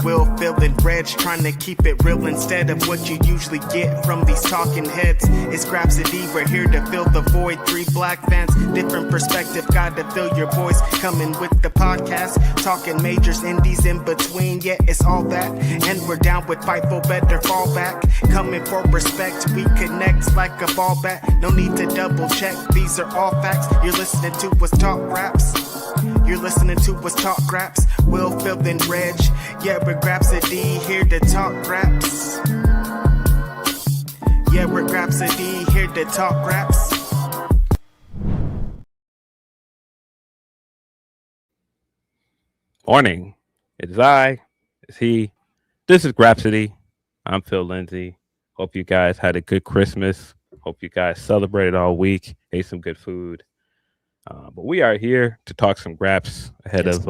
Will, Phil, and Reg, trying to keep it real instead of what you usually get from these talking heads. It's Grapsody, we're here to fill the void. 3 black fans, different perspective, gotta fill your voice. Coming with the podcast, talking majors, indies in between. Yeah, it's all that, and we're down with Fightful, better fall back. Coming for respect, we connect like a ball bat. No need to double check, these are all facts. You're listening to us talk raps. You're listening to us talk raps. Will, Phil, and Reg. Yeah, we're Grapsody, here to talk raps. Yeah, we're Grapsody, here to talk raps. Morning. It is I. It's he. This is Grapsody. I'm Phil Lindsey. Hope you guys had a good Christmas. Hope you guys celebrated all week. Ate some good food. But we are here to talk some Graps ahead of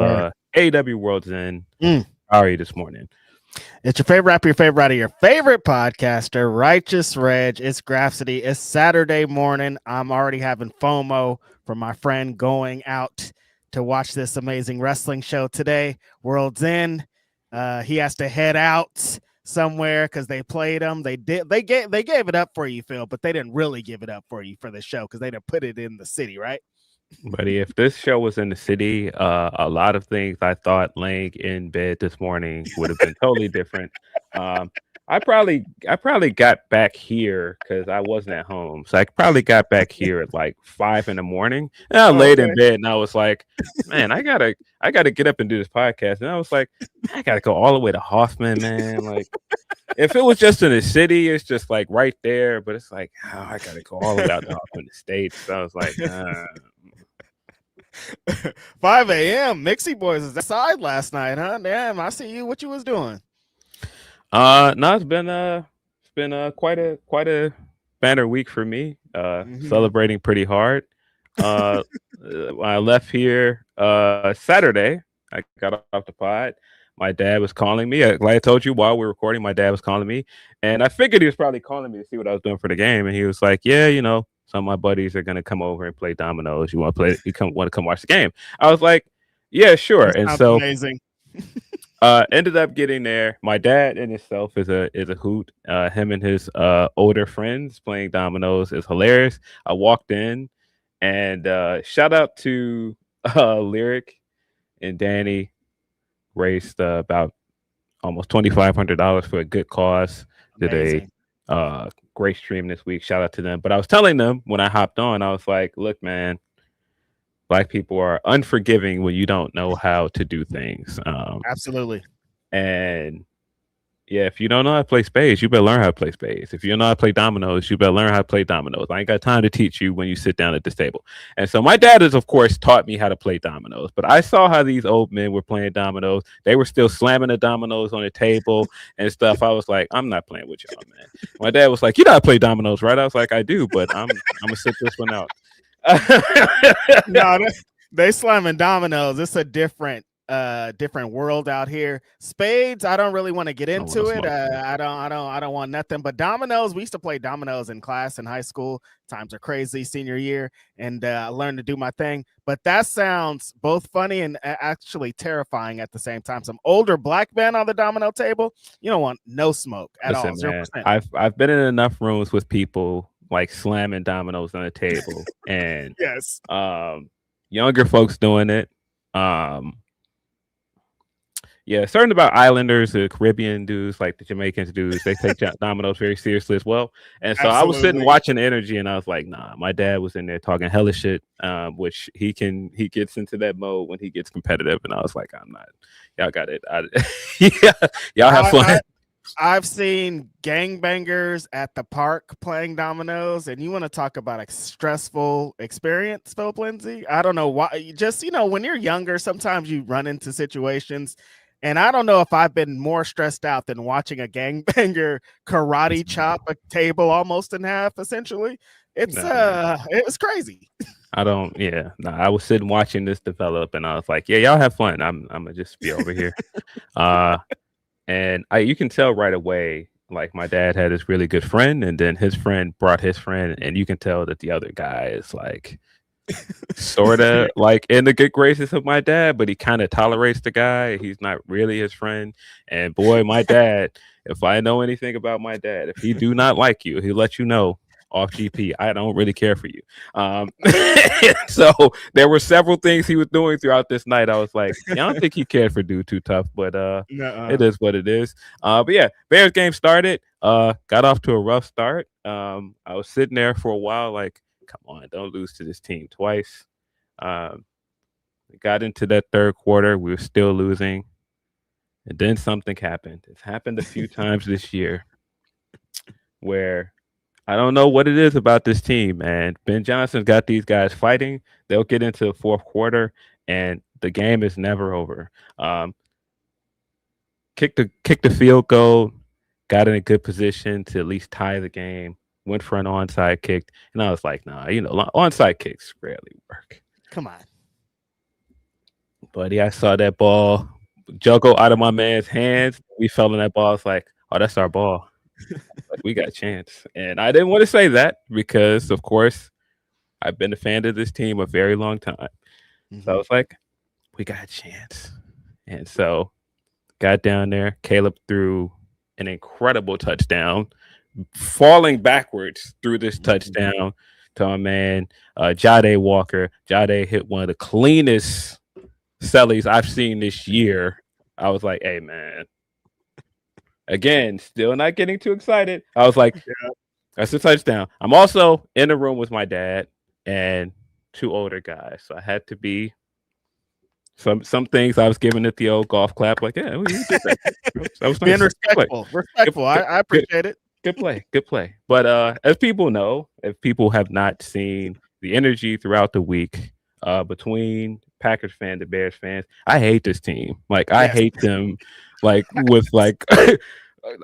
AEW World's End. How are you this morning? It's your favorite rapper, your favorite writer, your favorite podcaster, Righteous Reg. It's Grapsody. It's Saturday morning. I'm already having FOMO from my friend going out to watch this amazing wrestling show today. World's End. He has to head out somewhere because they played him. They gave it up for you, Phil, but they didn't really give it up for you for the show because they didn't put it in the city, right? Buddy, if this show was in the city, a lot of things I thought laying in bed this morning would have been totally different. I probably got back here because I wasn't at home. So I probably got back here at like 5 a.m. And I laid in bed and I was like, man, I gotta get up and do this podcast. And I was like, I gotta go all the way to Hoffman, man. Like, if it was just in the city, it's just like right there. But it's like, oh, I gotta go all the way out to Hoffman Estates. So I was like, 5 a.m. Mixie Boys was outside last night, huh? Damn, I see you. What you was doing? No, it's been quite a banner week for me. Celebrating pretty hard. I left here Saturday. I got off the pod. My dad was calling me. Like I told you while we were recording, my dad was calling me, and I figured he was probably calling me to see what I was doing for the game. And he was like, "Yeah, you know, some of my buddies are gonna come over and play dominoes. You want to play? Want to come watch the game?" I was like, "Yeah, sure." And so amazing. Ended up getting there. My dad in itself is a hoot. Him and his older friends playing dominoes is hilarious. I walked in, and shout out to Lyric and Danny. Raised about almost $2,500 for a good cause. Amazing. Did a great stream this week. Shout out to them. But I was telling them when I hopped on, I was like, look, man, Black people are unforgiving when you don't know how to do things. Absolutely. And yeah, if you don't know how to play spades, you better learn how to play spades. If you don't know how to play dominoes, you better learn how to play dominoes. I ain't got time to teach you when you sit down at this table. And so my dad has, of course, taught me how to play dominoes. But I saw how these old men were playing dominoes. They were still slamming the dominoes on the table and stuff. I was like, I'm not playing with y'all, man. My dad was like, you know how to play dominoes, right? I was like, I do, but I'm going to sit this one out. No, they slamming dominoes. It's a different world out here. Spades, I don't really want to get into it. I don't want nothing but dominoes. We used to play dominoes in class in high school. Times are crazy senior year, and I learned to do my thing. But that sounds both funny and actually terrifying at the same time. Some older black man on the domino table, you don't want no smoke at all. 0%. I've been in enough rooms with people like slamming dominoes on the table, and yes, younger folks doing it. Yeah, certain about Islanders, the Caribbean dudes, like the Jamaicans dudes, they take dominoes very seriously as well. And so I was sitting watching the energy, and I was like, nah, my dad was in there talking hella shit, which he gets into that mode when he gets competitive. And I was like, I'm not. Y'all got it. Yeah, y'all have fun. I've seen gangbangers at the park playing dominoes, and you want to talk about a stressful experience, Phil Lindsey? I don't know why. Just, when you're younger, sometimes you run into situations. And I don't know if I've been more stressed out than watching a gangbanger karate chop a table almost in half, essentially. It was crazy. I was sitting watching this develop, and I was like, yeah, y'all have fun. I'm gonna just be over here. And you can tell right away, like my dad had this really good friend, and then his friend brought his friend, and you can tell that the other guy is like sort of like in the good graces of my dad, but he kind of tolerates the guy. He's not really his friend. And boy, my dad, if I know anything about my dad, if he do not like you, he'll let you know off GP. I don't really care for you. So there were several things he was doing throughout this night. I was like, I don't think he cared for Dude Too Tough, but it is what it is. But yeah, Bears game started. Got off to a rough start. I was sitting there for a while, like, come on, don't lose to this team twice. We got into that third quarter. We were still losing. And then something happened. It's happened a few times this year where I don't know what it is about this team, man. Ben Johnson's got these guys fighting. They'll get into the fourth quarter, and the game is never over. Kick the field goal, got in a good position to at least tie the game. Went for an onside kick, and I was like, nah, onside kicks rarely work. Come on. Buddy, I saw that ball juggle out of my man's hands. We fell in that ball. It's like, oh, that's our ball. Like, we got a chance. And I didn't want to say that because, of course, I've been a fan of this team a very long time. Mm-hmm. So I was like, we got a chance. And so got down there. Caleb threw an incredible touchdown, falling backwards through this touchdown to our man, Jade Walker. Jade hit one of the cleanest sellies I've seen this year. I was like, hey, man. Again, still not getting too excited. I was like, that's a touchdown. I'm also in the room with my dad and two older guys. So I had to be some things I was giving it the old golf clap. Like, yeah, we did that. That was being respectful. Respectful. I appreciate it. Good play. But as people know, if people have not seen the energy throughout the week between Packers fans and Bears fans, I hate this team. Like, I hate them. Like, with like,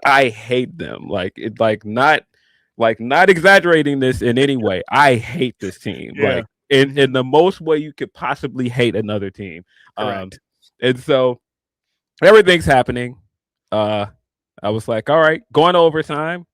I hate them. Like, it not exaggerating this in any way. I hate this team. Yeah. Like, in the most way you could possibly hate another team. And so everything's happening. I was like, all right, going to overtime.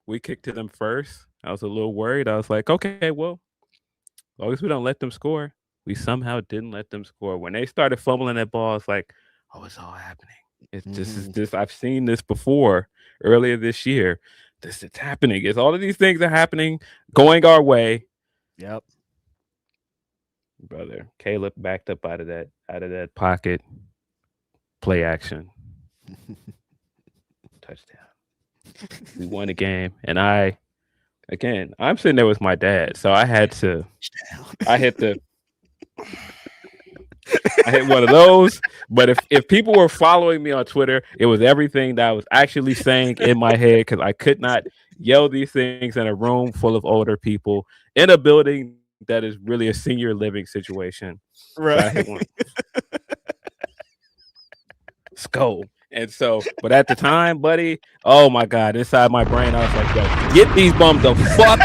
We kicked to them first. I was a little worried. I was like, okay, well, as long as we don't let them score. We somehow didn't let them score. When they started fumbling that ball, it's like, oh, it's all happening. This. I've seen this before earlier this year. This is happening. It's all of these things are happening, going our way. Yep. Brother, Caleb backed up out of that pocket. Play action. Touchdown. We won the game. And I'm sitting there with my dad. So I hit one of those. But if people were following me on Twitter, it was everything that I was actually saying in my head, because I could not yell these things in a room full of older people in a building that is really a senior living situation. Right. So I hit one. Let's go. And so, but at the time, buddy, oh my God, inside my brain, I was like, yo, get these bums the fuck.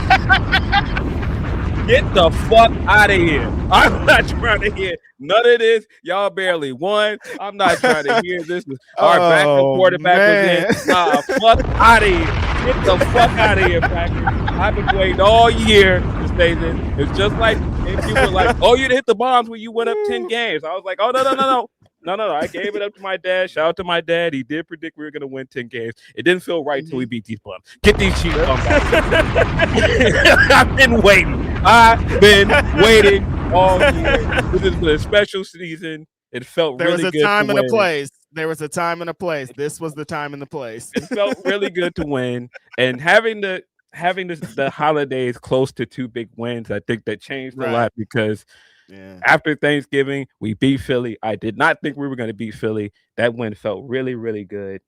Get the fuck out of here. I'm not trying to hear none of this. Y'all barely won. I'm not trying to hear this. Our backup quarterback was in. Nah, fuck out of here. Get the fuck out of here, Packers. I've been waiting all year to say this. It's just like if you were like, oh, you hit the bombs when you went up 10 games. I was like, oh, no. No. I gave it up to my dad. Shout out to my dad. He did predict we were going to win 10 games. It didn't feel right until we beat these bums. Get these cheap bums out. I've been waiting all year. This is a special season. It felt really good. There was a time and a place. There was a time and a place. This was the time and the place. It felt really good to win. And having the holidays close to 2 big wins, I think that changed a lot, because after Thanksgiving, we beat Philly. I did not think we were going to beat Philly. That win felt really, really good.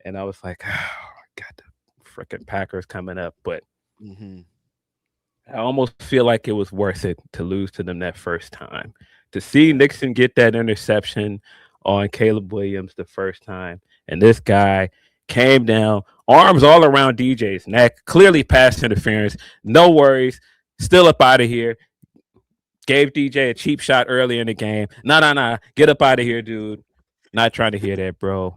And I was like, oh, I got the freaking Packers coming up. But I almost feel like it was worth it to lose to them that first time. To see Nixon get that interception on Caleb Williams the first time, and this guy came down, arms all around DJ's neck, clearly pass interference, no worries, still up out of here. Gave DJ a cheap shot early in the game. Nah. Get up out of here, dude. Not trying to hear that, bro.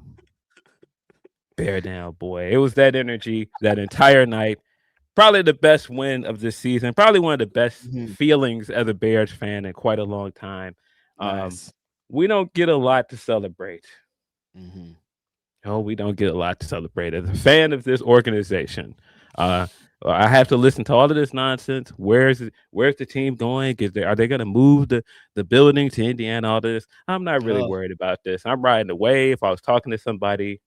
Bear down, boy. It was that energy that entire night. probably the best win of this season. Probably one of the best Mhm. feelings as a Bears fan in quite a long time. Nice. We don't get a lot to celebrate. Mhm. No, we don't get a lot to celebrate. As a fan of this organization, I have to listen to all of this nonsense. Where's the team going? Are they going to move the building to Indiana? All this. I'm not really worried about this. I'm riding the wave. I was talking to somebody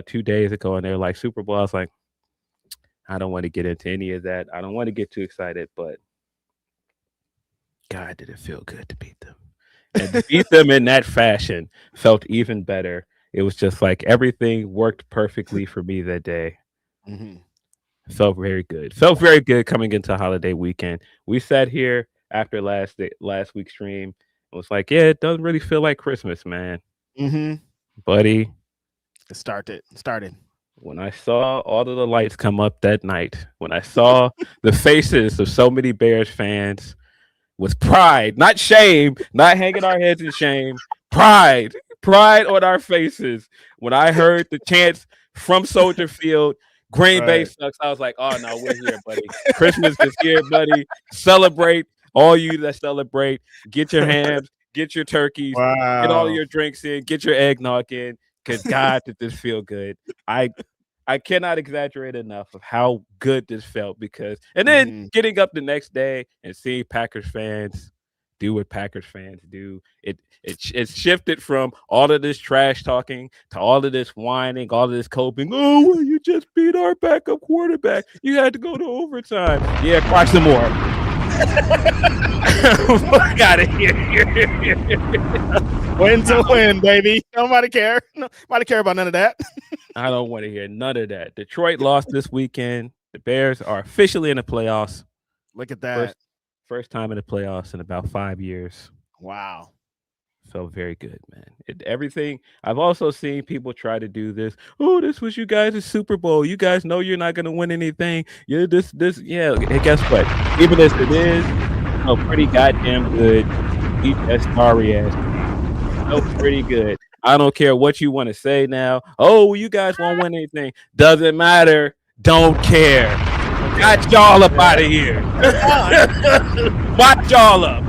2 days ago, and they're like Super Bowl. I was like, I don't want to get into any of that. I don't want to get too excited, but God, did it feel good to beat them. And to beat them in that fashion felt even better. It was just like everything worked perfectly for me that day. Mhm. Felt very good. Felt very good coming into holiday weekend. We sat here after last week's stream. It was like, yeah, it doesn't really feel like Christmas, man. Mhm. Buddy, It started. when I saw all of the lights come up that night, when I saw the faces of so many Bears fans with pride, not shame, not hanging our heads in shame, pride on our faces. When I heard the chants from Soldier Field, Green Bay sucks, I was like, oh no, we're here, buddy. Christmas is here, buddy. Celebrate. All you that celebrate, get your hams, get your turkeys, get all of your drinks in, get your eggnog in, because God, did this feel good. I cannot exaggerate enough of how good this felt and then getting up the next day and seeing Packers fans do what Packers fans do. It shifted from all of this trash talking to all of this whining, all of this coping. Oh, well, you just beat our backup quarterback. You had to go to overtime. Yeah, cry some more. Fuck out of here. Win to win, baby. Nobody care. Nobody care about none of that. I don't want to hear none of that. Detroit lost this weekend. The Bears are officially in the playoffs. Look at that. First time in the playoffs in about 5 years. Wow. Felt very good, man. Everything. I've also seen people try to do this. Oh, this was you guys' Super Bowl. You guys know you're not going to win anything. Yeah, yeah. And guess what? Even as it is, pretty goddamn good. Eat that sorry ass. Felt pretty good. I don't care what you want to say now. Oh, you guys won't win anything. Doesn't matter. Don't care. Got y'all up out of here. Watch y'all up.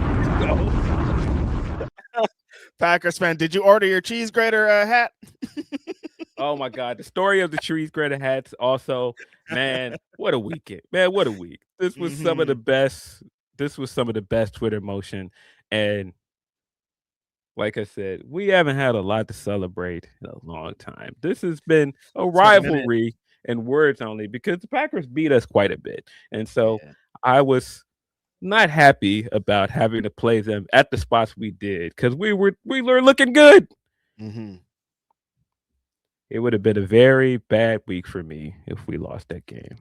Packers fan, did you order your cheese grater hat? Oh my God, the story of the cheese grater hats. Also, man, what a weekend, man! What a week. This was some of the best. This was some of the best Twitter motion, and like I said, we haven't had a lot to celebrate in a long time. This has been a rivalry in words only because the Packers beat us quite a bit, and so I was not happy about having to play them at the spots we did because we were looking good. It would have been a very bad week for me if we lost that game.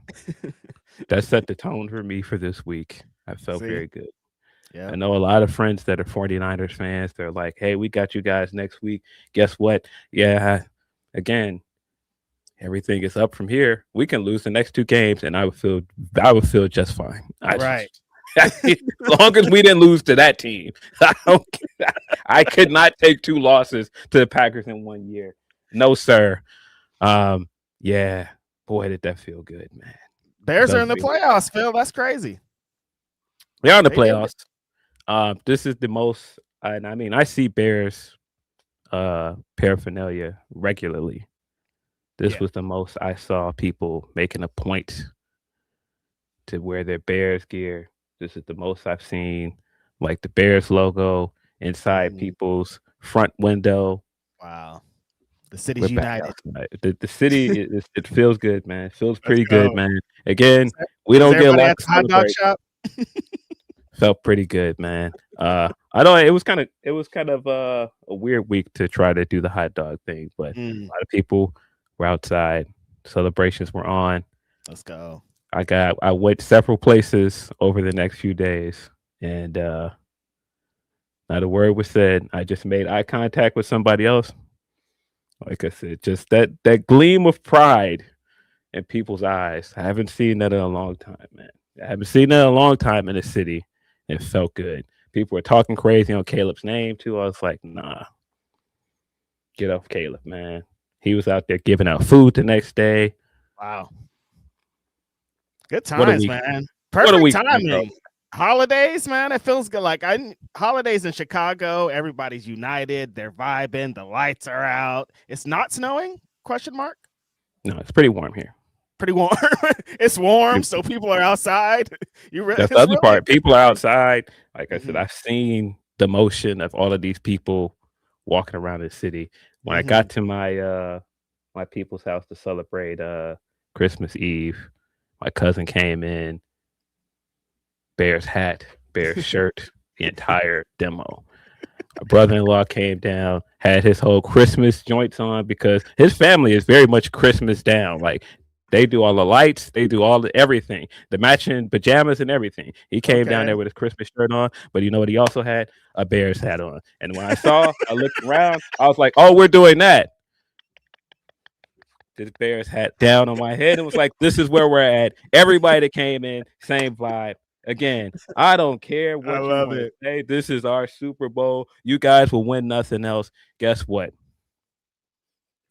That set the tone for me for this week. I felt very good. Yeah. I know a lot of friends that are 49ers fans. They're like, hey, we got you guys next week. Guess what? Yeah, again, everything is up from here. We can lose the next 2 games, and I would feel just fine. Right. As long as we didn't lose to that team. I could not take 2 losses to the Packers in 1 year. No, sir. Yeah. Boy, did that feel good, man. Bears are in the playoffs, Phil. That's crazy. They are in the playoffs. This is the most, and I mean, I see Bears paraphernalia regularly. This was the most I saw people making a point to wear their Bears gear. This is the most I've seen, like the Bears logo inside people's front window. Wow. The city's united. The city, it feels good, man. It feels pretty good, man. Again, we don't get a lot to hot dog shop. Felt pretty good, man. I know it was kind of a weird week to try to do the hot dog thing, but a lot of people were outside. Celebrations were on. Let's go. I went several places over the next few days, and not a word was said. I just made eye contact with somebody else. Like I said, just that gleam of pride in people's eyes. I haven't seen that in a long time, man. I haven't seen that in a long time in the city. It felt good. People were talking crazy on Caleb's name too. I was like, nah, get off Caleb, man. He was out there giving out food the next day. Wow. Good What a times, week. man. What a Perfect week. timing. Holidays, man. It feels good. Like holidays in Chicago, everybody's united. They're vibing. The lights are out. It's not snowing? Question mark. No, it's pretty warm here. Pretty warm. It's warm, so people are outside. That's the other part. People are outside. Like I said, I've seen the motion of all of these people walking around the city. When I got to my my people's house to celebrate Christmas Eve, my cousin came in, Bears hat, Bears shirt, the entire demo. My brother-in-law came down, had his whole Christmas joints on because his family is very much Christmas down. Like they do all the lights, they do all the everything, the matching pajamas and everything. He came down there with his Christmas shirt on, but you know what? He also had a Bears hat on. And when I looked around, I was like, "Oh, we're doing that." This Bears hat down on my head. It was like, this is where we're at. Everybody that came in, same vibe. Again, I don't care what you want to say. This is our Super Bowl. You guys will win nothing else. Guess what?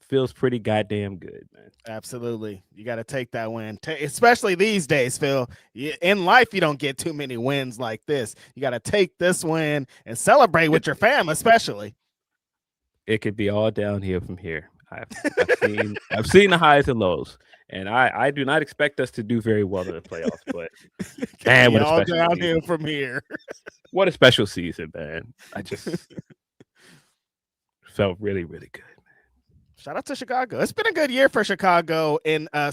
Feels pretty goddamn good, man. Absolutely. You got to take that win, especially these days, Phil. In life, you don't get too many wins like this. You got to take this win and celebrate with your fam, especially. It could be all downhill from here. I've seen the highs and lows, and I do not expect us to do very well in the playoffs. But man, what a all special downhill season. from here. What a special season, man! I just felt really, really good. Shout out to Chicago. It's been a good year for Chicago in a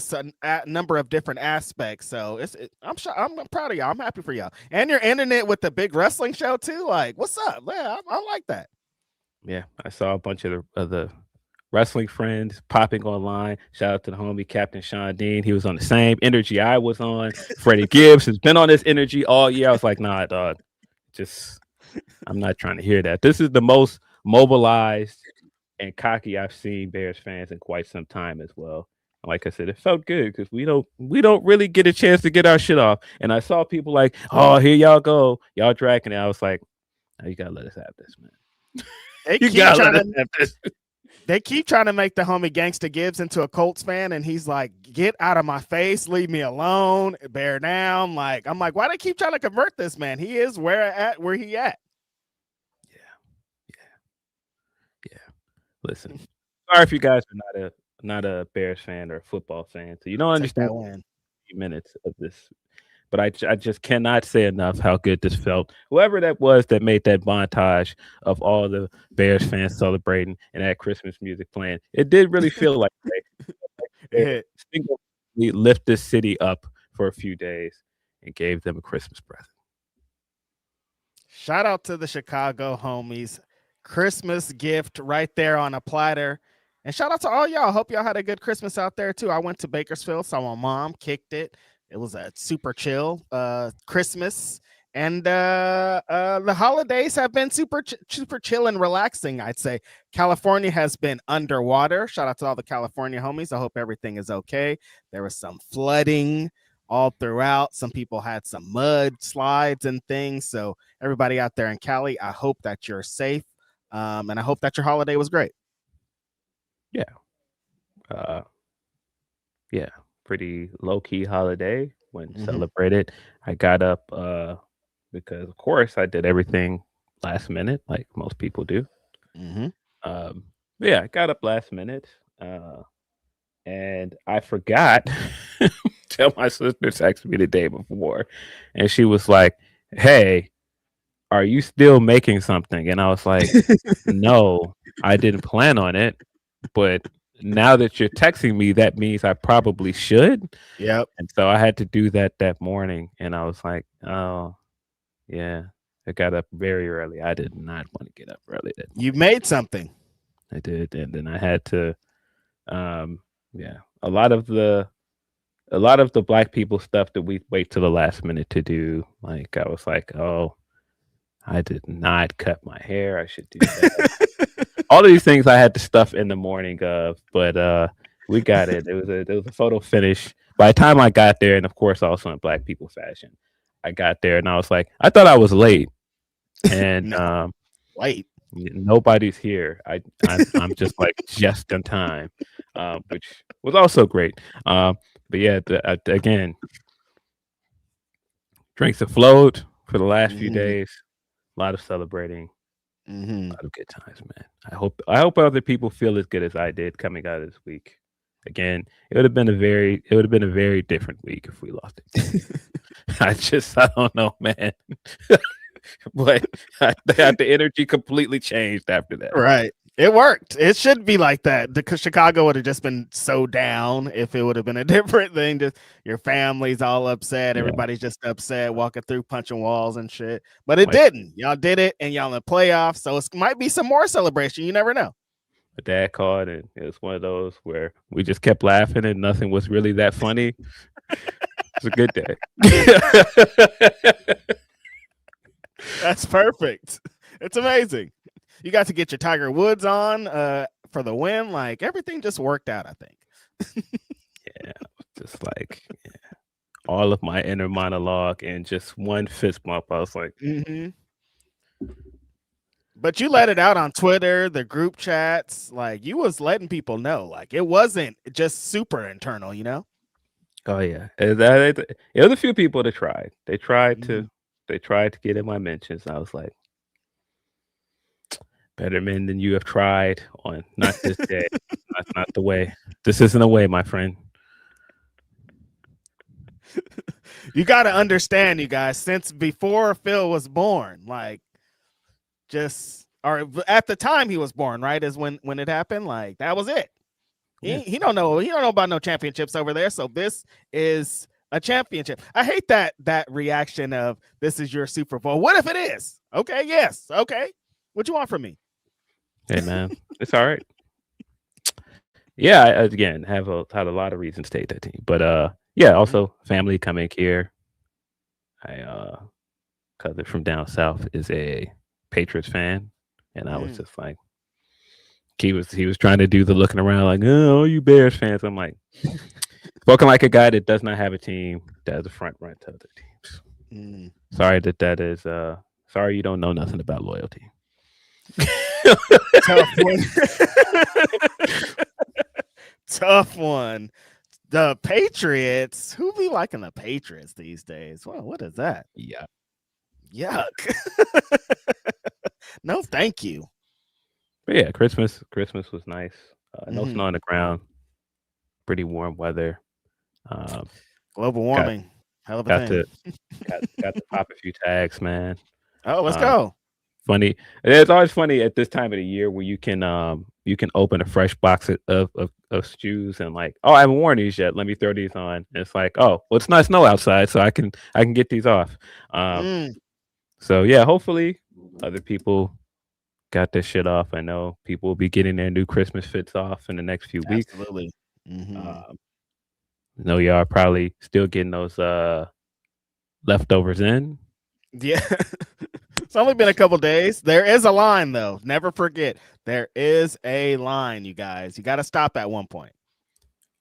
number of different aspects. So I'm proud of y'all. I'm happy for y'all. And you're ending it with the big wrestling show too. Like, what's up? Yeah, I like that. Yeah, I saw a bunch of the wrestling friends popping online. Shout out to the homie Captain Sean Dean. He was on the same energy I was on. Freddie Gibbs has been on this energy all year. I was like, nah, dog. I'm not trying to hear that. This is the most mobilized and cocky I've seen Bears fans in quite some time as well. Like I said, it felt good because we don't really get a chance to get our shit off. And I saw people like, oh, here y'all go, y'all dragging it. I was like, oh, you gotta let us have this, man. They keep trying to make the homie Gangsta Gibbs into a Colts fan, and he's like, "Get out of my face, leave me alone, bear down." Like, I'm like, why do they keep trying to convert this man? He is where he at. Yeah. Listen, sorry if you guys are not a Bears fan or a football fan, so you don't understand minutes of this. But I just cannot say enough how good this felt. Whoever that was that made that montage of all the Bears fans celebrating and that Christmas music playing, it did really feel like they lift this city up for a few days and gave them a Christmas present. Shout out to the Chicago homies. Christmas gift right there on a platter. And shout out to all y'all. Hope y'all had a good Christmas out there too. I went to Bakersfield, saw my mom, kicked it. It was a super chill Christmas, and the holidays have been super chill and relaxing, I'd say. California has been underwater. Shout out to all the California homies. I hope everything is okay. There was some flooding all throughout. Some people had some mud slides and things. So everybody out there in Cali, I hope that you're safe, and I hope that your holiday was great. Yeah. Yeah. Pretty low-key holiday when celebrated. I got up because of course I did everything last minute like most people do. I got up last minute and I forgot till my sister texted me the day before and she was like, hey, are you still making something? And I was like, no, I didn't plan on it, but now that you're texting me, that means I probably should. Yep. And so I had to do that morning. And I was like, oh, yeah. I got up very early. I did not want to get up early. You made something. I did. And then I had to, a lot of the Black people stuff that we wait till the last minute to do. Like, I was like, oh, I did not cut my hair. I should do that. All of these things I had to stuff in the morning of, but we got it. There was a photo finish. By the time I got there, and of course also in Black people fashion, I got there and I was like, I thought I was late. And late. Nobody's here. I'm just like just in time, which was also great. But yeah, again, Drinks have flowed for the last few days. A lot of celebrating. A lot of good times, man. I hope other people feel as good as I did coming out of this week. Again, it would have been a very different week if we lost it. I don't know, man. But the energy completely changed after that. Right. It worked. It should be like that because Chicago would have just been so down if it would have been a different thing. Just your family's all upset. Everybody's just upset, walking through punching walls and shit. But it didn't. Y'all did it, and y'all in the playoffs. So it might be some more celebration. You never know. My dad called, and it was one of those where we just kept laughing, and nothing was really that funny. It's a good day. That's perfect. It's amazing. You got to get your Tiger Woods on for the win. Like everything just worked out, I think. Yeah, just like all of my inner monologue and just one fist bump. I was like, But you let it out on Twitter, the group chats. Like you was letting people know. Like it wasn't just super internal, you know? Oh yeah, it was a few people that tried. They tried to get in my mentions. I was like, better men than you have tried on not this day. That's not the way. This isn't the way, my friend. You got to understand, you guys, since before Phil was born, like or at the time he was born, right? Is when it happened. Like that was it. He don't know about no championships over there. So this is a championship. I hate that reaction of this is your Super Bowl. What if it is? Okay, yes. Okay. What you want from me? Hey man, it's all right. Yeah, I, again, had a lot of reasons to hate that team. But also family coming here. I cousin from down south is a Patriots fan, and I was just like, he was trying to do the looking around like, oh, you Bears fans. I'm like, spoken like a guy that does not have a team that has a front run to other teams. Sorry that is sorry you don't know nothing about loyalty. Tough one. Tough one. The Patriots. Who be liking the Patriots these days? Well, what is that? Yeah. Yuck. No, thank you. But yeah, Christmas was nice. No snow on the ground. Pretty warm weather. Global warming. Hell of a thing. Got to pop a few tags, man. Oh, let's go. Funny. It's always funny at this time of the year where you can open a fresh box of shoes and like, oh, I haven't worn these yet. Let me throw these on. And it's like, oh, well, it's not snow outside, so I can get these off. So yeah, hopefully other people got this shit off. I know people will be getting their new Christmas fits off in the next few weeks. Absolutely. I know y'all are probably still getting those leftovers in. Yeah. It's only been a couple days. There is a line, though. Never forget. There is a line, you guys. You got to stop at one point.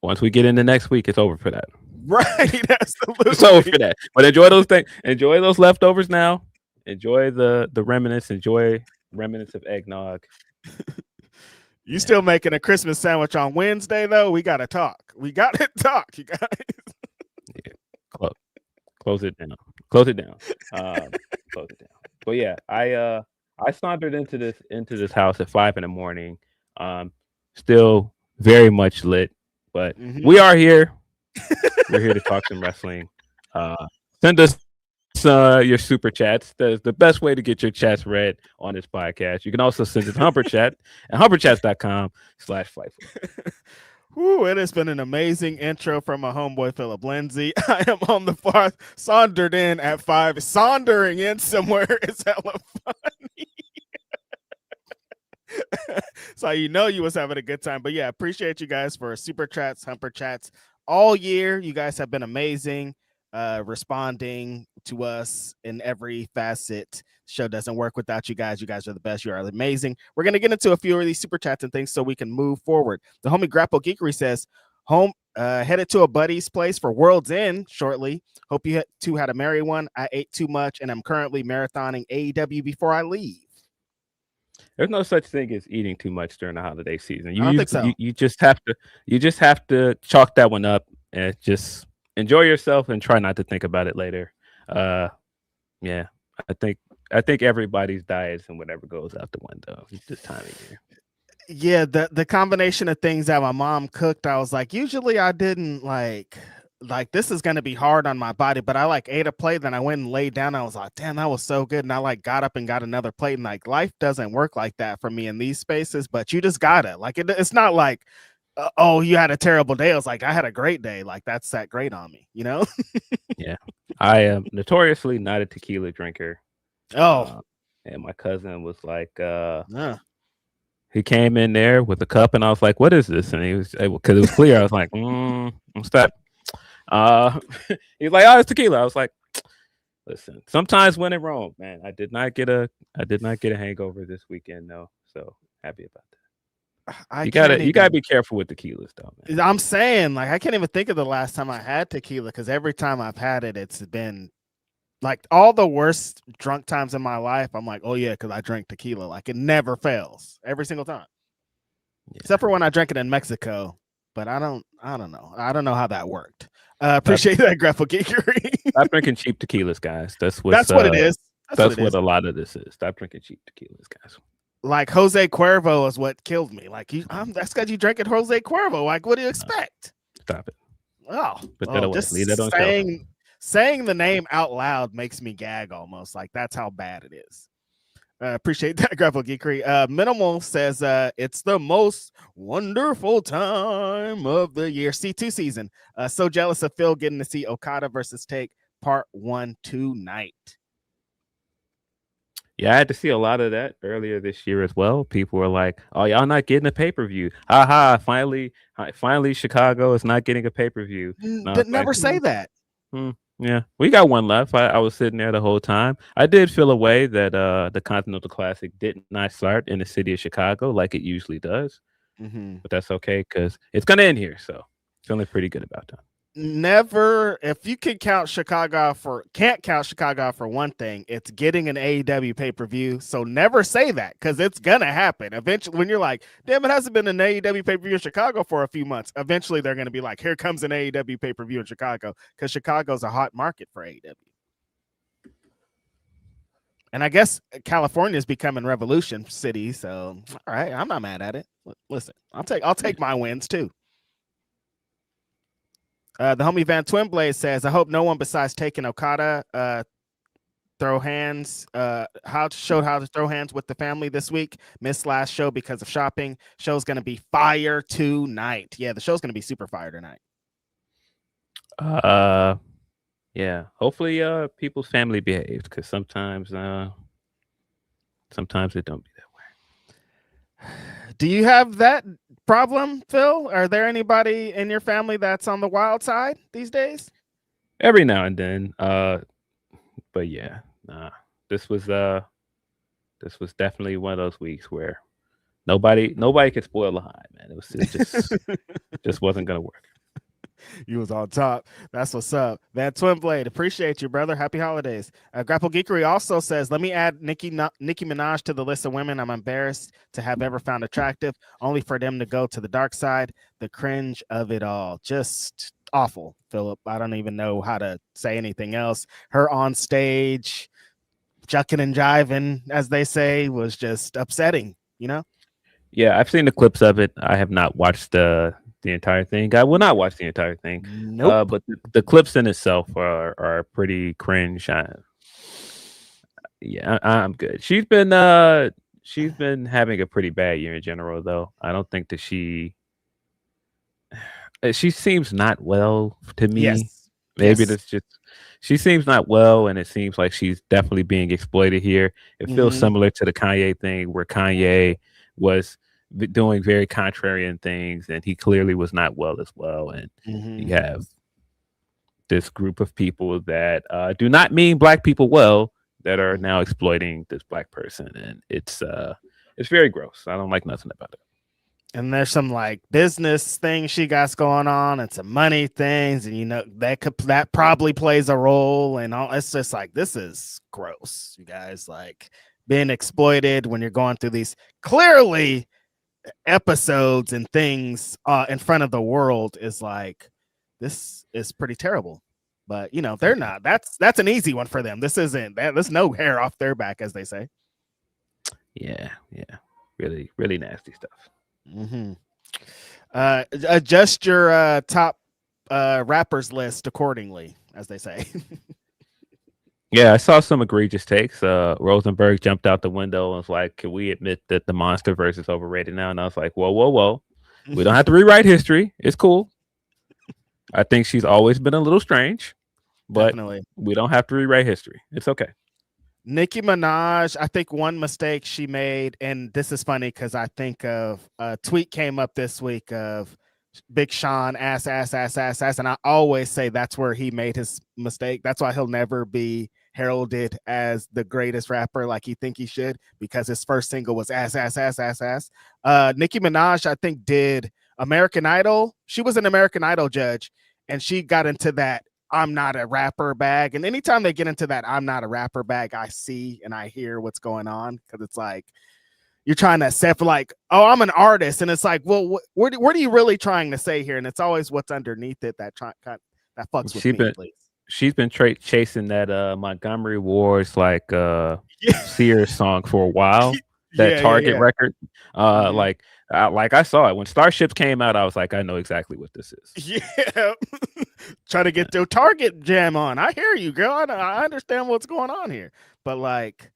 Once we get into next week, it's over for that. Right. Absolutely. It's over for that. But enjoy those things. Enjoy those leftovers now. Enjoy the remnants. Enjoy remnants of eggnog. You still making a Christmas sandwich on Wednesday, though? We got to talk. We got to talk, you guys. Yeah. Close it down. Close it down. Close it down. But yeah, I sauntered into this house at 5 a.m. Still very much lit, but we are here. We're here to talk some wrestling. Send us your super chats. That's the best way to get your chats read on this podcast. You can also send us Humper Chat at humperchats.com/Fightful. Woo, it has been an amazing intro from my homeboy Philip Lindsey. I am on the far sauntered in at 5. Saundering in somewhere is hella funny. So you know you was having a good time. But yeah, appreciate you guys for super chats, Humper Chats all year. You guys have been amazing, responding to us in every facet. Show doesn't work without you guys. You guys are the best. You are amazing. We're going to get into a few of these super chats and things so we can move forward. The homie Grapple Geekery says, headed to a buddy's place for World's End shortly. Hope you two had a merry one. I ate too much and I'm currently marathoning AEW before I leave. There's no such thing as eating too much during the holiday season. I don't think so. You just have to chalk that one up and just enjoy yourself and try not to think about it later. Yeah, I think everybody's diets and whatever goes out the window this time of year. Yeah, the combination of things that my mom cooked, I was like, usually I didn't like this is gonna be hard on my body, but I like ate a plate, then I went and laid down. I was like, damn, that was so good. And I like got up and got another plate. And like life doesn't work like that for me in these spaces, but you just gotta like it's not like oh, you had a terrible day. I was like, I had a great day. Like that sat great on me, you know? Yeah, I am notoriously not a tequila drinker. Oh, and my cousin was like, yeah. he came in there with a cup, and I was like, "What is this?" And he was able, because it was clear. I was like, "Stop." He's like, "Oh, it's tequila." I was like, "Listen, sometimes when in Rome, man, I did not get a hangover this weekend, though. So happy about that." You gotta be careful with tequilas, though, man. I'm saying, like, I can't even think of the last time I had tequila because every time I've had it, it's been like all the worst drunk times in my life. I'm like, oh yeah, because I drank tequila. Like it never fails every single time, except for when I drank it in Mexico. But I don't know. I don't know how that worked. Appreciate that, Grapple Geekery. Stop drinking cheap tequilas, guys. That's what it is. That's what a lot of this is. Stop drinking cheap tequilas, guys. Like Jose Cuervo is what killed me. Like that's because you drank it Jose Cuervo. Like, what do you expect? Stop it. Oh, put that away. Just leave that on saying the name out loud makes me gag almost. Like that's how bad it is. Appreciate that, Grapple Geekery. Minimal says it's the most wonderful time of the year. C2 season. So jealous of Phil getting to see Okada versus Take Part 1 tonight. Yeah, I had to see a lot of that earlier this year as well. People were like, "Oh, y'all not getting a pay-per-view? Haha! Finally, Chicago is not getting a pay-per-view." But never say that. Yeah, we got one left. I was sitting there the whole time. I did feel a way that the Continental Classic did not start in the city of Chicago like it usually does, but that's okay because it's gonna end here. So feeling pretty good about that. Never, if you can't count Chicago for one thing, it's getting an AEW pay-per-view. So never say that because it's gonna happen eventually. When you're like, damn, it hasn't been an AEW pay-per-view in Chicago for a few months. Eventually, they're gonna be like, here comes an AEW pay-per-view in Chicago because Chicago's a hot market for AEW. And I guess California is becoming Revolution City. So all right, I'm not mad at it. Listen, I'll take my wins too. The homie Van Twinblade says, I hope no one besides taking Okada throw hands. Showed how to throw hands with the family this week. Missed last show because of shopping. Show's gonna be fire tonight. Yeah, the show's gonna be super fire tonight. Yeah. Hopefully people's family behaves because sometimes it don't be that way. Do you have that problem, Phil? Are there anybody in your family that's on the wild side these days? Every now and then. But yeah, this was definitely one of those weeks where nobody could spoil the high, man. It just wasn't gonna work. You was on top. That's what's up. Van Twinblade, appreciate you, brother. Happy holidays. Grapple Geekery also says, let me add Nicki Minaj to the list of women I'm embarrassed to have ever found attractive, only for them to go to the dark side. The cringe of it all. Just awful, Philip. I don't even know how to say anything else. Her on stage, jucking and jiving, as they say, was just upsetting, you know? Yeah, I've seen the clips of it. I have not watched the entire thing. I will not watch the entire thing. Nope. But the clips in itself are pretty cringe. I'm good. She's been having a pretty bad year in general, though. I don't think that she seems not well to me. Yes. Maybe that's just she seems not well, and it seems like she's definitely being exploited here. It feels similar to the Kanye thing, where Kanye was doing very contrarian things, and he clearly was not well as well. And you have this group of people that do not mean black people well that are now exploiting this black person, and it's very gross. I don't like nothing about it. And there's some like business things she got going on and some money things, and you know that probably plays a role, and all. It's just like, this is gross, you guys. Like being exploited when you're going through these clearly episodes and things in front of the world is like, this is pretty terrible. But they're not. That's an easy one for them. This isn't. There's no hair off their back, as they say. Yeah, really, really nasty stuff. Mm-hmm. Adjust your top rappers list accordingly, as they say. Yeah, I saw some egregious takes. Rosenberg jumped out the window and was like, "Can we admit that the Monster verse is overrated now?" And I was like, "Whoa! We don't have to rewrite history. It's cool. I think she's always been a little strange, but Definitely. we don't have to rewrite history. It's okay." Nicki Minaj, I think one mistake she made, and this is funny because I think of a tweet came up this week of Big Sean ass, and I always say that's where he made his mistake. That's why he'll never be heralded as the greatest rapper like he think he should, because his first single was ass. Nicki Minaj, I think, did American Idol. She was an American Idol judge, and she got into that I'm not a rapper bag. And anytime they get into that I'm not a rapper bag, I see and I hear what's going on, because it's like you're trying to accept like, oh, I'm an artist. And it's like, well, what are you really trying to say here? And it's always what's underneath it that fucks with me, please. She's been chasing that Montgomery Ward's like Sears song for a while. That Target record. Like I saw it when Starships came out. I was like, I know exactly what this is. Yeah. Trying to get their Target jam on. I hear you, girl. I understand what's going on here. But like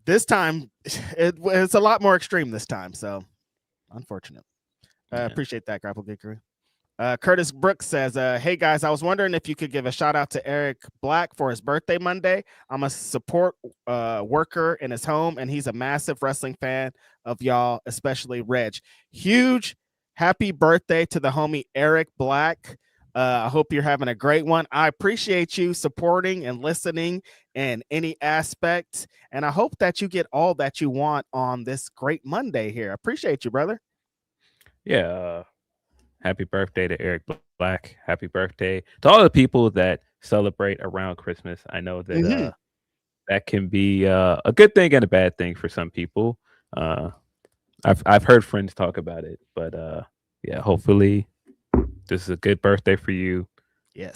this time, it's a lot more extreme this time. So unfortunate. Appreciate that, Grapple Geekery. Curtis Brooks says, hey guys, I was wondering if you could give a shout out to Eric Black for his birthday Monday. I'm a support worker in his home, and he's a massive wrestling fan of y'all, especially Reg. Huge happy birthday to the homie Eric Black. I hope you're having a great one. I appreciate you supporting and listening in any aspect, and I hope that you get all that you want on this great Monday here. I appreciate you, brother. Yeah. Happy birthday to Eric Black. Happy birthday to all the people that celebrate around Christmas. I know that that can be a good thing and a bad thing for some people. I've heard friends talk about it, but yeah, hopefully this is a good birthday for you. Yes.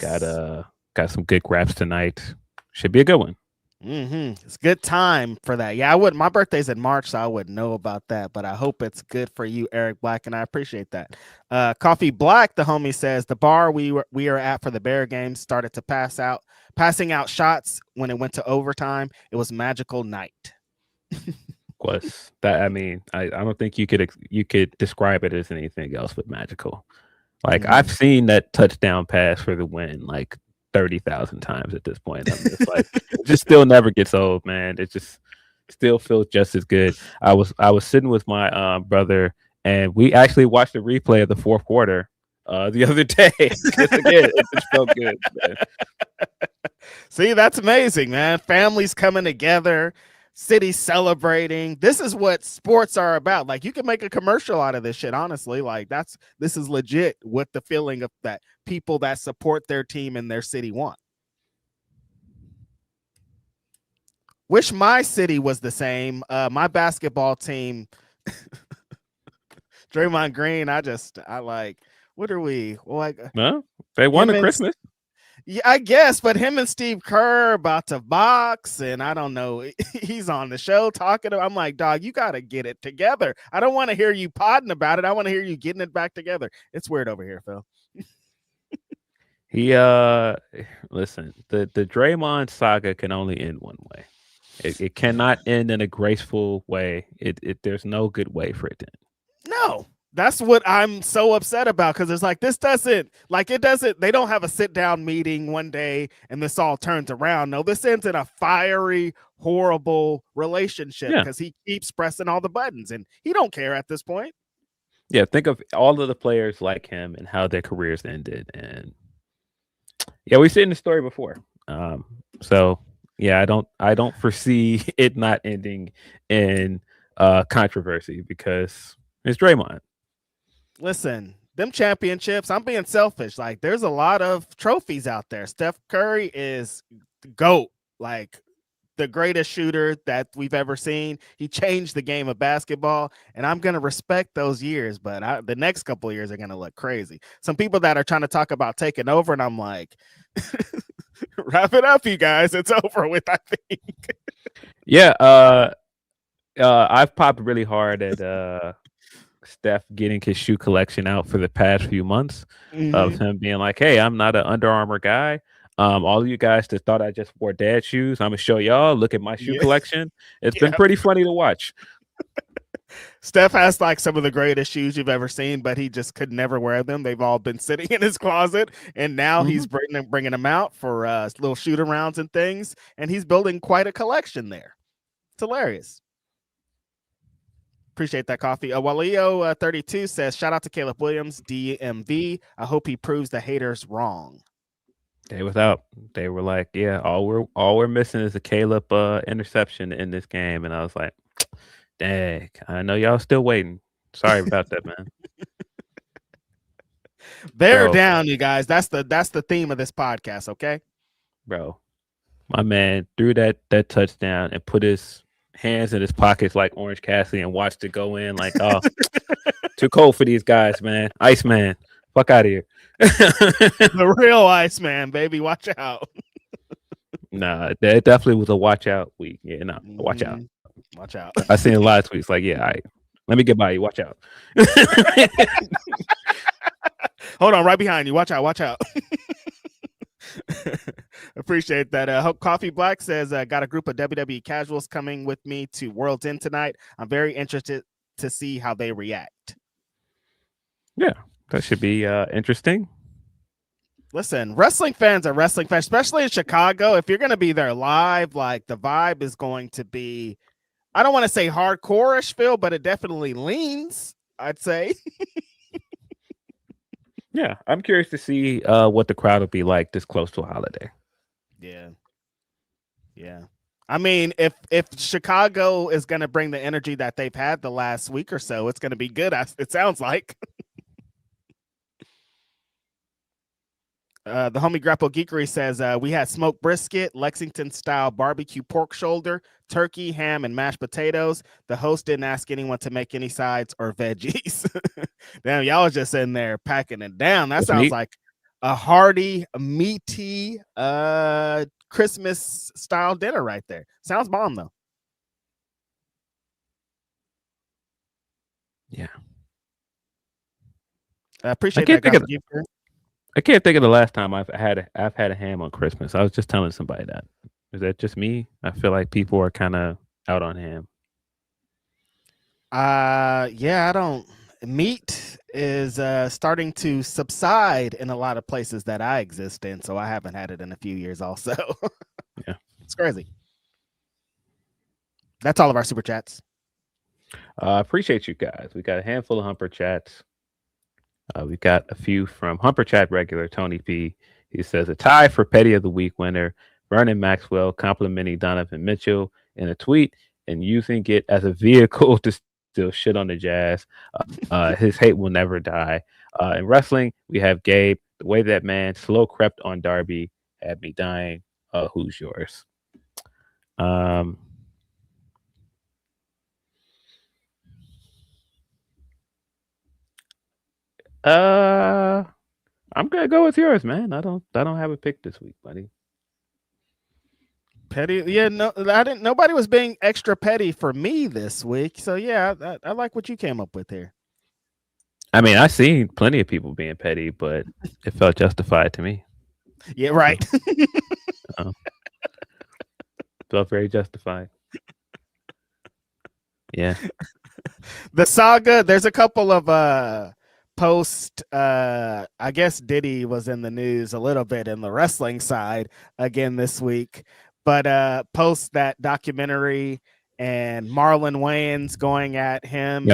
Got some good raps tonight. Should be a good one. It's good time for that. Yeah, I would. My birthday's in March, so I wouldn't know about that. But I hope it's good for you, Eric Black, and I appreciate that. Coffee Black, the homie, says the bar we are at for the Bear game started to passing out shots when it went to overtime. It was magical night. Was that? I mean, I don't think you could describe it as anything else but magical. Like I've seen that touchdown pass for the win like 30,000 times at this point. I'm just like, it just still never gets old, man. It just still feels just as good. I was sitting with my brother, and we actually watched a replay of the fourth quarter the other day. Again, it just felt good, man. See, that's amazing, man. Families coming together, city celebrating. This is what sports are about. Like, you can make a commercial out of this shit, honestly. Like, this is legit what the feeling of that people that support their team and their city want. Wish my city was the same. My basketball team, Draymond Green, I like, what are we? Like, no, they won the Christmas. Yeah, I guess, but him and Steve Kerr about to box, and I don't know. He's on the show talking. I'm like, dog, you got to get it together. I don't want to hear you podding about it. I want to hear you getting it back together. It's weird over here, Phil. Listen, the Draymond saga can only end one way. It cannot end in a graceful way. There's no good way for it to end. No. That's what I'm so upset about, because it's like they don't have a sit down meeting one day and this all turns around. No, this ends in a fiery, horrible relationship because he keeps pressing all the buttons and he don't care at this point. Yeah, think of all of the players like him and how their careers ended. And yeah, we've seen the story before. So yeah, I don't foresee it not ending in controversy because it's Draymond. Listen, them championships, I'm being selfish. Like, there's a lot of trophies out there. Steph Curry is GOAT. Like, the greatest shooter that we've ever seen. He changed the game of basketball, and I'm going to respect those years, but the next couple of years are going to look crazy. Some people that are trying to talk about taking over, and I'm like, wrap it up, you guys. It's over with, I think. Yeah, I've popped really hard at Steph getting his shoe collection out for the past few months of him being like, hey, I'm not an Under Armour guy. All of you guys that thought I just wore dad shoes, I'm gonna show y'all. Look at my shoe collection. It's been pretty funny to watch. Steph has like some of the greatest shoes you've ever seen, but he just could never wear them. They've all been sitting in his closet, and now he's bringing them out for little shoot arounds and things, and he's building quite a collection there. It's hilarious. Appreciate that, coffee. Walio 32 says, shout out to Caleb Williams, DMV. I hope he proves the haters wrong. They were like, yeah, all we're missing is a Caleb interception in this game. And I was like, dang, I know y'all still waiting. Sorry about that, man. They're down, you guys. That's the theme of this podcast, okay? Bro, my man threw that touchdown and put his hands in his pockets like Orange Cassidy and watched it go in like, oh, too cold for these guys, man. Iceman, fuck out of here. The real Iceman, baby. Watch out. Nah, that definitely was a watch out week. Yeah, no, watch out. Watch out. I seen a lot of tweets like, yeah, all right, let me get by you. Watch out. Hold on, right behind you. Watch out. Watch out. Appreciate that. Coffee Black says, got a group of WWE casuals coming with me to World's End tonight. I'm very interested to see how they react. Yeah, that should be interesting. Listen, wrestling fans are wrestling fans, especially in Chicago. If you're going to be there live, like the vibe is going to be, I don't want to say hardcore-ish feel, but it definitely leans, I'd say. Yeah, I'm curious to see what the crowd will be like this close to a holiday. Yeah. I mean, if Chicago is going to bring the energy that they've had the last week or so, it's going to be good. It sounds like. The homie Grapple Geekery says we had smoked brisket, Lexington style barbecue pork shoulder, turkey, ham, and mashed potatoes. The host didn't ask anyone to make any sides or veggies. Damn, y'all was just in there packing it down. That sounds like a hearty, meaty Christmas style dinner right there. Sounds bomb though. Yeah. I appreciate that. I can't think of the last time I've had a ham on Christmas. I was just telling somebody that. Is that just me? I feel like people are kind of out on ham. Yeah, I don't. Meat is starting to subside in a lot of places that I exist in, so I haven't had it in a few years also. Yeah. It's crazy. That's all of our super chats. Appreciate you guys. We got a handful of Humper chats. We got a few from Humper Chat regular Tony P. He says a tie for Petty of the Week winner, Vernon Maxwell complimenting Donovan Mitchell in a tweet and using it as a vehicle to still shit on the Jazz. His hate will never die. In wrestling, we have Gabe. The way that man slow crept on Darby had me dying. Who's yours? I'm gonna go with yours, man. I don't have a pick this week, buddy. Petty, yeah, no, I didn't. Nobody was being extra petty for me this week, so yeah, I like what you came up with here. I mean, I've seen plenty of people being petty, but it felt justified to me. Yeah, right. Felt very justified. Yeah. The saga. There's a couple of post. I guess Diddy was in the news a little bit in the wrestling side again this week. But post that documentary and Marlon Wayans going at him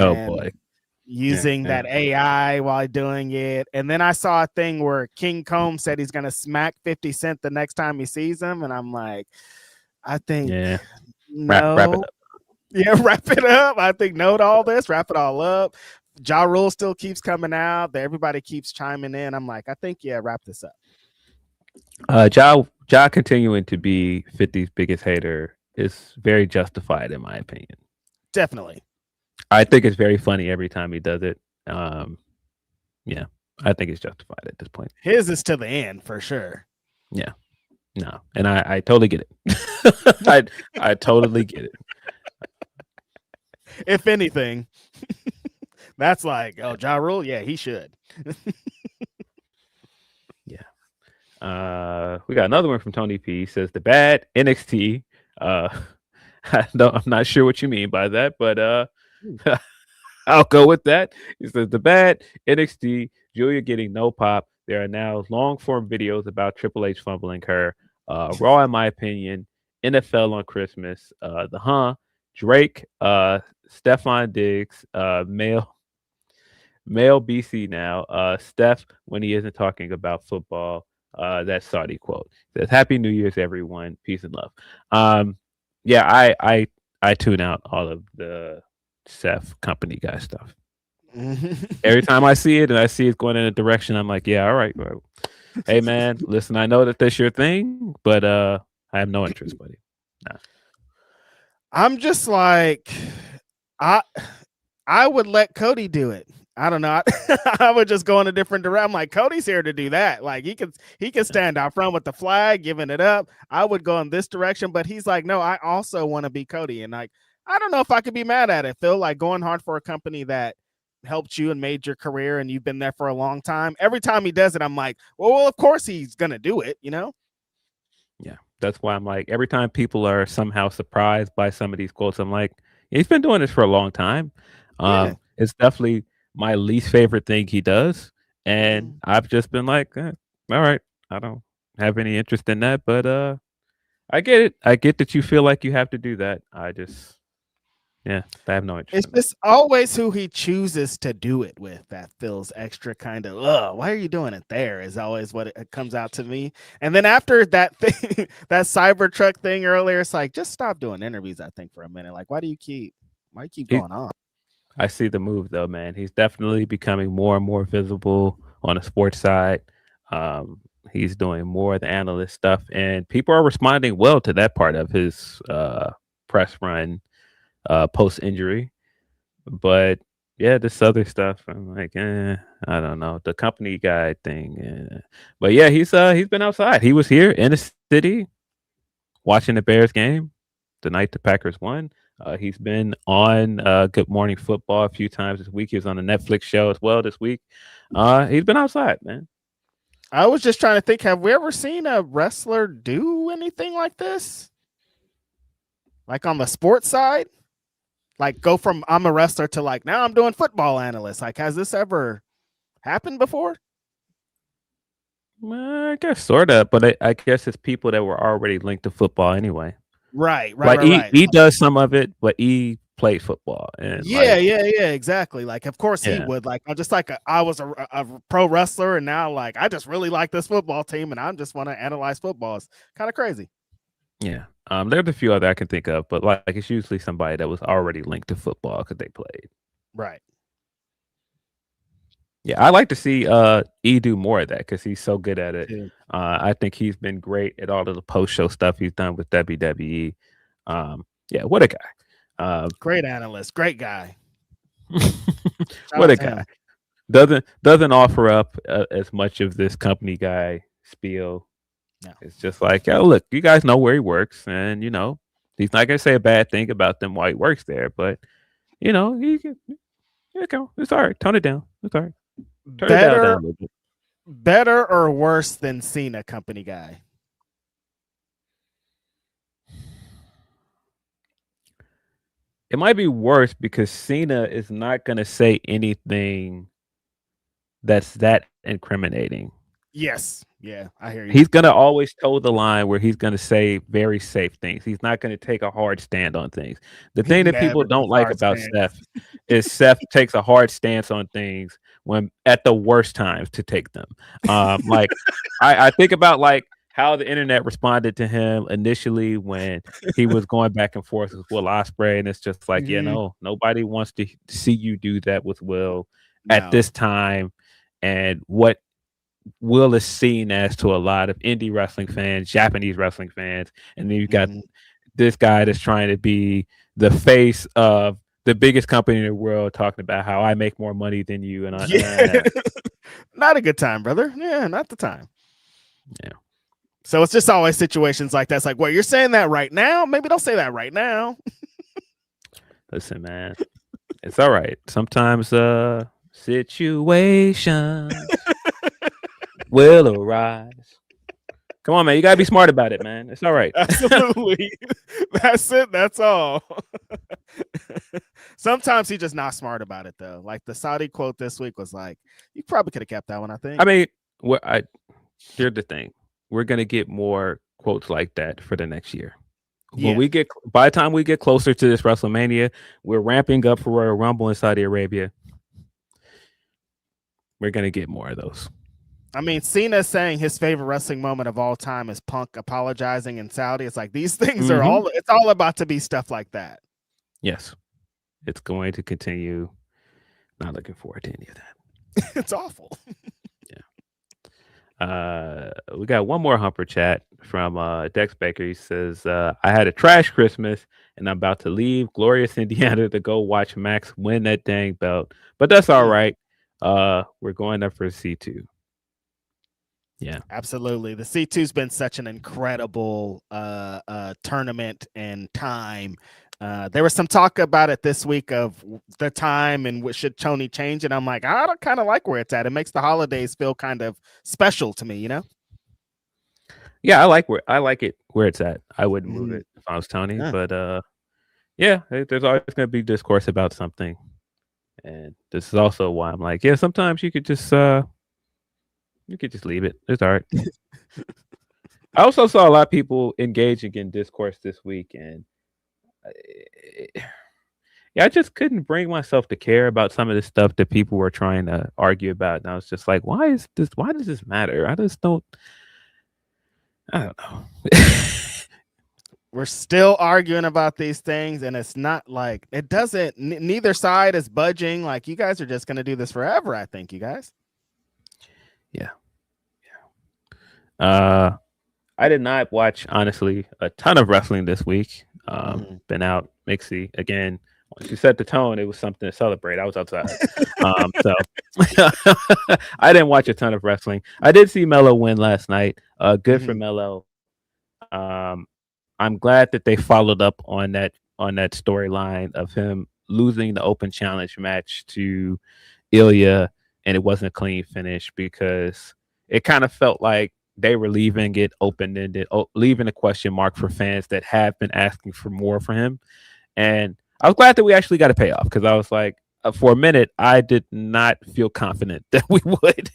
using that AI while doing it. And then I saw a thing where King Combs said he's going to smack 50 Cent the next time he sees him. And I'm like, I think, no. Wrap it up. Yeah, wrap it up. I think no to all this, wrap it all up. Ja Rule still keeps coming out. Everybody keeps chiming in. I'm like, I think, wrap this up. Ja continuing to be 50's biggest hater is very justified in my opinion. Definitely. I think it's very funny every time he does it. Yeah, I think it's justified at this point. His is to the end for sure. Yeah, no, and I totally get it. I totally get it. If anything, that's like, oh, Ja Rule, yeah, he should. Yeah. We got another one from Tony P. He says the bad NXT. I'm not sure what you mean by that, but I'll go with that. He says the bad NXT, Julia getting no pop. There are now long form videos about Triple H fumbling her. Raw, in my opinion. NFL on Christmas. Drake, Stephon Diggs, male BC now. Steph when he isn't talking about football. That Saudi quote says, "Happy New Year's, everyone. Peace and love." Yeah, I tune out all of the Seth company guy stuff. Every time I see it and I see it going in a direction, I'm like, yeah, all right, bro. Hey man, listen, I know that that's your thing, but I have no interest, buddy. Nah. I'm just like, I would let Cody do it. I don't know. I would just go in a different direction. I'm like, Cody's here to do that. Like he can stand out front with the flag, giving it up. I would go in this direction, but he's like, no, I also want to be Cody. And like, I don't know if I could be mad at it, Phil. Like going hard for a company that helped you and made your career and you've been there for a long time. Every time he does it, I'm like, well, of course he's gonna do it, you know? Yeah. That's why I'm like, every time people are somehow surprised by some of these quotes, I'm like, he's been doing this for a long time. Yeah. It's definitely my least favorite thing he does. And I've just been like, all right, I don't have any interest in that, but I get it. I get that you feel like you have to do that. I have no interest. It's just always who he chooses to do it with that feels extra kind of, why are you doing it there? Is always what it comes out to me. And then after that thing, that Cybertruck thing earlier, it's like, just stop doing interviews, I think, for a minute. Like, why do you keep going on? I see the move though, man. He's definitely becoming more and more visible on the sports side. He's doing more of the analyst stuff, and people are responding well to that part of his press run post injury. But yeah, this other stuff, I'm like, I don't know, the company guy thing. But yeah, he's been outside. He was here in the city watching the Bears game the night the Packers won. He's been on Good Morning Football a few times this week. He was on a Netflix show as well this week. He's been outside, man. I was just trying to think, have we ever seen a wrestler do anything like this? Like on the sports side? Like go from I'm a wrestler to like now I'm doing football analyst. Like, has this ever happened before? I guess sort of, but I guess it's people that were already linked to football anyway. Right. He does some of it, but he played football. And yeah, exactly. Like, of course he would. Like, I'm just like I was a pro wrestler, and now like I just really like this football team, and I just want to analyze football. It's kind of crazy. Yeah. There's a few other I can think of, but like it's usually somebody that was already linked to football because they played. Right. Yeah, I like to see E do more of that because he's so good at it. Yeah. I think he's been great at all of the post-show stuff he's done with WWE. Yeah, what a guy. Great analyst, great guy. What a guy. Doesn't offer up as much of this company guy spiel. No. It's just like, yo, look, you guys know where he works, and you know he's not gonna say a bad thing about them while he works there, but you know it's all right. Tone it down. It's all right. Better or worse than Cena company guy? It might be worse because Cena is not going to say anything that's that incriminating. Yes. Yeah, I hear you. He's going to always toe the line where he's going to say very safe things. He's not going to take a hard stand on things. The thing that people don't like about Seth is Seth takes a hard stance on things when at the worst times to take them. Like I think about like how the internet responded to him initially when he was going back and forth with Will Ospreay, and it's just like, nobody wants to see you do that with Will at this time, and what Will is seen as to a lot of indie wrestling fans, Japanese wrestling fans, and then you've got this guy that's trying to be the face of the biggest company in the world talking about how I make more money than you. And Not a good time, brother. Yeah, not the time. Yeah. So it's just always situations like that. It's like, well, you're saying that right now. Maybe don't say that right now. Listen, man, it's all right. Sometimes situations will arise. Come on, man. You got to be smart about it, man. It's all right. Absolutely. That's it. That's all. Sometimes he's just not smart about it, though. Like the Saudi quote this week was like, you probably could have kept that one, I think. I mean, here's the thing. We're going to get more quotes like that for the next year. Yeah. By the time we get closer to this WrestleMania, we're ramping up for Royal Rumble in Saudi Arabia. We're going to get more of those. I mean, Cena saying his favorite wrestling moment of all time is Punk apologizing in Saudi. It's like these things are it's all about to be stuff like that. Yes. It's going to continue. Not looking forward to any of that. It's awful. Yeah. We got one more Humper chat from Dex Baker. He says, I had a trash Christmas and I'm about to leave glorious Indiana to go watch Max win that dang belt. But that's all right. We're going up for C2. Yeah, absolutely. The C2's been such an incredible tournament and time. There was some talk about it this week of the time and should Tony change it. I'm like, I don't kind of like where it's at. It makes the holidays feel kind of special to me, you know? Yeah, I like it where it's at. I wouldn't move it if I was Tony, but yeah, there's always going to be discourse about something, and this is also why I'm like, yeah, sometimes you could just leave it. It's all right. I also saw a lot of people engaging in discourse this week, and I just couldn't bring myself to care about some of the stuff that people were trying to argue about. And I was just like, why does this matter? I don't know. We're still arguing about these things, and it's not like it doesn't. Neither side is budging. Like you guys are just going to do this forever. I think you guys. Yeah. I did not watch, honestly, a ton of wrestling this week. Been out, Mixie again. Once you set the tone, it was something to celebrate. I was outside, so I didn't watch a ton of wrestling. I did see Melo win last night. Good for Melo. I'm glad that they followed up on that storyline of him losing the open challenge match to Ilya, and it wasn't a clean finish because it kind of felt like they were leaving it open-ended, leaving a question mark for fans that have been asking for more from him. And I was glad that we actually got a payoff because I was like, for a minute, I did not feel confident that we would.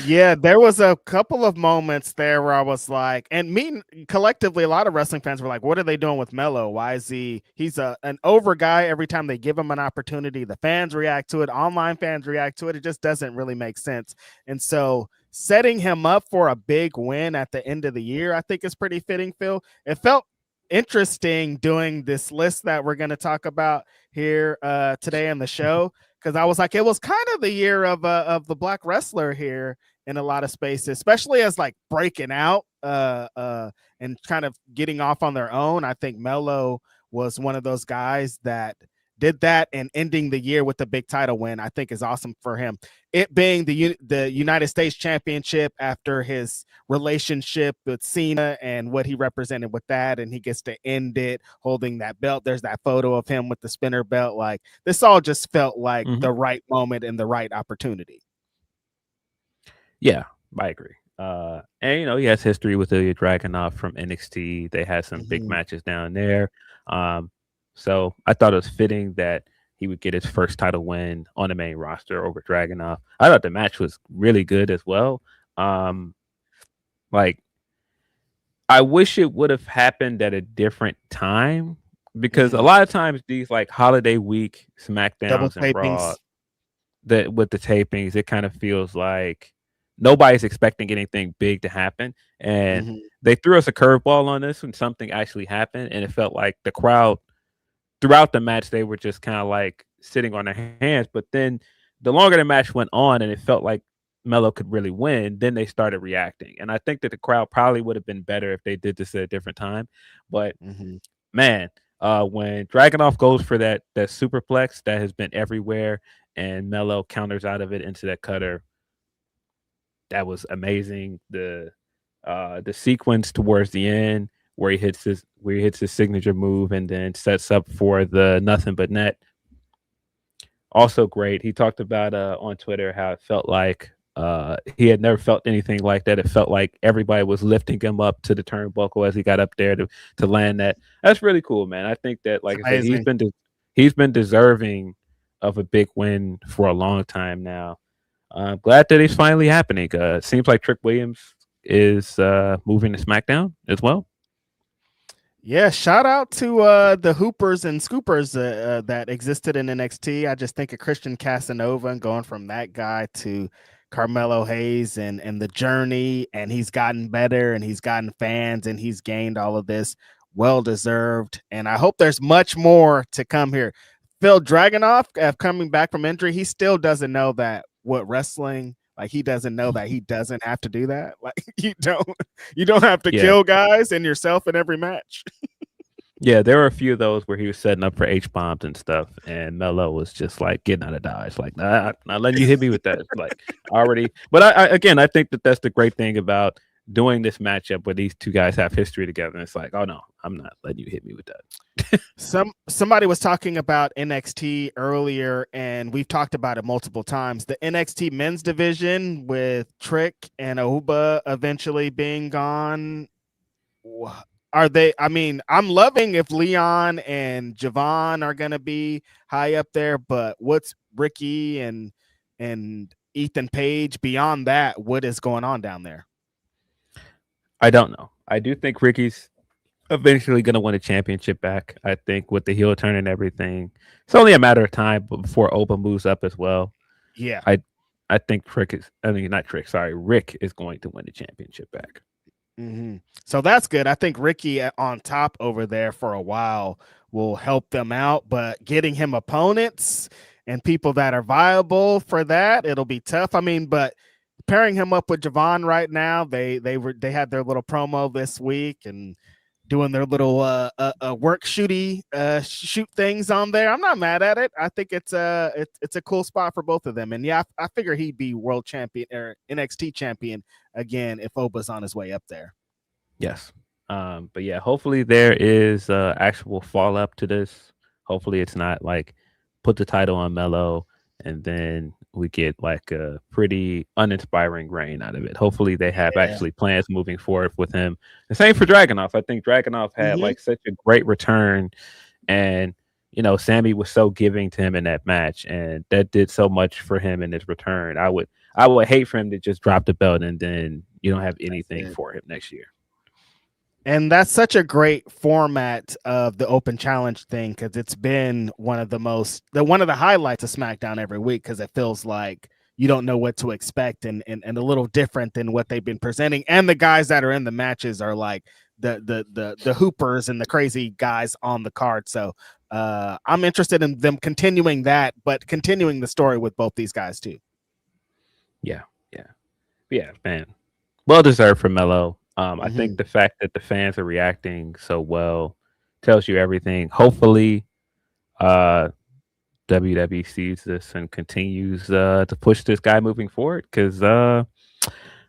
Yeah, there was a couple of moments there where I was like, and me collectively, a lot of wrestling fans were like, what are they doing with Melo? Why is he's an over guy every time they give him an opportunity. The fans react to it. Online fans react to it. It just doesn't really make sense. And so setting him up for a big win at the end of the year, I think is pretty fitting, Phil. It felt interesting doing this list that we're going to talk about here today on the show. Because I was like, it was kind of the year of the black wrestler here in a lot of spaces, especially as like breaking out and kind of getting off on their own. I think Melo was one of those guys that did that, and ending the year with the big title win, I think is awesome for him. It being the United States Championship after his relationship with Cena and what he represented with that, and he gets to end it holding that belt. There's that photo of him with the spinner belt. Like this all just felt like the right moment and the right opportunity. Yeah, I agree. And he has history with Ilya Dragunov from NXT. They had some big matches down there. So I thought it was fitting that he would get his first title win on the main roster over Dragunov. I thought the match was really good as well. Like, I wish it would have happened at a different time because a lot of times these like holiday week SmackDowns and Raw, with the tapings, it kind of feels like nobody's expecting anything big to happen. And they threw us a curveball on this when something actually happened. And it felt like the crowd throughout the match, they were just kind of like sitting on their hands. But then the longer the match went on and it felt like Melo could really win, then they started reacting. And I think that the crowd probably would have been better if they did this at a different time. But man, when Dragunov goes for that superplex that has been everywhere, and Melo counters out of it into that cutter, that was amazing. The sequence towards the end where he hits his signature move and then sets up for the nothing but net. Also great. He talked about on Twitter how it felt like he had never felt anything like that. It felt like everybody was lifting him up to the turnbuckle as he got up there to land that. That's really cool, man. I think that, like I said, he's been deserving of a big win for a long time now. I'm glad that it's finally happening. It seems like Trick Williams is moving to SmackDown as well. Yeah, shout out to the Hoopers and Scoopers that existed in NXT. I just think of Christian Casanova and going from that guy to Carmelo Hayes and the journey, and he's gotten better and he's gotten fans and he's gained all of this. Well deserved. And I hope there's much more to come here. Phil Dragunov, coming back from injury, he still doesn't know that what wrestling, like, he doesn't know that he doesn't have to do that. Like, you don't have to kill guys and yourself in every match. Yeah, there were a few of those where he was setting up for H-bombs and stuff, and Melo was just like getting out of dodge, like, nah, not letting you hit me with that. Like, already. But I think that that's the great thing about doing this matchup where these two guys have history together. And it's like, oh no, I'm not letting you hit me with that. Somebody was talking about NXT earlier, and we've talked about it multiple times. The NXT men's division with Trick and Ahuba eventually being gone. Are they? I mean, I'm loving if Leon and Javon are going to be high up there, but what's Ricky and Ethan Page beyond that? What is going on down there? I don't know. I do think Ricky's eventually going to win a championship back. I think with the heel turn and everything, it's only a matter of time before Oba moves up as well. Yeah, I think Rick is going to win the championship back. Mm-hmm. So that's good. I think Ricky on top over there for a while will help them out, but getting him opponents and people that are viable for that, it'll be tough. I mean, but pairing him up with Javon right now, they had their little promo this week and doing their little work shoot things on there. I'm not mad at it. I think it's a cool spot for both of them. And yeah, I figure he'd be world champion or NXT champion again if Oba's on his way up there. Yes. But yeah, hopefully there is actual follow up to this. Hopefully it's not like put the title on Melo and then we get like a pretty uninspiring reign out of it. Hopefully they have actually plans moving forward with him. The same for Dragunov. I think Dragunov had like such a great return, and you know, Sammy was so giving to him in that match, and that did so much for him in his return. I would hate for him to just drop the belt and then you don't have anything for him next year. And that's such a great format of the open challenge thing, because it's been one of the highlights of SmackDown every week, because it feels like you don't know what to expect and a little different than what they've been presenting. And the guys that are in the matches are like the hoopers and the crazy guys on the card. So I'm interested in them continuing that, but continuing the story with both these guys too. Yeah, man. Well deserved for Melo. I think the fact that the fans are reacting so well tells you everything. Hopefully, WWE sees this and continues to push this guy moving forward, because it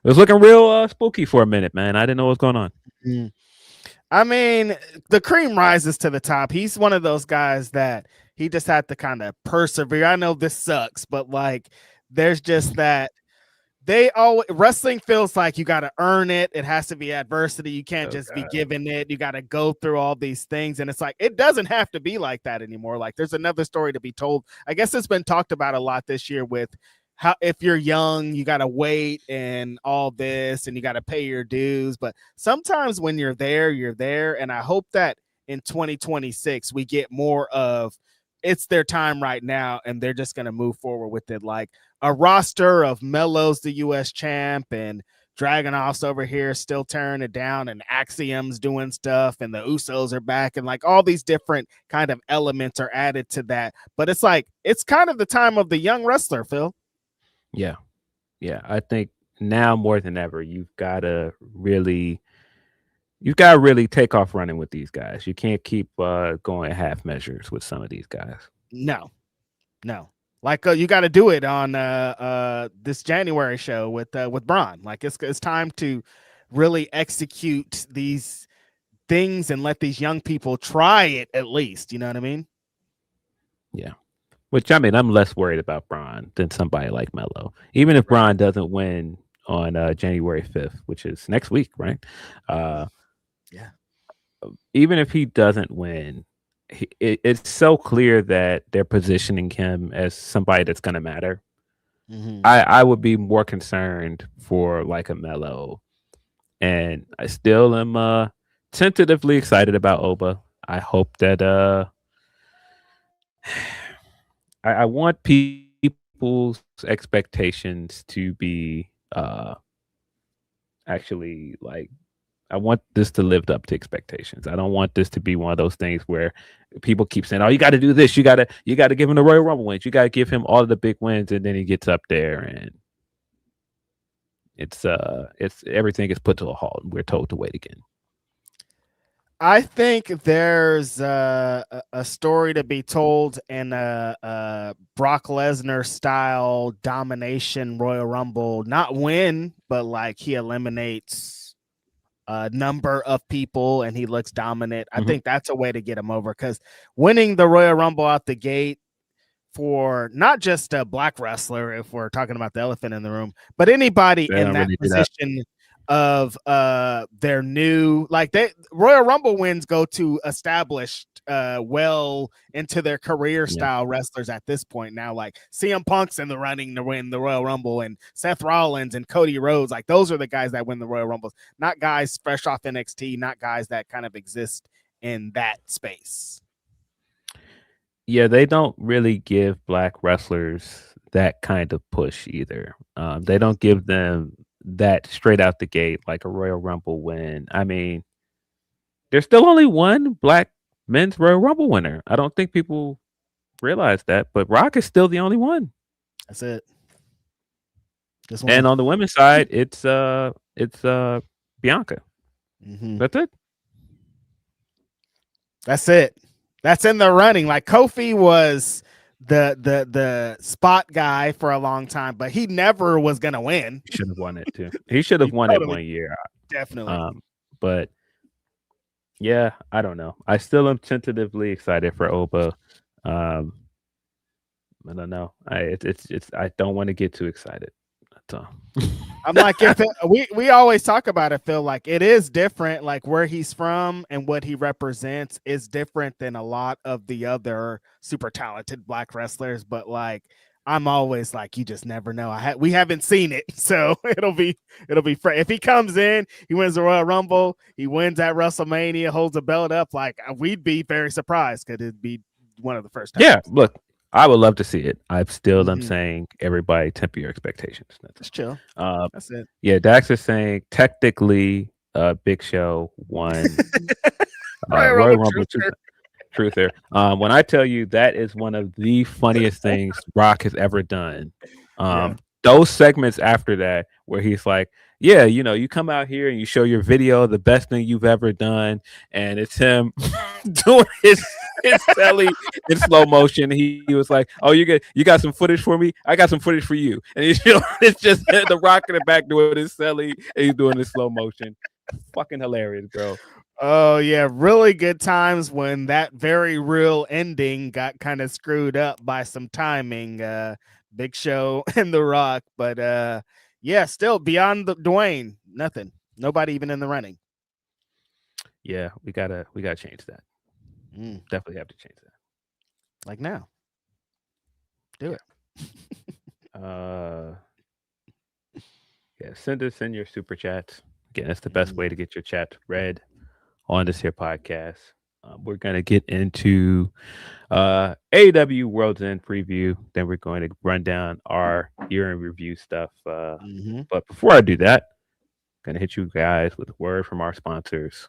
was looking real spooky for a minute, man. I didn't know what was going on. I mean, the cream rises to the top. He's one of those guys that he just had to kind of persevere. I know this sucks, but like, there's just that. Wrestling feels like you got to earn it. It has to be adversity. You can't be given it. You got to go through all these things. And it's like, it doesn't have to be like that anymore. Like, there's another story to be told. I guess it's been talked about a lot this year with how, if you're young, you got to wait and all this, and you got to pay your dues. But sometimes when you're there, you're there. And I hope that in 2026, we get more of, it's their time right now, and they're just going to move forward with it. Like a roster of Melo's the U.S. champ, and Dragunov's over here still tearing it down, and Axiom's doing stuff, and the Usos are back, and like all these different kind of elements are added to that. But it's like, it's kind of the time of the young wrestler, Phil. Yeah. I think now more than ever, you've got to really You got to really take off running with these guys. You can't keep going half measures with some of these guys. No. Like you got to do it on this January show with Braun. Like it's time to really execute these things and let these young people try it at least. You know what I mean? Yeah. Which, I mean, I'm less worried about Braun than somebody like Melo. Even if Braun doesn't win on January 5th, which is next week, right? Yeah. Even if he doesn't win, it's so clear that they're positioning him as somebody that's going to matter. Mm-hmm. I would be more concerned for like a Melo. And I still am tentatively excited about Oba. I hope that I want people's expectations to be actually like I want this to live up to expectations. I don't want this to be one of those things where people keep saying, "Oh, you got to do this. You got to give him the Royal Rumble wins. You got to give him all of the big wins," and then he gets up there and it's everything is put to a halt. We're told to wait again. I think there's a story to be told in a Brock Lesnar style domination Royal Rumble, not win, but like he eliminates a number of people and he looks dominant. I think that's a way to get him over, because winning the Royal Rumble out the gate for not just a black wrestler, if we're talking about the elephant in the room, but anybody in that position of their new, like Royal Rumble wins go to established well into their career style wrestlers at this point now. Like CM Punk's in the running to win the Royal Rumble, and Seth Rollins and Cody Rhodes, like those are the guys that win the Royal Rumbles, not guys fresh off NXT, not guys that kind of exist in that space. Yeah, they don't really give black wrestlers that kind of push either. They don't give them that straight out the gate like a Royal Rumble win. I mean, there's still only one black men's Royal Rumble winner. I don't think people realize that, but Rock is still the only one. That's it. And on the women's side, it's Bianca. Mm-hmm. That's it. That's it. That's in the running. Like Kofi was the spot guy for a long time, but he never was gonna win. Should have won it too. He should have won it 1 year. Definitely. But yeah, I don't know. I still am tentatively excited for Oba. I don't know. I don't want to get too excited. That's all. I'm like, we always talk about it, Phil. Like it is different. Like where he's from and what he represents is different than a lot of the other super talented black wrestlers. But like, I'm always like, you just never know. We haven't seen it, so it'll be if he comes in, he wins the Royal Rumble, he wins at WrestleMania, holds a belt up. Like we'd be very surprised because it'd be one of the first times. Yeah, look. I would love to see it. I'm still am saying everybody temper your expectations. That's chill. That's it. Yeah, Dax is saying technically Big Show won Royal Rumble Truther. When I tell you that is one of the funniest things Rock has ever done. Those segments after that where he's like, yeah, you know, you come out here and you show your video, the best thing you've ever done, and it's him doing his telly in slow motion. He was like, "Oh, you got some footage for me? I got some footage for you." And it's just the Rock in the back doing his telly, and he's doing this slow motion. Fucking hilarious, bro. Oh yeah, really good times when that very real ending got kind of screwed up by some timing. Big Show and The Rock, but yeah, still beyond the Dwayne, nothing, nobody even in the running. Yeah, we gotta change that. Definitely have to change that. Like now, do it. Yeah, send us in your super chats. Again, that's the best way to get your chat read on this here podcast. We're gonna get into AEW World's End preview. Then we're going to run down our year in review stuff. But before I do that, I'm gonna hit you guys with a word from our sponsors,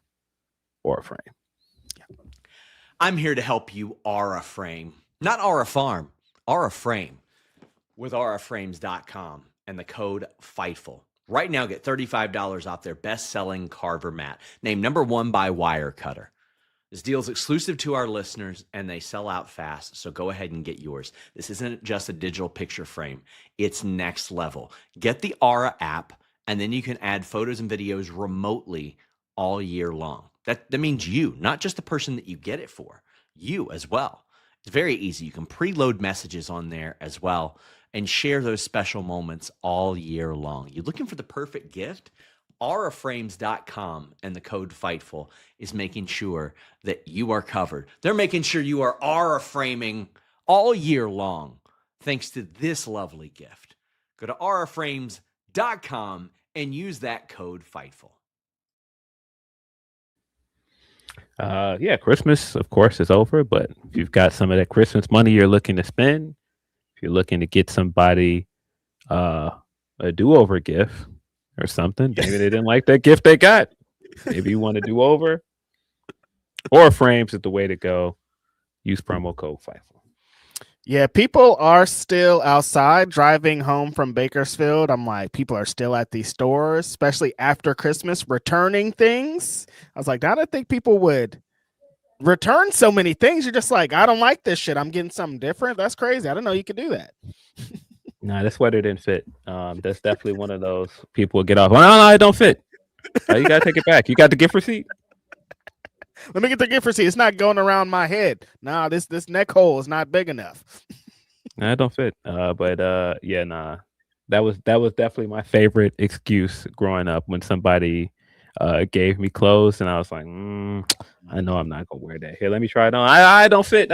Aura Frame. I'm here to help you Aura Frame, not Aura Farm, Aura Frame, with auraframes.com and the code FIGHTFUL. Right now, get $35 off their best-selling Carver mat, named #1 by Wirecutter. This deal is exclusive to our listeners, and they sell out fast, so go ahead and get yours. This isn't just a digital picture frame. It's next level. Get the Aura app, and then you can add photos and videos remotely all year long. That means you, not just the person that you get it for, you as well. It's very easy. You can preload messages on there as well and share those special moments all year long. You're looking for the perfect gift? auraframes.com and the code Fightful is making sure that you are covered. They're making sure you are aura framing all year long thanks to this lovely gift. Go to auraframes.com and use that code Fightful. Yeah, Christmas, of course, is over, but if you've got some of that Christmas money you're looking to spend, if you're looking to get somebody a do-over gift or something, maybe they didn't like that gift they got. Maybe you want to do over. Or frames is the way to go. Use promo code Fightful. Yeah, people are still outside driving home from Bakersfield. I'm like, people are still at these stores, especially after Christmas, returning things. I was like, I don't think people would return so many things. You're just like, I don't like this shit. I'm getting something different. That's crazy. I didn't know you could do that. Nah, this sweater didn't fit. That's definitely one of those people will get off. Oh, no, it don't fit. You gotta take it back. You got the gift receipt. Let me get the gift receipt. It's not going around my head. Nah, this neck hole is not big enough. Nah, it don't fit. Yeah, nah. That was definitely my favorite excuse growing up when somebody gave me clothes and I was like, I know I'm not gonna wear that. Here, let me try it on. I don't fit.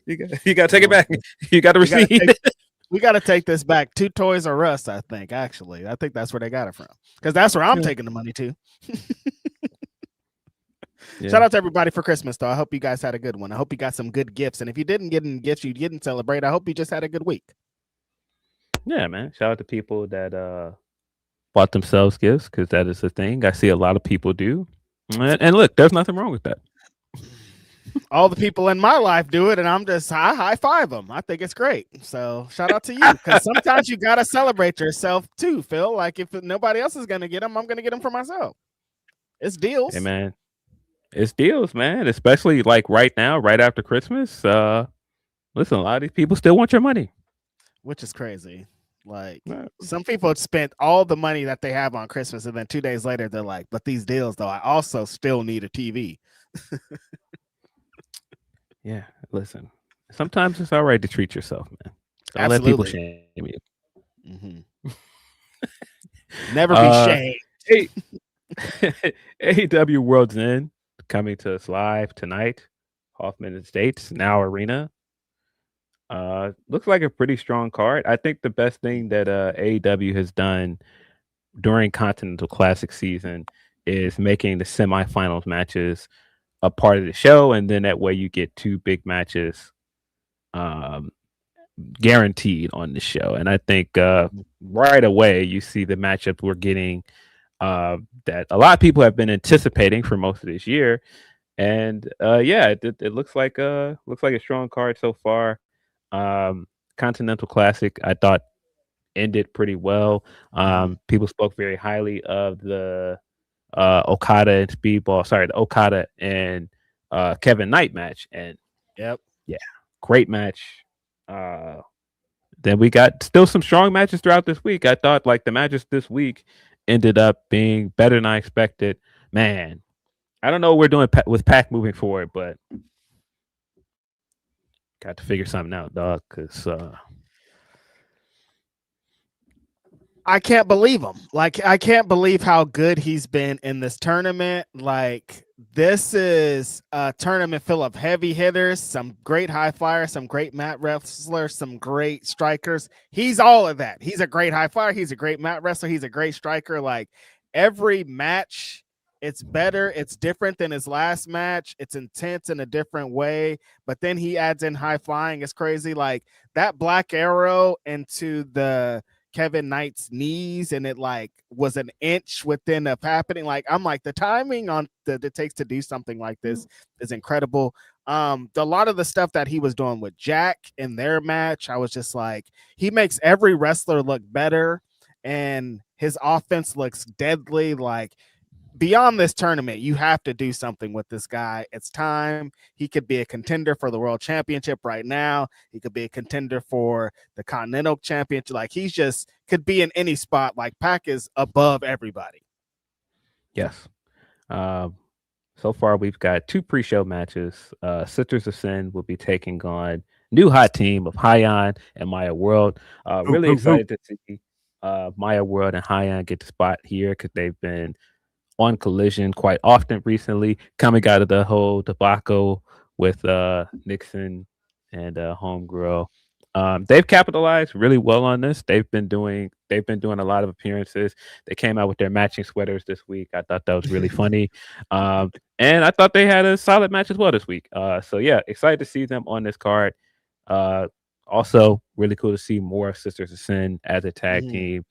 You gotta take it back. You got the receipt. We got to take this back to Toys R Us, I think, actually. I think that's where they got it from. Because that's where I'm taking the money to. Yeah. Shout out to everybody for Christmas, though. I hope you guys had a good one. I hope you got some good gifts. And if you didn't get any gifts, you didn't celebrate, I hope you just had a good week. Yeah, man. Shout out to people that bought themselves gifts, because that is a thing I see a lot of people do. And look, there's nothing wrong with that. All the people in my life do it, and I'm just high five them. I think it's great. So shout out to you, because sometimes you gotta celebrate yourself too, Phil. Like if nobody else is gonna get them, I'm gonna get them for myself. It's deals. Hey man, it's deals, man. Especially like right now, right after Christmas. Listen, a lot of these people still want your money, which is crazy. Like some people have spent all the money that they have on Christmas, and then 2 days later they're like, "But these deals, though, I also still need a TV." Yeah, listen. Sometimes it's all right to treat yourself, man. Don't Absolutely. let people shame you. Mm-hmm. Never be shamed. AEW World's End coming to us live tonight. Hoffman Estates, Now Arena. Looks like a pretty strong card. I think the best thing that AEW has done during Continental Classic season is making the semifinals matches a part of the show, and then that way you get two big matches guaranteed on the show. And I think right away you see the matchup we're getting that a lot of people have been anticipating for most of this year. And it looks like a strong card so far. Continental Classic, I thought, ended pretty well. People spoke very highly of the Okada and the Okada and Kevin Knight match, and great match. Then we got still some strong matches throughout this week. I thought like the matches this week ended up being better than I expected. Man, I don't know what we're doing with Pac moving forward, but got to figure something out, dog, because I can't believe him. Like, I can't believe how good he's been in this tournament. Like, this is a tournament full of heavy hitters, some great high flyers, some great mat wrestlers, some great strikers. He's all of that. He's a great high flyer. He's a great mat wrestler. He's a great striker. Like, every match, it's better. It's different than his last match. It's intense in a different way. But then he adds in high flying. It's crazy. Like, that black arrow into the Kevin Knight's knees, and it like was an inch within of happening. Like, I'm like, the timing on that it takes to do something like this is incredible. A lot of the stuff that he was doing with Jack in their match, I was just like, he makes every wrestler look better. and his offense looks deadly. Like, beyond this tournament, you have to do something with this guy. It's time. He could be a contender for the world championship right now. He could be a contender for the Continental championship. Like, he's just could be in any spot. Like, Pac is above everybody. Yes. So far, we've got 2 pre-show matches. Sisters of Sin will be taking on new hot team of Hyan and Maya World. Really excited to see Maya World and Hyan get the spot here because they've been on Collision quite often recently, coming out of the whole debacle with Nixon and Homegirl. They've capitalized really well on this. They've been doing a lot of appearances. They came out with their matching sweaters this week. I thought that was really funny. And I thought they had a solid match as well this week. So yeah, excited to see them on this card. Also really cool to see more Sisters of Sin as a tag team.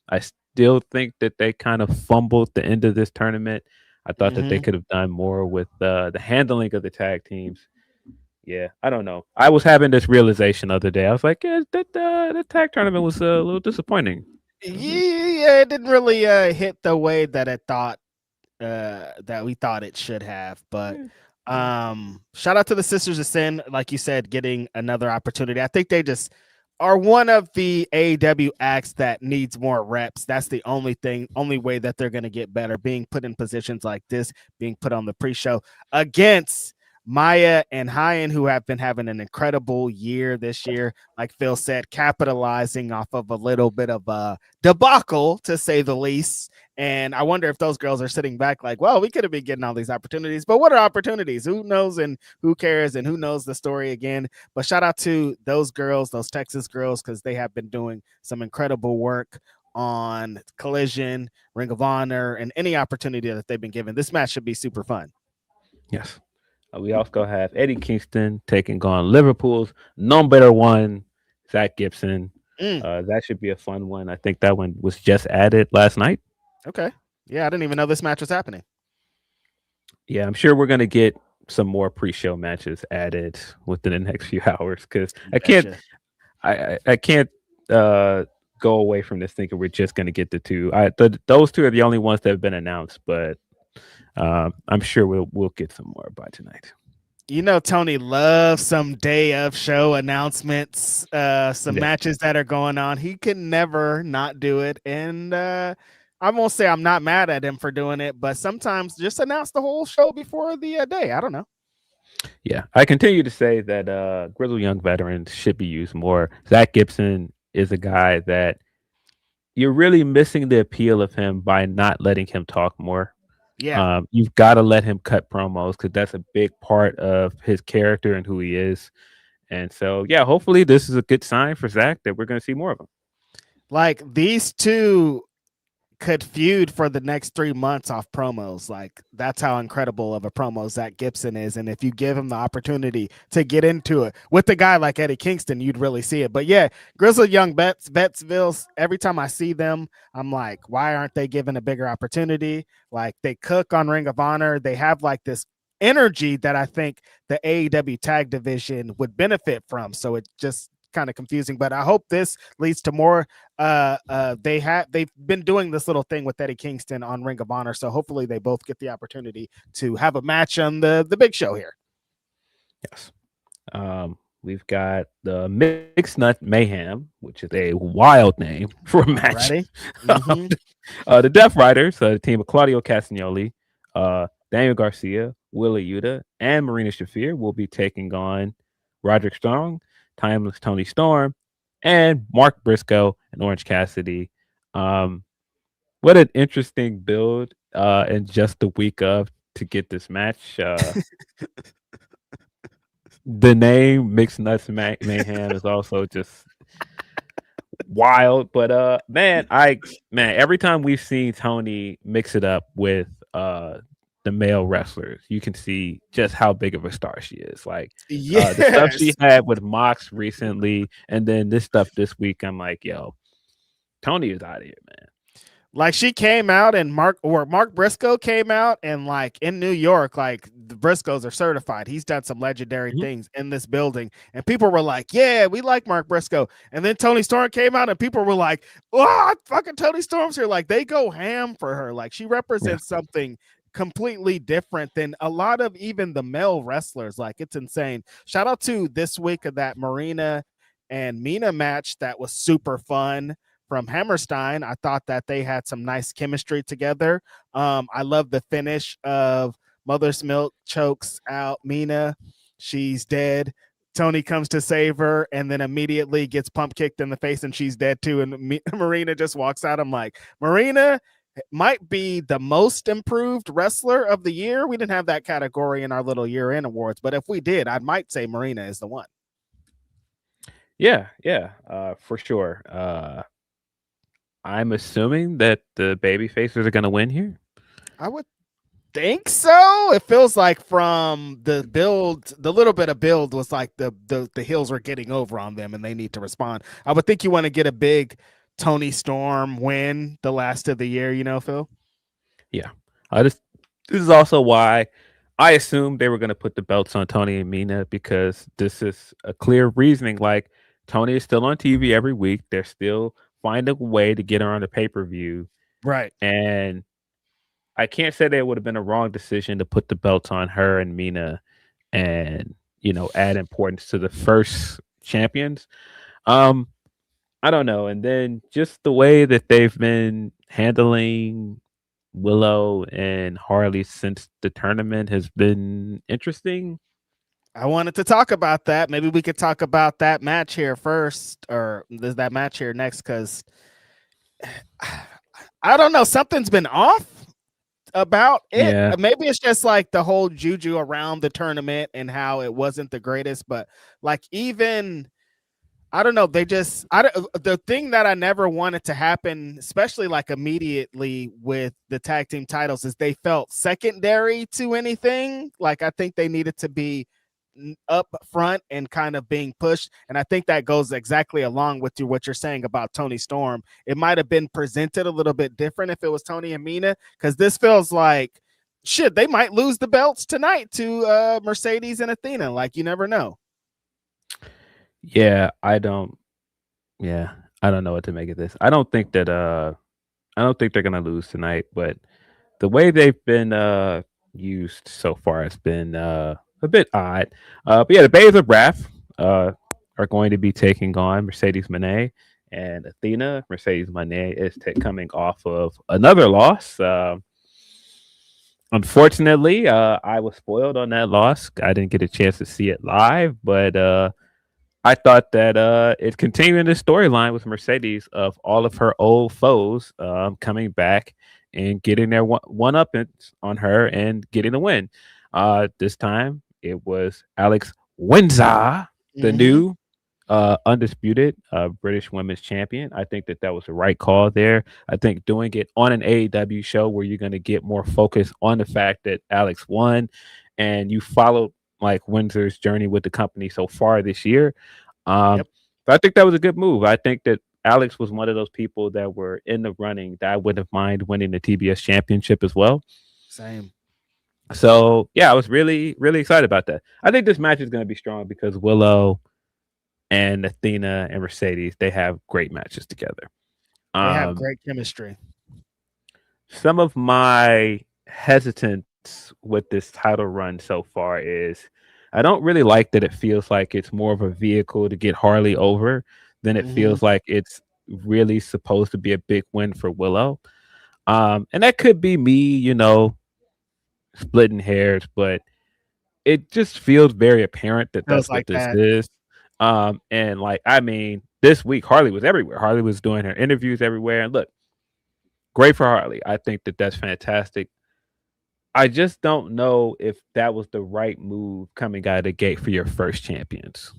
I still think that they kind of fumbled the end of this tournament. I thought that they could have done more with the handling of the tag teams. Yeah, I don't know. I was having this realization the other day. I was like, yeah, the tag tournament was a little disappointing. Yeah, it didn't really hit the way that it thought that we thought it should have. But shout out to the Sisters of Sin, like you said, getting another opportunity. I think they just are one of the AEW acts that needs more reps. That's the only way that they're going to get better, being put in positions like this, being put on the pre-show against Maya and Hyan, who have been having an incredible year this year. Like Phil said, capitalizing off of a little bit of a debacle, to say the least. And I wonder if those girls are sitting back like, well, we could have been getting all these opportunities, but what are opportunities? Who knows and who cares and who knows the story again? But shout out to those girls, those Texas girls, because they have been doing some incredible work on Collision, Ring of Honor, and any opportunity that they've been given. This match should be super fun. Yes. We also have Eddie Kingston taking on Liverpool's number 1, Zach Gibson. That should be a fun one. I think that one was just added last night. Okay. Yeah, I didn't even know this match was happening. Yeah, I'm sure we're going to get some more pre-show matches added within the next few hours because I can't go away from this thinking we're just going to get the 2. Those 2 are the only ones that have been announced, but I'm sure we'll get some more by tonight. You know, Tony loves some day of show announcements, matches that are going on. He can never not do it. And I won't say I'm not mad at him for doing it, but sometimes just announce the whole show before the day. I don't know. Yeah, I continue to say that Grizzled Young Veterans should be used more. Zach Gibson is a guy that you're really missing the appeal of him by not letting him talk more. Yeah, you've got to let him cut promos because that's a big part of his character and who he is. And so, yeah, hopefully this is a good sign for Zach that we're going to see more of him. Like, these 2 could feud for the next 3 months off promos. Like, that's how incredible of a promo Zach Gibson is. And if you give him the opportunity to get into it with a guy like Eddie Kingston, you'd really see it. But yeah, Grizzled Young Vetsville, every time I see them, I'm like, why aren't they given a bigger opportunity? Like, they cook on Ring of Honor. They have like this energy that I think the AEW tag division would benefit from. So it just kind of confusing, but I hope this leads to more. They've been doing this little thing with Eddie Kingston on Ring of Honor, so hopefully they both get the opportunity to have a match on the big show here. Yes. We've got the Mixed Nut Mayhem, which is a wild name for a match. The Death Riders, the team of Claudio Castagnoli, Daniel Garcia, Willa Yuta, and Marina Shafir will be taking on Roderick Strong, Timeless Tony Storm, and Mark Briscoe and Orange Cassidy. What an interesting build in just the week of to get this match. The name Mixed Nuts Mayhem is also just wild. But every time we've seen Tony mix it up with the male wrestlers, you can see just how big of a star she is. Like, the stuff she had with Mox recently, and then this stuff this week, I'm like, yo, Tony is out of here, man. Like she came out and Mark Briscoe came out and like in New York, like the Briscoes are certified. He's done some legendary things in this building. And people were like, yeah, we like Mark Briscoe. And then Toni Storm came out and people were like, oh, fucking Toni Storm's here. Like they go ham for her. Like she represents something completely different than a lot of even the male wrestlers. Like it's insane. Shout out to this week of that Marina and Mina match that was super fun. From Hammerstein, I thought that they had some nice chemistry together. I love the finish of Mother's Milk chokes out Mina. She's dead. Tony comes to save her and then immediately gets pump kicked in the face and she's dead too. And Marina just walks out. I'm like, Marina might be the most improved wrestler of the year. We didn't have that category in our little year-end awards, but if we did, I might say Marina is the one. Yeah, for sure. I'm assuming that the baby faces are going to win here. I would think so. It feels like from the build, the little bit of build was like the heels were getting over on them and they need to respond. I would think you want to get a big Toni Storm win the last of the year, you know, Phil? Yeah. This is also why I assumed they were going to put the belts on Tony and Mina, because this is a clear reasoning. Like Tony is still on TV every week. They're still find a way to get her on the pay-per-view. Right. And I can't say that it would have been a wrong decision to put the belts on her and Mina and, you know, add importance to the first champions. I don't know. And then just the way that they've been handling Willow and Harley since the tournament has been interesting. I wanted to talk about that. Maybe we could talk about that match here first, or there's that match here next, because I don't know. Something's been off about it. Yeah. Maybe it's just like the whole juju around the tournament and how it wasn't the greatest, but like even I don't know. The thing that I never wanted to happen, especially like immediately with the tag team titles, is they felt secondary to anything. Like I think they needed to be up front and kind of being pushed. And I think that goes exactly along with what you're saying about Toni Storm. It might have been presented a little bit different if it was Tony and Mina, because this feels like shit. They might lose the belts tonight to Mercedes and Athena. Like you never know. Yeah, I don't know what to make of this. I don't think they're gonna lose tonight, but the way they've been used so far has been a bit odd. But yeah, the Babes of Wrath are going to be taking on Mercedes Moné and Athena. Mercedes Moné is coming off of another loss. Unfortunately, I was spoiled on that loss. I didn't get a chance to see it live, but I thought that it's continuing the storyline with Mercedes of all of her old foes coming back and getting their one-up on her and getting the win. This time, it was Alex Windsor, the new undisputed British Women's Champion. I think that was the right call there. I think doing it on an AEW show where you're going to get more focus on the fact that Alex won and you followed like Windsor's journey with the company so far this year. So I think that was a good move. I think that Alex was one of those people that were in the running that I wouldn't mind winning the TBS championship as well. Same. So yeah, I was really, really excited about that. I think this match is going to be strong because Willow and Athena and Mercedes, they have great matches together. They have great chemistry. Some of my hesitance with this title run so far is I don't really like that it feels like it's more of a vehicle to get Harley over than it feels like it's really supposed to be a big win for Willow. And that could be me, you know, splitting hairs, but it just feels very apparent that that's what this is. And like, I mean, this week Harley was everywhere. Harley was doing her interviews everywhere. And look, great for Harley. I think that that's fantastic. I just don't know if that was the right move coming out of the gate for your first champions.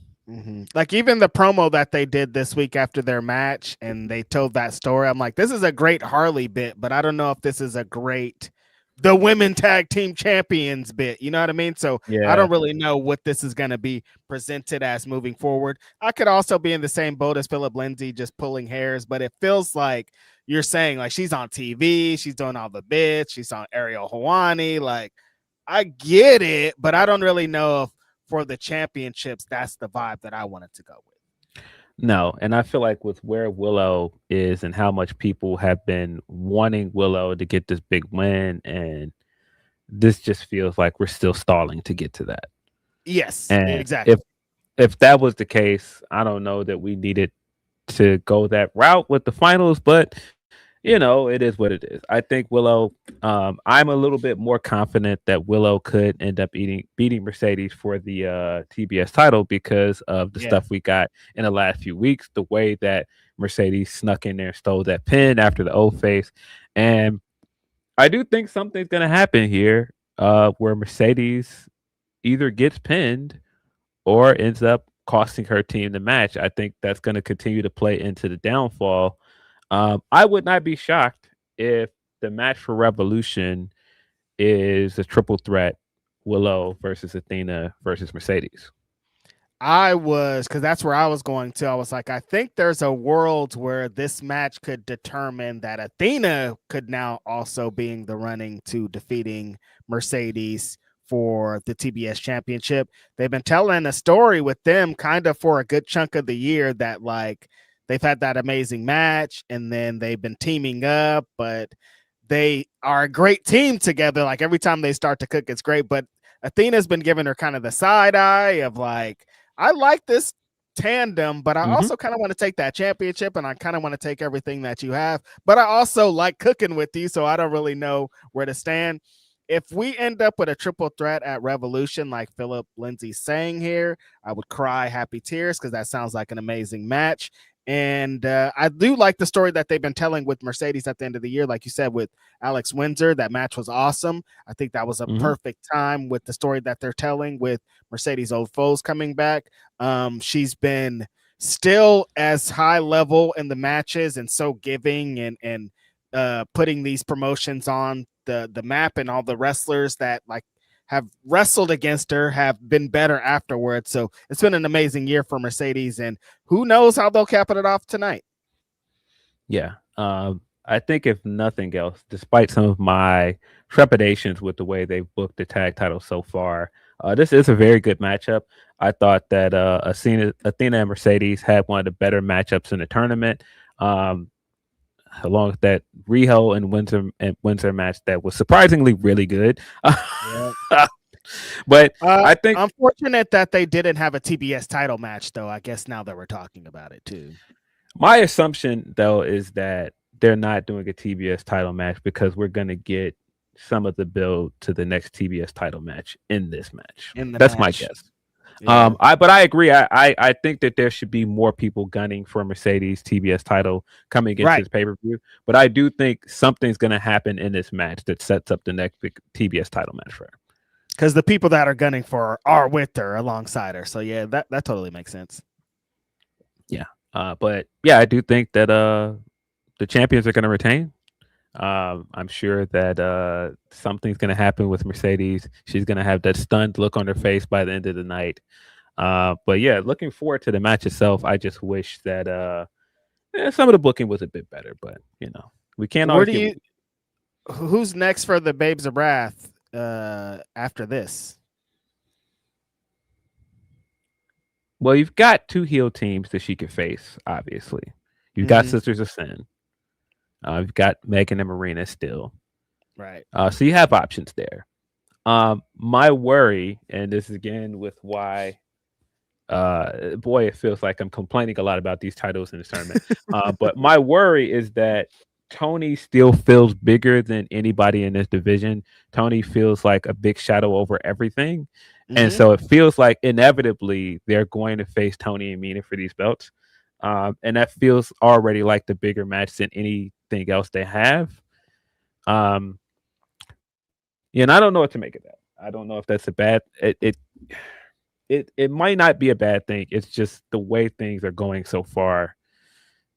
Like even the promo that they did this week after their match and they told that story, I'm like, this is a great Harley bit, but I don't know if this is a great the women tag team champions bit. You know what I mean? So I don't really know what this is going to be presented as moving forward. I could also be in the same boat as Philip Lindsey, just pulling hairs, but it feels like you're saying, like, she's on TV, she's doing all the bits, she's on Ariel Hawani. Like, I get it, but I don't really know if for the championships that's the vibe that I wanted to go with. No, and I feel like with where Willow is and how much people have been wanting Willow to get this big win, and this just feels like we're still stalling to get to that. Yes, And exactly. If that was the case, I don't know that we needed to go that route with the finals, but it is what it is. I think Willow, I'm a little bit more confident that Willow could end up beating Mercedes for the TBS title because of the stuff we got in the last few weeks, the way that Mercedes snuck in there and stole that pin after the old face. And I do think something's going to happen here where Mercedes either gets pinned or ends up costing her team the match. I think that's going to continue to play into the downfall. I would not be shocked if the match for Revolution is a triple threat: Willow versus Athena versus Mercedes. Because that's where I was going to. I was like, I think there's a world where this match could determine that Athena could now also be in the running to defeating Mercedes for the TBS championship. They've been telling a story with them kind of for a good chunk of the year that, like, they've had that amazing match and then they've been teaming up, but they are a great team together. Like, every time they start to cook, it's great. But Athena's been giving her kind of the side eye of, like, I like this tandem, but I also kind of want to take that championship and I kind of want to take everything that you have. But I also like cooking with you, so I don't really know where to stand. If we end up with a triple threat at Revolution, like Philip Lindsey's saying here, I would cry happy tears because that sounds like an amazing match. And I do like the story that they've been telling with Mercedes at the end of the year. Like you said, with Alex Windsor, that match was awesome. I think that was a perfect time with the story that they're telling with Mercedes old foes coming back. She's been still as high level in the matches and so giving and putting these promotions on the map, and all the wrestlers that like have wrestled against her have been better afterwards. So it's been an amazing year for Mercedes, and who knows how they'll cap it off tonight. Yeah. I think if nothing else, despite some of my trepidations with the way they've booked the tag title so far, this is a very good matchup. I thought that Athena and Mercedes had one of the better matchups in the tournament. Along with that Riho and Windsor match that was surprisingly really good. But I think unfortunate that they didn't have a TBS title match, though. I guess now that we're talking about it too. My assumption, though, is that they're not doing a TBS title match because we're going to get some of the build to the next TBS title match in this match. That's my guess. Yeah. But I agree. I think that there should be more people gunning for Mercedes TBS title coming into this pay-per-view. But I do think something's going to happen in this match that sets up the next big TBS title match for her. Because the people that are gunning for her are with her alongside her. So yeah, that totally makes sense. Yeah. But yeah, I do think that the champions are going to retain. I'm sure that something's going to happen with Mercedes. She's going to have that stunned look on her face by the end of the night. But yeah, looking forward to the match itself. I just wish that some of the booking was a bit better, but we can't always who's next for the Babes of Wrath after this? Well, you've got two heel teams that she could face, obviously. You've got Sisters of Sin. You've got Megan and Marina still. Right. So you have options there. My worry, and this is again with why, boy, it feels like I'm complaining a lot about these titles in this tournament. But my worry is that Tony still feels bigger than anybody in this division. Tony feels like a big shadow over everything. And so it feels like inevitably they're going to face Tony and Mina for these belts. And that feels already like the bigger match than anything else they have. And I don't know what to make of that. I don't know if that's a bad it might not be a bad thing. It's just the way things are going so far.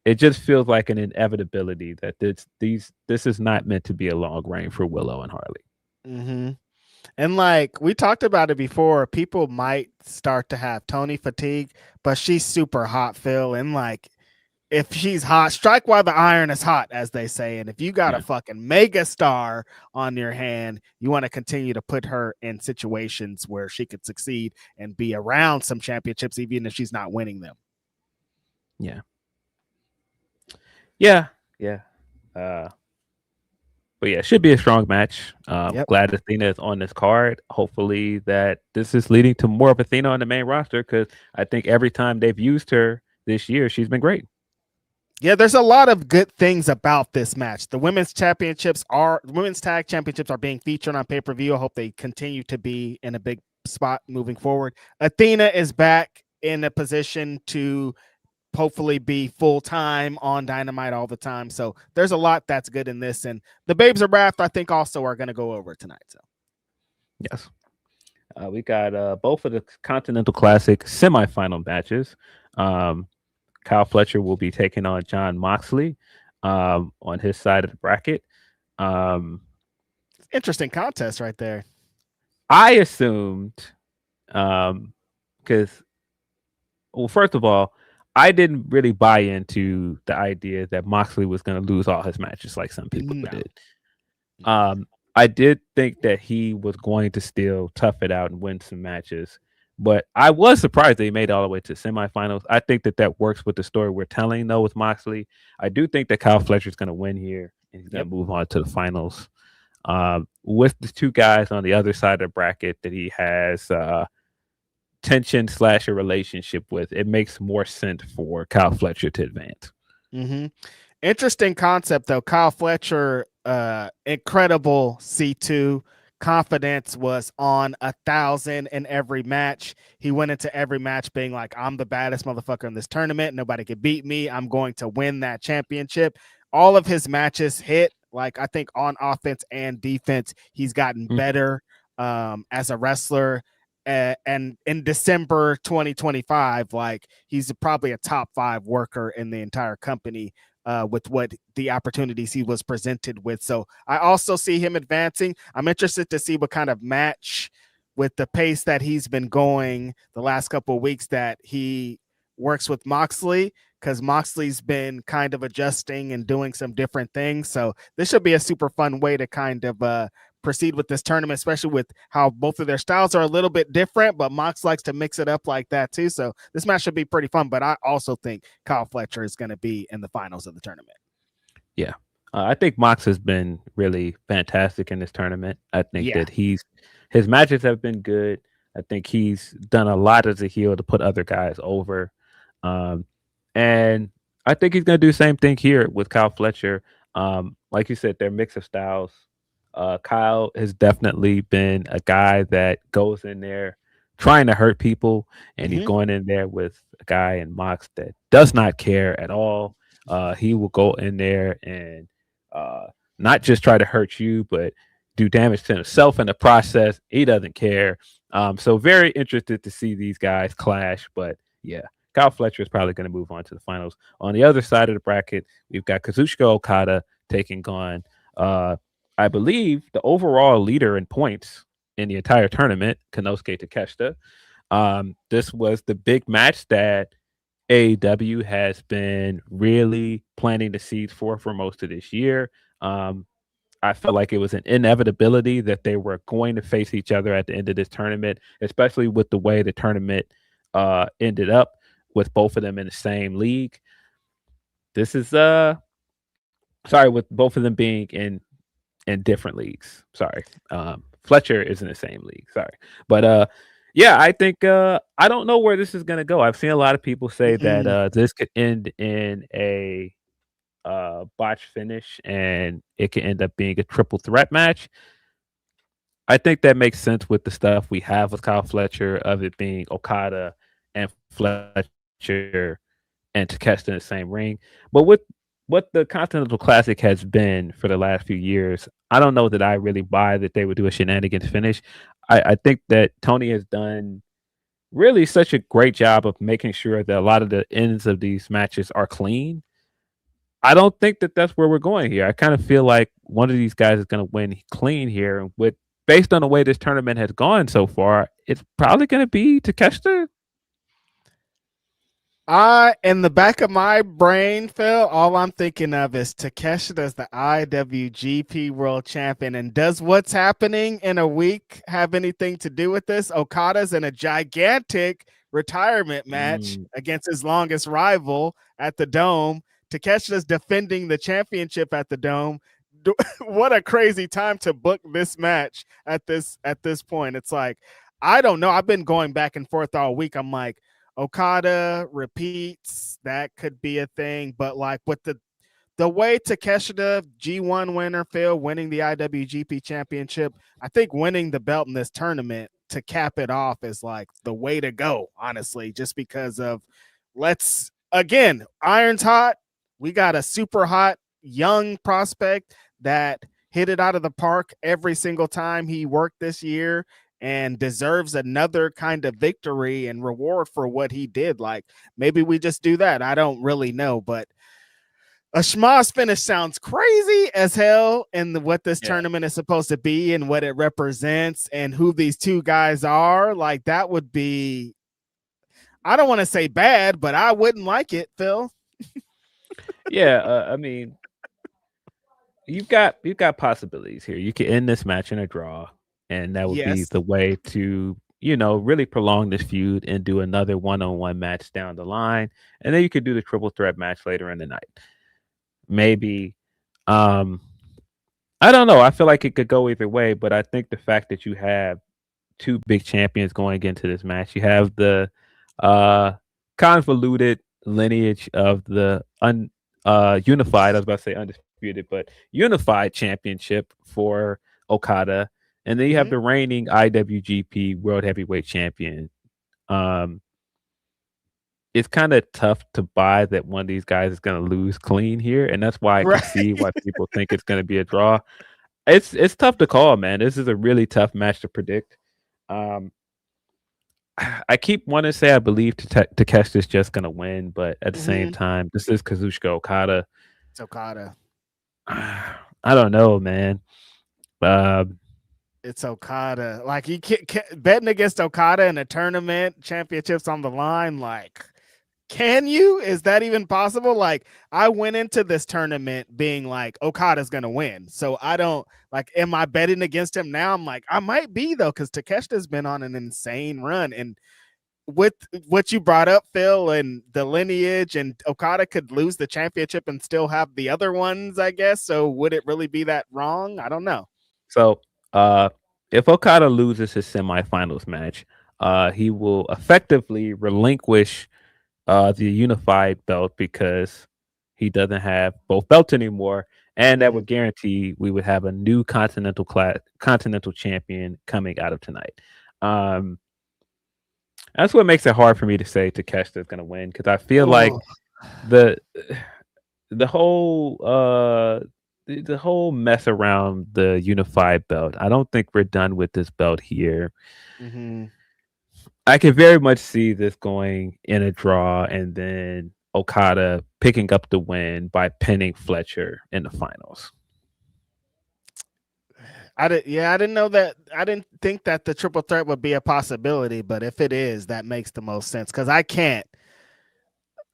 It just feels like an inevitability that this is not meant to be a long reign for Willow and Harley. And like we talked about it before, people might start to have Tony fatigue, but she's super hot, Phil, and like if she's hot, strike while the iron is hot, as they say. And if you got a fucking mega star on your hand, you want to continue to put her in situations where she could succeed and be around some championships, even if she's not winning them. Yeah. But yeah, it should be a strong match. Glad Athena is on this card. Hopefully that this is leading to more of Athena on the main roster, because I think every time they've used her this year, she's been great. Yeah, there's a lot of good things about this match. The women's tag championships are being featured on pay-per-view. I hope they continue to be in a big spot moving forward. Athena is back in a position to hopefully be full-time on Dynamite all the time. So there's a lot that's good in this. And the Babes of Wrath, I think, also are going to go over tonight. So yes. We got both of the Continental Classic semifinal matches. Kyle Fletcher will be taking on Jon Moxley on his side of the bracket. Interesting contest right there. I assumed, because, well, first of all, I didn't really buy into the idea that Moxley was going to lose all his matches like some people did. I did think that he was going to still tough it out and win some matches, but I was surprised that he made it all the way to semifinals. I think that works with the story we're telling, though, with Moxley. I do think that Kyle Fletcher is going to win here, and he's going to move on to the finals. With the two guys on the other side of the bracket that he has tension / a relationship with, it makes more sense for Kyle Fletcher to advance. Interesting concept, though. Kyle Fletcher, incredible C2. Confidence was on 1,000 in every match. He went into every match being like, I'm the baddest motherfucker in this tournament. Nobody can beat me. I'm going to win that championship. All of his matches hit. Like, I think on offense and defense, he's gotten better as a wrestler. And in December 2025, like, he's probably a top 5 worker in the entire company with what the opportunities he was presented with. So I also see him advancing. I'm interested to see what kind of match, with the pace that he's been going the last couple of weeks, that he works with Moxley, because Moxley's been kind of adjusting and doing some different things. So this should be a super fun way to kind of proceed with this tournament, especially with how both of their styles are a little bit different, but Mox likes to mix it up like that too. So this match should be pretty fun, but I also think Kyle Fletcher is going to be in the finals of the tournament. Yeah. I think Mox has been really fantastic in this tournament. I think that his matches have been good. I think he's done a lot as a heel to put other guys over. And I think he's going to do the same thing here with Kyle Fletcher. Like you said, their mix of styles. Kyle has definitely been a guy that goes in there trying to hurt people, and he's going in there with a guy in Mox that does not care at all. He will go in there and not just try to hurt you, but do damage to himself in the process. He doesn't care. So very interested to see these guys clash. But yeah, Kyle Fletcher is probably going to move on to the finals. On the other side of the bracket, we've got Kazuchika Okada taking on I believe the overall leader in points in the entire tournament, Konosuke Takeshita. This was the big match that AEW has been really planting the seeds for most of this year. I felt like it was an inevitability that they were going to face each other at the end of this tournament, especially with the way the tournament ended up with both of them in the same league. This is with both of them being in different leagues. Fletcher is in the same league. But I think I don't know where this is going to go. I've seen a lot of people say that this could end in a botch finish, and it could end up being a triple threat match. I think that makes sense with the stuff we have with Kyle Fletcher, of it being Okada and Fletcher and Takeshita in the same ring. But with what the Continental Classic has been for the last few years, I don't know that I really buy that they would do a shenanigans finish. I think that Tony has done really such a great job of making sure that a lot of the ends of these matches are clean. I don't think that that's where we're going here. I kind of feel like one of these guys is going to win clean here. And based on the way this tournament has gone so far, it's probably going to be Takeshita. In the back of my brain, Phil, all I'm thinking of is Takeshita as the IWGP World Champion. And does what's happening in a week have anything to do with this? Okada's in a gigantic retirement match against his longest rival at the Dome. Takeshita's defending the championship at the Dome. What a crazy time to book this match at this point. It's like, I don't know. I've been going back and forth all week. I'm like, Okada repeats, that could be a thing, but like with the way Takeshita, G1 winner, Phil, winning the IWGP championship, I think winning the belt in this tournament to cap it off is like the way to go, honestly, just because of iron's hot. We got a super hot young prospect that hit it out of the park every single time he worked this year and deserves another kind of victory and reward for what he did. Like, maybe we just do that. I don't really know, but a schmoz finish sounds crazy as hell, and what this tournament is supposed to be and what it represents and who these two guys are. Like, that would be, I don't want to say bad, but I wouldn't like it, Phil. Yeah, I mean, you've got possibilities here. You could end this match in a draw, and that would be the way to, really prolong this feud and do another one-on-one match down the line. And then you could do the triple threat match later in the night. Maybe, I don't know. I feel like it could go either way, but I think the fact that you have two big champions going into this match, you have the convoluted lineage of the unified, I was about to say undisputed, but unified championship for Okada. And then you have the reigning IWGP World Heavyweight Champion. It's kind of tough to buy that one of these guys is going to lose clean here. And that's why I can see why people think it's going to be a draw. It's tough to call, man. This is a really tough match to predict. I keep wanting to say I believe Takeshita's just going to win, but at the same time, this is Kazuchika Okada. It's Okada. I don't know, man. It's Okada. Like, you can't betting against Okada in a tournament, championships on the line. Like, can you? Is that even possible? Like, I went into this tournament being like, Okada's gonna win. So I don't like. Am I betting against him now? I'm like, I might be though, because Takeshita's been on an insane run, and with what you brought up, Phil, and the lineage, and Okada could lose the championship and still have the other ones, I guess. So would it really be that wrong? I don't know. So, if Okada loses his semifinals match, he will effectively relinquish the unified belt because he doesn't have both belts anymore, and that would guarantee we would have a new continental champion coming out of tonight. That's what makes it hard for me to say Takeshita is going to win, because I feel like the whole mess around the unified belt, I don't think we're done with this belt here. I can very much see this going in a draw and then Okada picking up the win by pinning Fletcher in the finals. I didn't know that. I didn't think that the triple threat would be a possibility, but if it is, that makes the most sense, because I can't.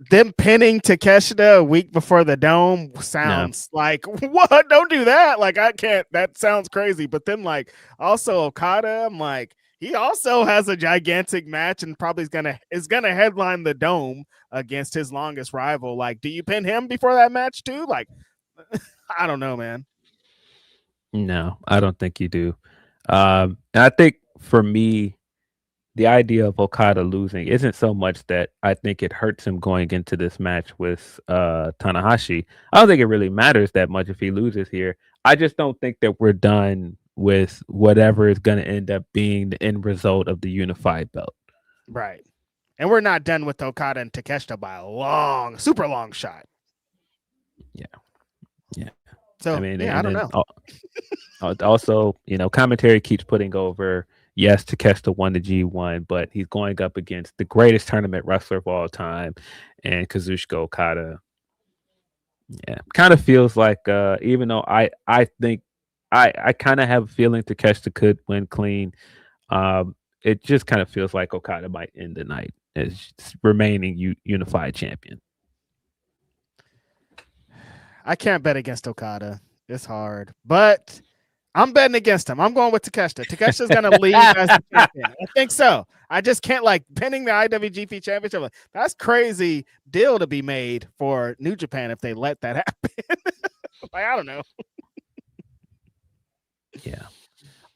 Them pinning Takeshita a week before the Dome sounds like, what? Don't do that. Like, I can't. That sounds crazy. But then, like, also Okada, I'm like, he also has a gigantic match and probably is gonna headline the Dome against his longest rival. Like, do you pin him before that match too? Like, I don't know, man. No, I don't think you do. And I think for me, the idea of Okada losing isn't so much that I think it hurts him going into this match with Tanahashi. I don't think it really matters that much if he loses here. I just don't think that we're done with whatever is going to end up being the end result of the unified belt. Right. And we're not done with Okada and Takeshita by a super long shot. Yeah. So, I mean, I don't know. Also, commentary keeps putting over, yes, Takeshita won the G1, but he's going up against the greatest tournament wrestler of all time, and Kazuchika Okada. Yeah, kind of feels like, even though I think I kind of have a feeling Takeshita could win clean, it just kind of feels like Okada might end the night as remaining unified champion. I can't bet against Okada. It's hard, but I'm betting against him. I'm going with Takeshita. Takeshita's going to leave as the champion. I think so. I just can't pinning the IWGP Championship. Like, that's crazy deal to be made for New Japan if they let that happen. I don't know. Yeah,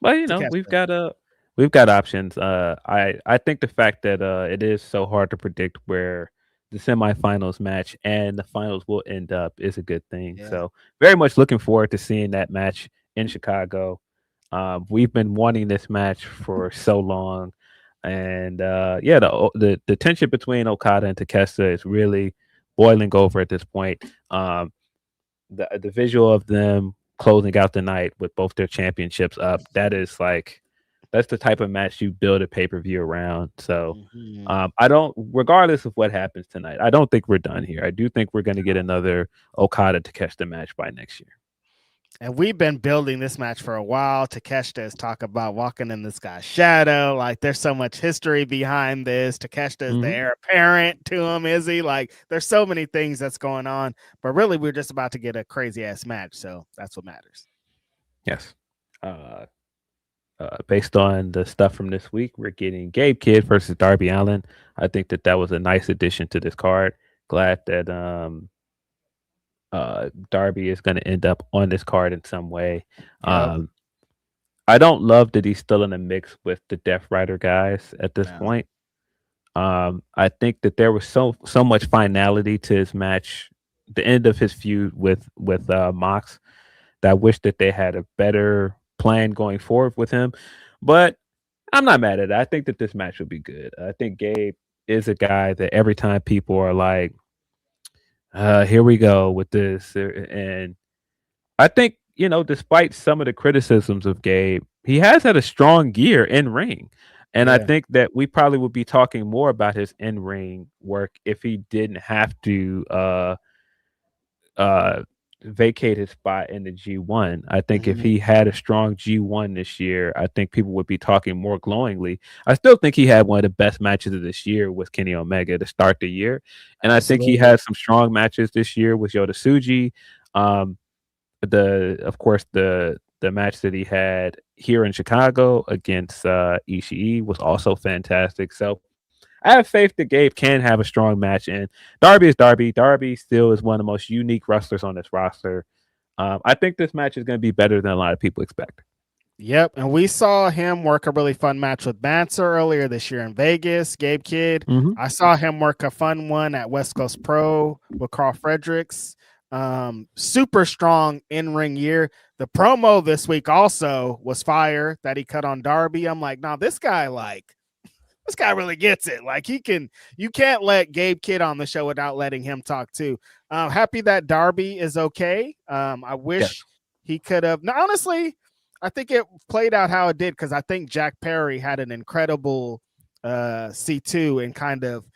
but we've got options. I think the fact that it is so hard to predict where the semifinals match and the finals will end up is a good thing. Yeah. So very much looking forward to seeing that match in Chicago. We've been wanting this match for so long, and the tension between Okada and Takeshita is really boiling over at this point. The visual of them closing out the night with both their championships up, that's the type of match you build a pay-per-view around. So regardless of what happens tonight, I don't think we're done here. I do think we're going to get another Okada Takeshita match by next year. And we've been building this match for a while. Takeshita is talking about walking in this guy's shadow. Like, there's so much history behind this. Takeshita is the heir apparent to him, is he? Like, there's so many things that's going on. But really, we're just about to get a crazy-ass match. So that's what matters. Yes. Based on the stuff from this week, we're getting Gabe Kidd versus Darby Allin. I think that was a nice addition to this card. Glad that Darby is going to end up on this card in some way. Yep. I don't love that he's still in the mix with the Death Rider guys at this point. I think that there was so much finality to his match, the end of his feud with Mox, that I wish that they had a better plan going forward with him. But I'm not mad at it. I think that this match will be good. I think Gabe is a guy that every time people are like, here we go with this. And I think, despite some of the criticisms of Gabe, he has had a strong year in ring. And I think that we probably would be talking more about his in-ring work if he didn't have to vacate his spot in the G1. I think if he had a strong G1 this year, I think people would be talking more glowingly. I still think he had one of the best matches of this year with Kenny Omega to start the year. And I think he had some strong matches this year with Yota Tsuji. The match that he had here in Chicago against Ishii was also fantastic. So I have faith that Gabe can have a strong match, and Darby is Darby. Darby still is one of the most unique wrestlers on this roster. I think this match is going to be better than a lot of people expect. Yep, and we saw him work a really fun match with Mansa earlier this year in Vegas, Gabe Kidd. I saw him work a fun one at West Coast Pro with Carl Fredericks. Super strong in-ring year. The promo this week also was fire that he cut on Darby. I'm like, nah, this guy really gets it. Like, you can't let Gabe Kidd on the show without letting him talk too. Happy that Darby is okay. I wish he could have. Now, honestly, I think it played out how it did, because I think Jack Perry had an incredible C2 and kind of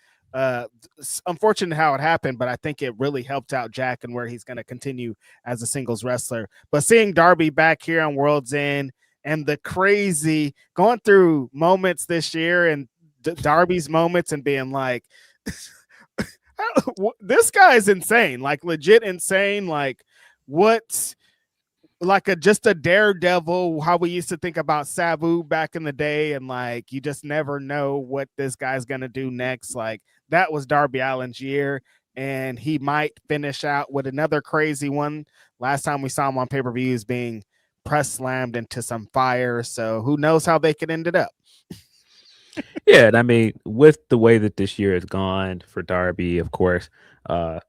unfortunate how it happened, but I think it really helped out Jack and where he's going to continue as a singles wrestler. But seeing Darby back here on World's End and the crazy going through moments this year and Darby's moments and being like, this guy is insane, like legit insane. Like, what, like just a daredevil, how we used to think about Sabu back in the day. And like, you just never know what this guy's going to do next. Like, that was Darby Allin's year, and he might finish out with another crazy one. Last time we saw him on pay-per-views being press slammed into some fire. So who knows how they could end it up. Yeah, and I mean, with the way that this year has gone for Darby, of course, my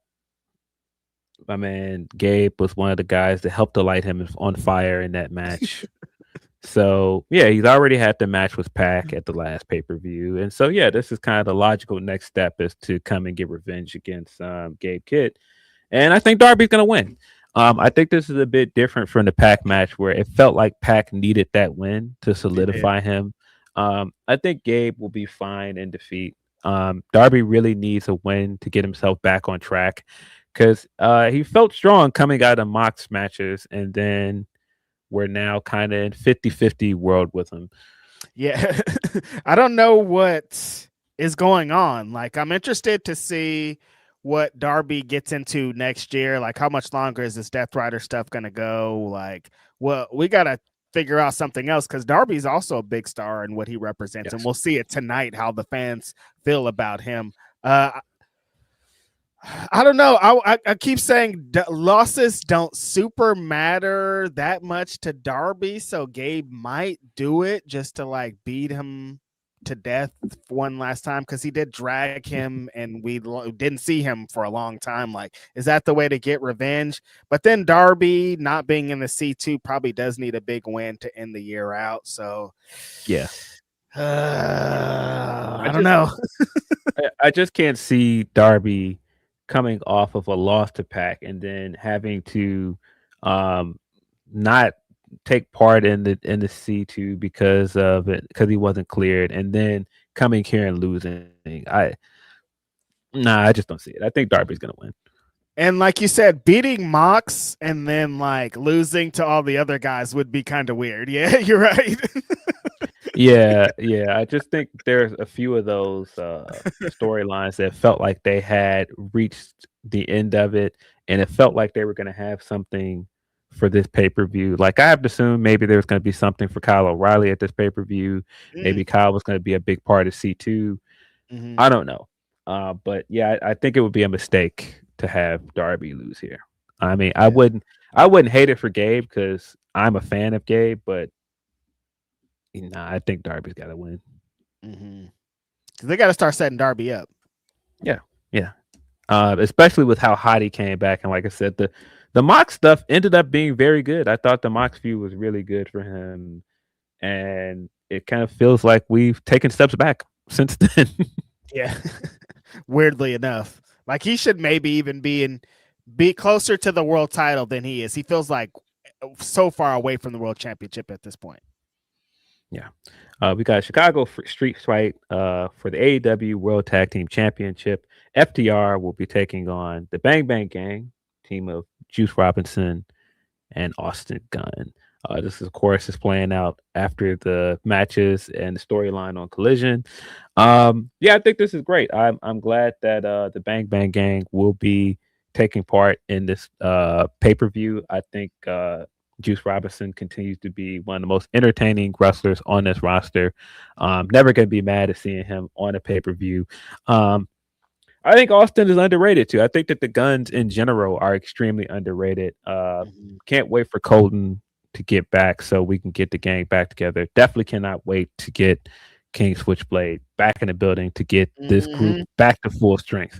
man Gabe was one of the guys that helped to light him on fire in that match. So yeah, he's already had the match with Pac at the last pay-per-view, and so yeah, this is kind of the logical next step, is to come and get revenge against Gabe Kidd, and I think Darby's gonna win. I think this is a bit different from the Pac match, where it felt like Pac needed that win to solidify him. I think Gabe will be fine in defeat. Darby really needs a win to get himself back on track, because he felt strong coming out of Mox matches, and then we're now kind of in 50-50 world with him. Yeah. I don't know what is going on. Like, I'm interested to see what Darby gets into next year. Like, how much longer is this Death Rider stuff going to go? Like, well, we got to figure out something else because Darby's also a big star in what he represents. Yes. And we'll see it tonight, how the fans feel about him. I don't know. I keep saying losses don't super matter that much to Darby. So Gabe might do it just to like beat him to death one last time because he did drag him and we didn't see him for a long time. Like, is that the way to get revenge? But then Darby not being in the C2 probably does need a big win to end the year out. So yeah, I don't know. I just can't see Darby coming off of a loss to Pac and then having to not take part in the C2 because he wasn't cleared, and then coming here and losing. I just don't see it. I think Darby's gonna win. And like you said, beating Mox and then like losing to all the other guys would be kind of weird. Yeah, you're right. yeah. I just think there's a few of those storylines that felt like they had reached the end of it, and it felt like they were going to have something for this pay-per-view. Like, I have to assume maybe there's going to be something for Kyle O'Reilly at this pay-per-view. Maybe Kyle was going to be a big part of C2. I don't know. But yeah, I think it would be a mistake to have Darby lose here. I mean, I wouldn't hate it for Gabe because I'm a fan of Gabe, but I think Darby's got to win. They got to start setting Darby up. Yeah. Especially with how hot he came back, and like I said, the Mox stuff ended up being very good. I thought the Mox feud was really good for him, and it kind of feels like we've taken steps back since then. Yeah, weirdly enough, like he should maybe even be closer to the world title than he is. He feels like so far away from the world championship at this point. Yeah. We got a Chicago street fight for the AEW World Tag Team Championship. FTR will be taking on the Bang Bang Gang, team of Juice Robinson and Austin Gunn. This, of course, is playing out after the matches and the storyline on Collision. Yeah, I think this is great. I'm glad that the Bang Bang Gang will be taking part in this pay-per-view. I think Juice Robinson continues to be one of the most entertaining wrestlers on this roster. Never going to be mad at seeing him on a pay-per-view. I think Austin is underrated too. I think that the Guns in general are extremely underrated. Can't wait for Colton to get back so we can get the gang back together. Definitely cannot wait to get King Switchblade back in the building to get this group back to full strength.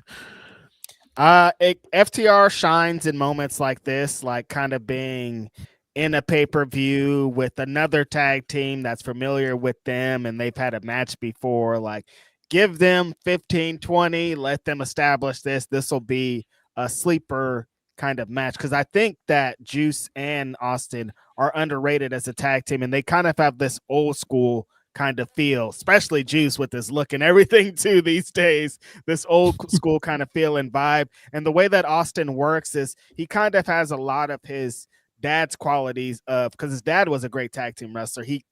FTR shines in moments like this, like kind of being in a pay-per-view with another tag team that's familiar with them and they've had a match before. Like, give them 15-20, let them establish this. This will be a sleeper kind of match because I think that Juice and Austin are underrated as a tag team, and they kind of have this old school kind of feel, especially Juice with his look and everything too these days, this old school kind of feel and vibe. And the way that Austin works is he kind of has a lot of his dad's qualities of, because his dad was a great tag team wrestler. He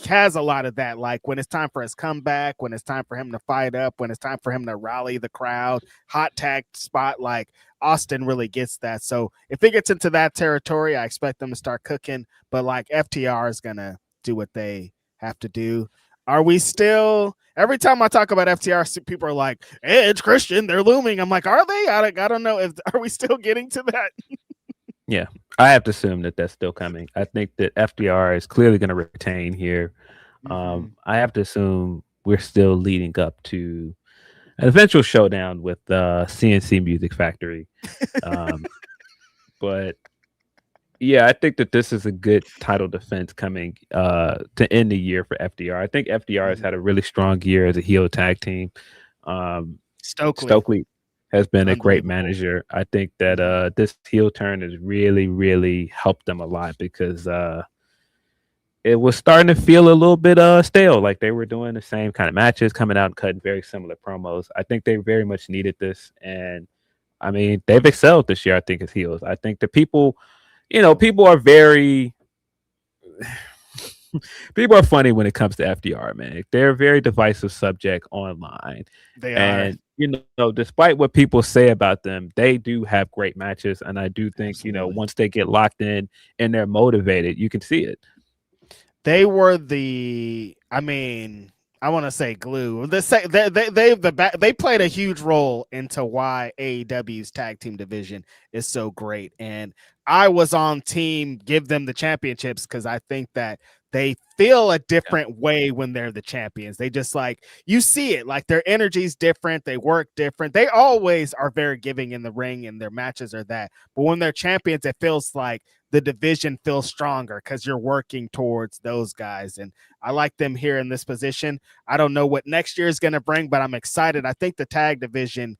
has a lot of that, like when it's time for his comeback, when it's time for him to fight up, when it's time for him to rally the crowd, hot tag spot, like Austin really gets that. So if it gets into that territory, I expect them to start cooking, but like FTR is going to do what they have to do. Are we still, every time I talk about FTR, people are like, Edge, Christian, they're looming. I'm like, are they? I don't know. Are we still getting to that? Yeah, I have to assume that that's still coming. I think that FDR is clearly going to retain here. I have to assume we're still leading up to an eventual showdown with CNC Music Factory. But yeah, I think that this is a good title defense coming to end the year for FDR. I think FDR has had a really strong year as a heel tag team. Stokely has been a great manager. I think that this heel turn has really, really helped them a lot because it was starting to feel a little bit stale. Like they were doing the same kind of matches, coming out and cutting very similar promos. I think they very much needed this. And I mean, they've excelled this year, I think, as heels. I think the people, people are very people are funny when it comes to FDR, man. They're a very divisive subject online. They And, despite what people say about them, they do have great matches. And I do think, Absolutely. once they get locked in and they're motivated, you can see it. They were I want to say glue. They played a huge role into why AEW's tag team division is so great. And I was on team give them the championships because I think that they feel a different way when they're the champions. They just you see it, like their energy's different. They work different. They always are very giving in the ring and their matches are that. But when they're champions, it feels like the division feels stronger because you're working towards those guys. And I like them here in this position. I don't know what next year is going to bring, but I'm excited. I think the tag division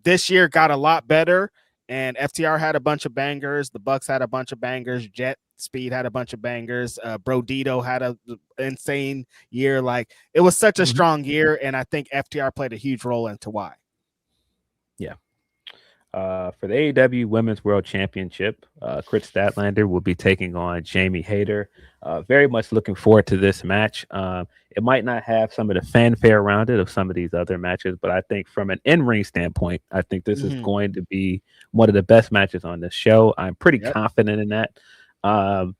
this year got a lot better, and FTR had a bunch of bangers. The Bucks had a bunch of bangers. Jet Speed had a bunch of bangers. Brodito had an insane year. Like, it was such a strong year, and I think FTR played a huge role into why. Yeah. For the AEW Women's World Championship, Kris Statlander will be taking on Jamie Hayter. Very much looking forward to this match. It might not have some of the fanfare around it of some of these other matches, but I think from an in-ring standpoint, I think this is going to be one of the best matches on the show. I'm pretty confident in that. And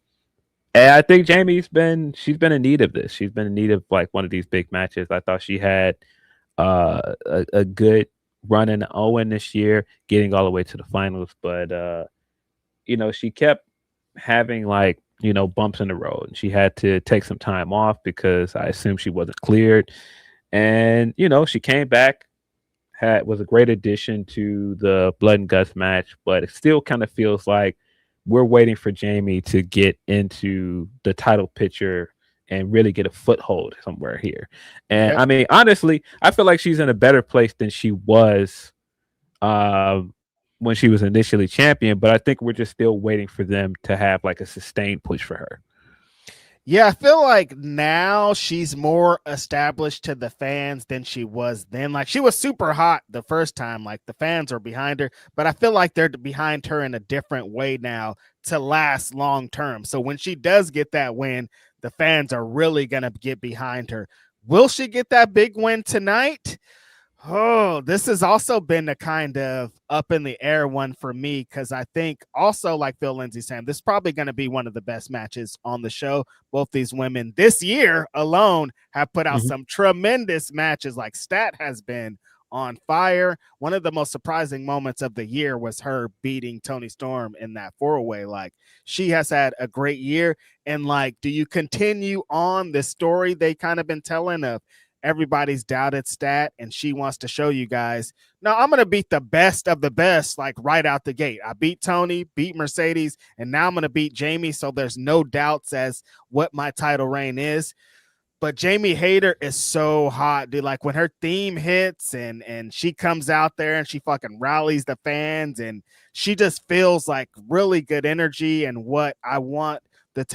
I think she's been in need of this. She's been in need of like one of these big matches. I thought she had a good run in Owen this year, getting all the way to the finals, but she kept having bumps in the road, and she had to take some time off because I assume she wasn't cleared. And she came back, was a great addition to the Blood and Guts match, but it still kind of feels like we're waiting for Jamie to get into the title picture and really get a foothold somewhere here. And I mean, honestly, I feel like she's in a better place than she was when she was initially champion, but I think we're just still waiting for them to have like a sustained push for her. Yeah, I feel like now she's more established to the fans than she was then. Like, she was super hot the first time, like the fans are behind her, but I feel like they're behind her in a different way now to last long term. So when she does get that win, the fans are really going to get behind her. Will she get that big win tonight? Oh, this has also been a kind of up in the air one for me, because I think also, like Phil Lindsey saying, this is probably going to be one of the best matches on the show. Both these women this year alone have put out some tremendous matches. Like, Stat has been on fire. One of the most surprising moments of the year was her beating Toni Storm in that 4-way. Like, she has had a great year. And like, do you continue on the story they kind of been telling of everybody's doubted Stat, and she wants to show you guys, no, I'm going to beat the best of the best, like right out the gate. I beat Toni, beat Mercedes, and now I'm going to beat Jamie, so there's no doubts as what my title reign is. But Jamie Hayter is so hot, dude. Like, when her theme hits and she comes out there and she fucking rallies the fans, and she just feels like really good energy, and what I want the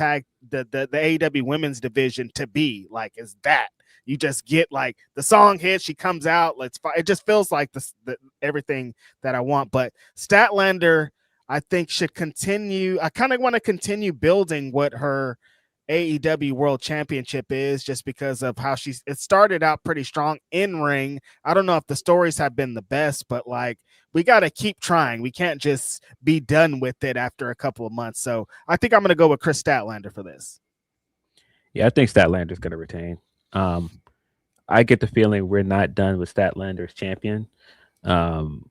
AEW women's division to be like is that. You just get like the song hits, she comes out, let's fight. It just feels like the everything that I want. But Statlander, I think, should continue. I kind of want to continue building what her AEW World Championship is, just because of how it started out pretty strong in ring. I don't know if the stories have been the best, but like, we got to keep trying. We can't just be done with it after a couple of months. So I think I'm going to go with Kris Statlander for this. Yeah, I think Statlander's going to retain. I get the feeling we're not done with Statlander as champion.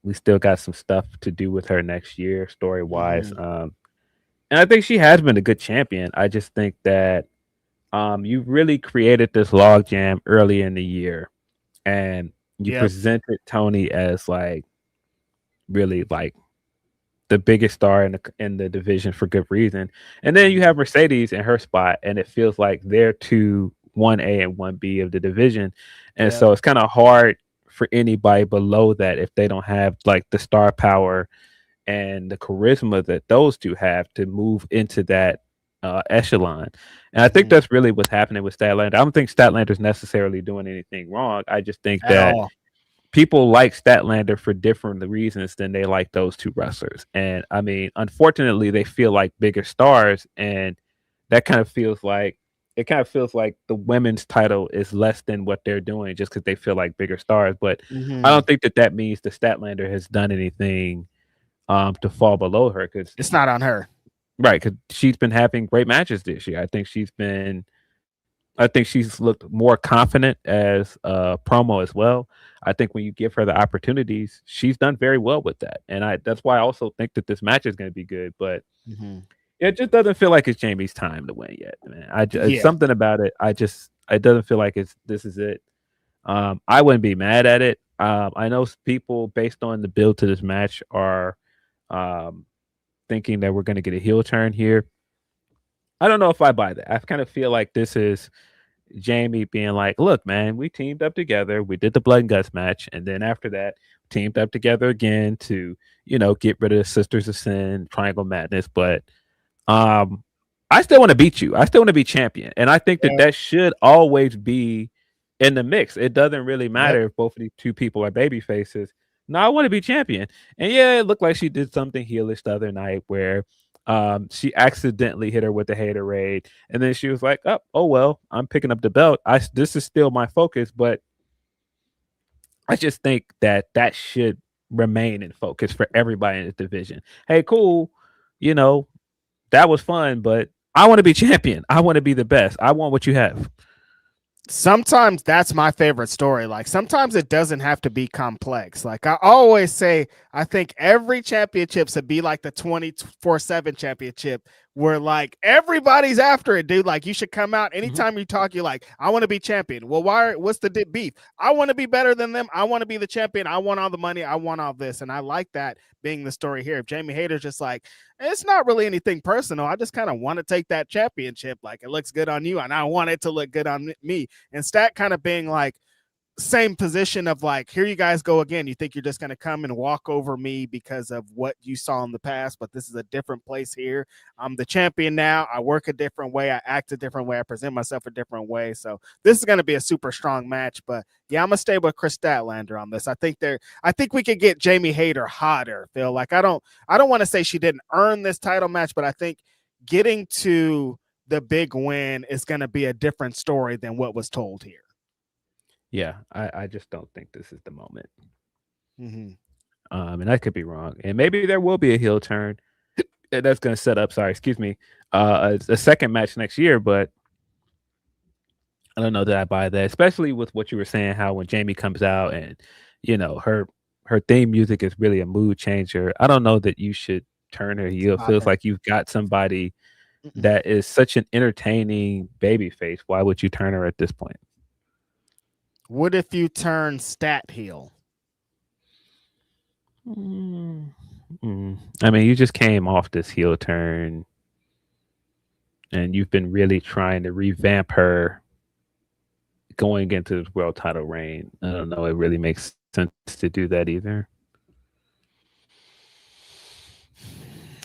We still got some stuff to do with her next year, story wise. And I think she has been a good champion. I just think that you really created this logjam early in the year, and you presented Toni as like really like the biggest star in the division for good reason. And then you have Mercedes in her spot, and it feels like they're two 1A and 1B of the division. And so it's kind of hard for anybody below that if they don't have like the star power and the charisma that those two have to move into that echelon. And I think that's really what's happening with Statlander. I don't think Statlander's necessarily doing anything wrong. I just think that people like Statlander for different reasons than they like those two wrestlers. And I mean, unfortunately, they feel like bigger stars, and that kind of feels like it kind of feels like the women's title is less than what they're doing just because they feel like bigger stars. But I don't think that means the Statlander has done anything to fall below her, because It's not on her. right, because she's been having great matches this year. I think she's looked more confident as a promo as well. I think when you give her the opportunities, she's done very well with that. And that's why I also think that this match is going to be good. But it just doesn't feel like it's Jamie's time to win yet, man. It's something about it. It doesn't feel like this is it. I wouldn't be mad at it. I know people, based on the build to this match, are thinking that we're going to get a heel turn here. I don't know if I buy that. I kind of feel like this is Jamie being like, look, man, we teamed up together. We did the blood and guts match. And then after that, teamed up together again to, get rid of the Sisters of Sin, Triangle Madness. But I still want to beat you. I still want to be champion. And I think that should always be in the mix. It doesn't really matter if both of these two people are baby faces. No, I want to be champion. And yeah, it looked like she did something heelish the other night where she accidentally hit her with the haterade, and then she was like, oh well, I'm picking up the belt. This is still my focus, but I just think that should remain in focus for everybody in the division. Hey, cool, that was fun, but I want to be champion. I want to be the best. I want what you have. Sometimes that's my favorite story. Like, sometimes it doesn't have to be complex. Like, I always say, I think every championship should be like the 24/7 championship, where like everybody's after it, dude. Like, you should come out anytime you talk, you're like, I want to be champion. Well, what's the beef? I want to be better than them. I want to be the champion. I want all the money. I want all this. And I like that being the story here. If Jamie Hayter's just like, it's not really anything personal, I just kind of want to take that championship. Like, it looks good on you, and I want it to look good on me. And Stat kind of being like, same position of like, here you guys go again. You think you're just going to come and walk over me because of what you saw in the past, but this is a different place here. I'm the champion now. I work a different way. I act a different way. I present myself a different way. So this is going to be a super strong match. But yeah, I'm gonna stay with Chris Statlander on this. I think we could get Jamie Hayter hotter, Phil. Like, I don't want to say she didn't earn this title match, but I think getting to the big win is going to be a different story than what was told here. Yeah, I just don't think this is the moment. And I could be wrong. And maybe there will be a heel turn. That's going to set up, a second match next year. But I don't know that I buy that, especially with what you were saying, how when Jamie comes out and, her theme music is really a mood changer. I don't know that you should turn her heel. It feels like you've got somebody that is such an entertaining babyface. Why would you turn her at this point? What if you turn Stat heel? I mean, you just came off this heel turn, and you've been really trying to revamp her going into this world title reign. I don't know. It really makes sense to do that either.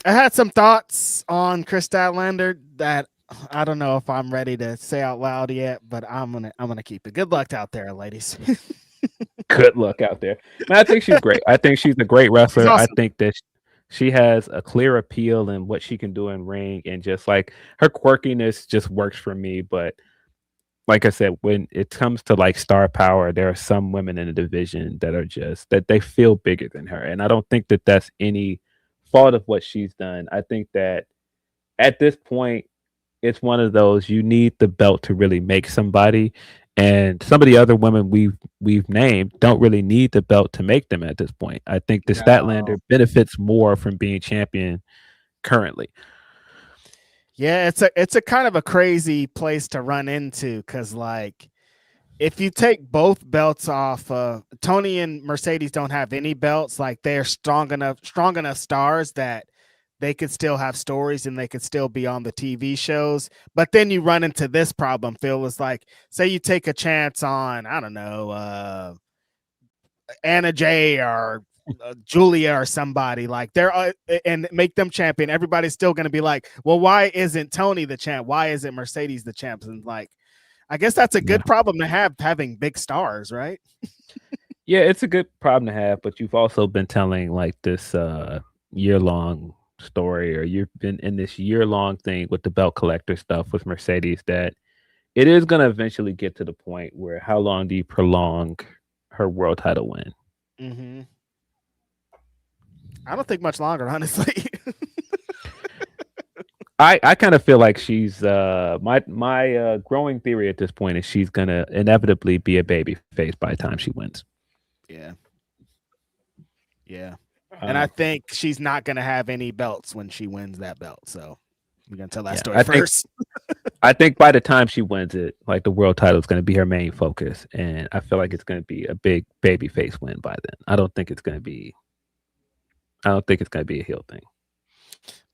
I had some thoughts on Chris Statlander that I don't know if I'm ready to say out loud yet, but I'm gonna keep it. Good luck out there, ladies. Good luck out there. Man, I think she's great. I think she's a great wrestler. Awesome. I think that she has a clear appeal in what she can do in ring, and just like her quirkiness just works for me. But like I said, when it comes to like star power, there are some women in the division that are just that they feel bigger than her, and I don't think that that's any fault of what she's done. I think that at this point, it's one of those, you need the belt to really make somebody, and some of the other women we've named don't really need the belt to make them at this point. I think the Statlander benefits more from being champion currently. Yeah, it's a kind of a crazy place to run into, because like, if you take both belts off, Tony and Mercedes don't have any belts. Like, they're strong enough stars that they could still have stories and they could still be on the TV shows. But then you run into this problem, Phil. Is like, say you take a chance on, I don't know, Anna Jay or Julia or somebody, like they're and make them champion. Everybody's still going to be like, well, why isn't Tony the champ? Why isn't Mercedes the champ? And like, I guess that's a good problem to have, having big stars, right? Yeah, it's a good problem to have, but you've also been telling like this year-long story, or you've been in this year-long thing with the belt collector stuff with Mercedes, that it is going to eventually get to the point where how long do you prolong her world title win? Mm-hmm. I don't think much longer, honestly. I kind of feel like she's my growing theory at this point is she's gonna inevitably be a baby face by the time she wins. Yeah. And I think she's not gonna have any belts when she wins that belt. So we're gonna tell that story first. I think by the time she wins it, like the world title is gonna be her main focus, and I feel like it's gonna be a big baby face win by then. I don't think it's gonna be a heel thing.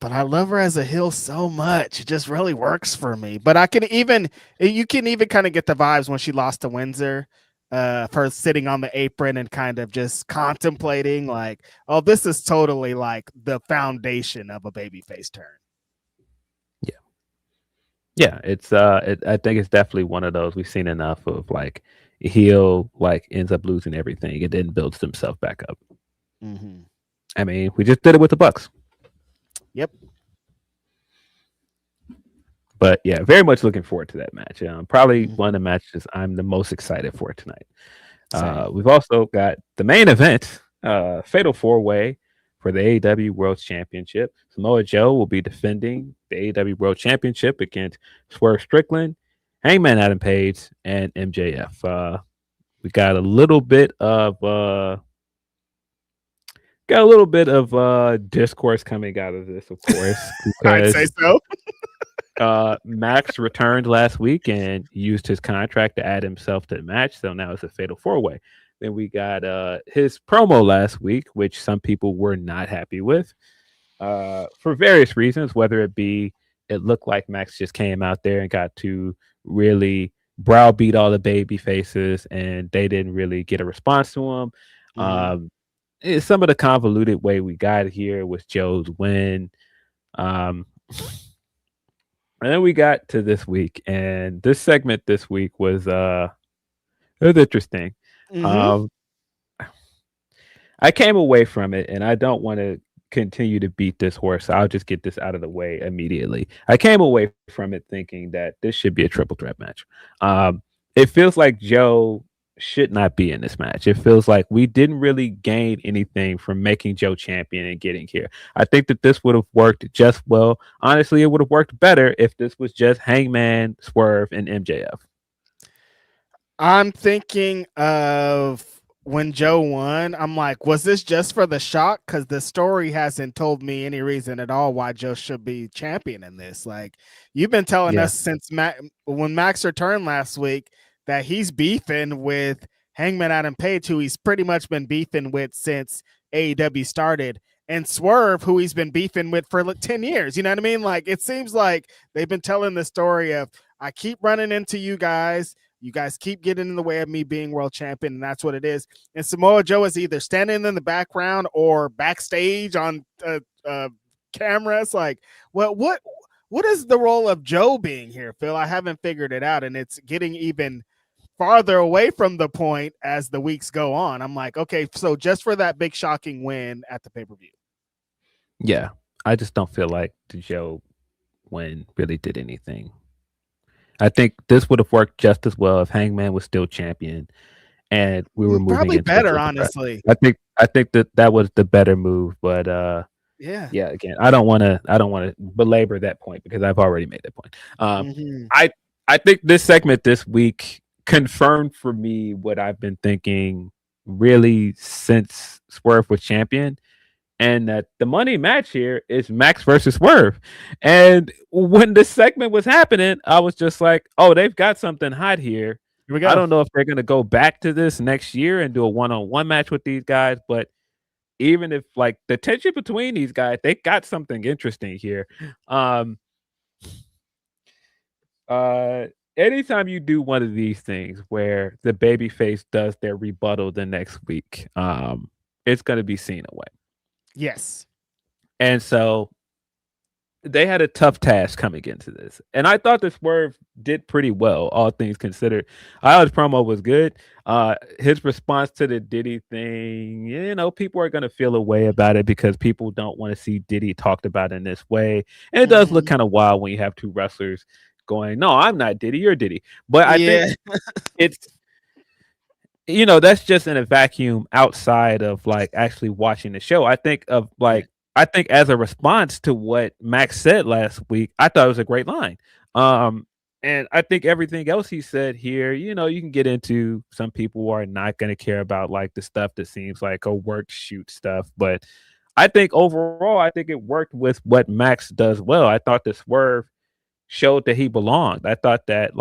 But I love her as a heel so much. It just really works for me. But you can even kind of get the vibes when she lost to Windsor, her sitting on the apron and kind of just contemplating like, oh, this is totally like the foundation of a babyface turn. Yeah, it's I think it's definitely one of those we've seen enough of like heel like ends up losing everything and then builds himself back up. Mm-hmm. I mean, we just did it with the Bucks. Yep. But yeah, very much looking forward to that match. Probably one of the matches I'm the most excited for tonight. We've also got the main event, Fatal 4-Way for the AEW World Championship. Samoa Joe will be defending the AEW World Championship against Swerve Strickland, Hangman Adam Page, and MJF. We got a little bit of discourse coming out of this, of course. I'd say so. Max returned last week and used his contract to add himself to the match, so now it's a Fatal 4-Way. Then we got his promo last week, which some people were not happy with for various reasons, whether it be it looked like Max just came out there and got to really browbeat all the baby faces and they didn't really get a response to him. Some of the convoluted way we got here was Joe's win. And then we got to this week, and this segment this week was interesting. I came away from it, and I don't want to continue to beat this horse. So I'll just get this out of the way immediately. I came away from it thinking that this should be a triple threat match. It feels like Joe should not be in this match. It feels like we didn't really gain anything from making Joe champion and getting here. I think that this would have worked just well. Honestly, it would have worked better if this was just Hangman, Swerve, and MJF. I'm thinking of when Joe won. I'm like, was this just for the shock? Because the story hasn't told me any reason at all why Joe should be champion in this. Like, you've been telling us since when Max returned last week that he's beefing with Hangman Adam Page, who he's pretty much been beefing with since AEW started, and Swerve, who he's been beefing with for like 10 years. You know what I mean? Like, it seems like they've been telling the story of, I keep running into you guys. You guys keep getting in the way of me being world champion, and that's what it is. And Samoa Joe is either standing in the background or backstage on cameras. Like, what is the role of Joe being here, Phil? I haven't figured it out, and it's getting even farther away from the point as the weeks go on. I'm like, okay, so just for that big shocking win at the pay-per-view. Yeah, I just don't feel like the Joe win really did anything. I think this would have worked just as well if Hangman was still champion and we were moving probably into better, honestly. I think that was the better move, but yeah, again, I don't want to belabor that point because I've already made that point. I think this segment this week confirmed for me what I've been thinking really since Swerve was champion, and that the money match here is Max versus Swerve. And when this segment was happening, I was just like, oh, they've got something hot here. Here we go. I don't know if they're going to go back to this next year and do a one-on-one match with these guys, but even if like the tension between these guys, they got something interesting here. Anytime you do one of these things where the babyface does their rebuttal the next week, it's going to be seen away. Yes. And so they had a tough task coming into this. And I thought the Swerve did pretty well, all things considered. I thought his promo was good. His response to the Diddy thing, people are going to feel a way about it because people don't want to see Diddy talked about in this way. And it does look kind of wild when you have two wrestlers going, "No, I'm not Diddy, you're Diddy." But I Yeah. think it's that's just in a vacuum outside of like actually watching the show. I think as a response to what Max said last week, I thought it was a great line. And I think everything else he said here, you can get into some people who are not going to care about like the stuff that seems like a work shoot stuff. But I think overall, I think it worked with what Max does well. I thought the swerve showed that he belonged. I thought that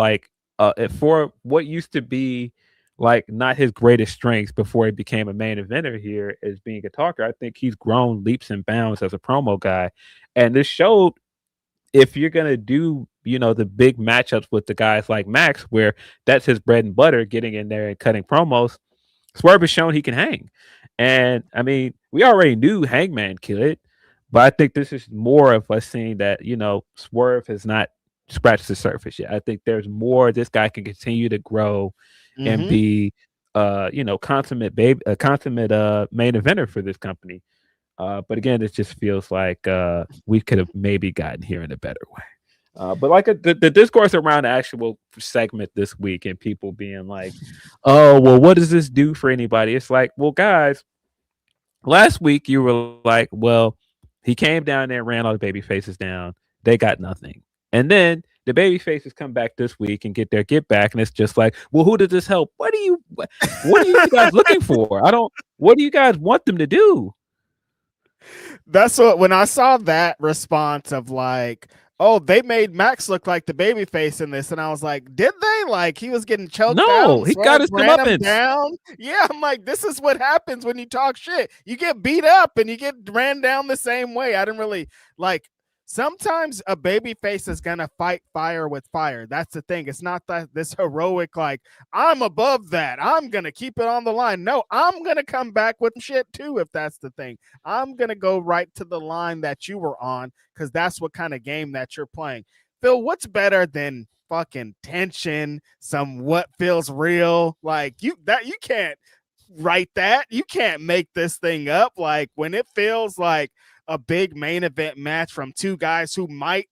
for what used to be like not his greatest strengths before he became a main eventer here as being a talker, I think he's grown leaps and bounds as a promo guy. And this showed if you're gonna do, the big matchups with the guys like Max, where that's his bread and butter, getting in there and cutting promos, Swerve has shown he can hang. And I mean, we already knew Hangman could, but I think this is more of us seeing that, Swerve has not scratched the surface yet. I think there's more this guy can continue to grow and be consummate main eventer for this company. But again, it just feels like we could have maybe gotten here in a better way. But like the discourse around the actual segment this week and people being like, "Oh, well, what does this do for anybody?" It's like, well, guys, last week you were like, "Well, he came down there and ran all the baby faces down. They got nothing." And then the baby faces come back this week and get their get back, and it's just like, "Well, who does this help? What are you guys looking for? What do you guys want them to do?" That's what, when I saw that response of like, "Oh, they made Max look like the baby face in this," and I was like, "Did they?" Like he was getting choked down. No, he got his comeuppance down. Yeah, I'm like, this is what happens when you talk shit. You get beat up and you get ran down the same way. I didn't really like. Sometimes a baby face is gonna fight fire with fire. That's the thing. It's not that this heroic, like, I'm above that, I'm gonna keep it on the line. No, I'm gonna come back with shit too, if that's the thing. I'm gonna go right to the line that you were on, because that's what kind of game that you're playing. Phil, what's better than fucking tension, some what feels real? Like you can't write that. You can't make this thing up. Like when it feels like a big main event match from two guys who might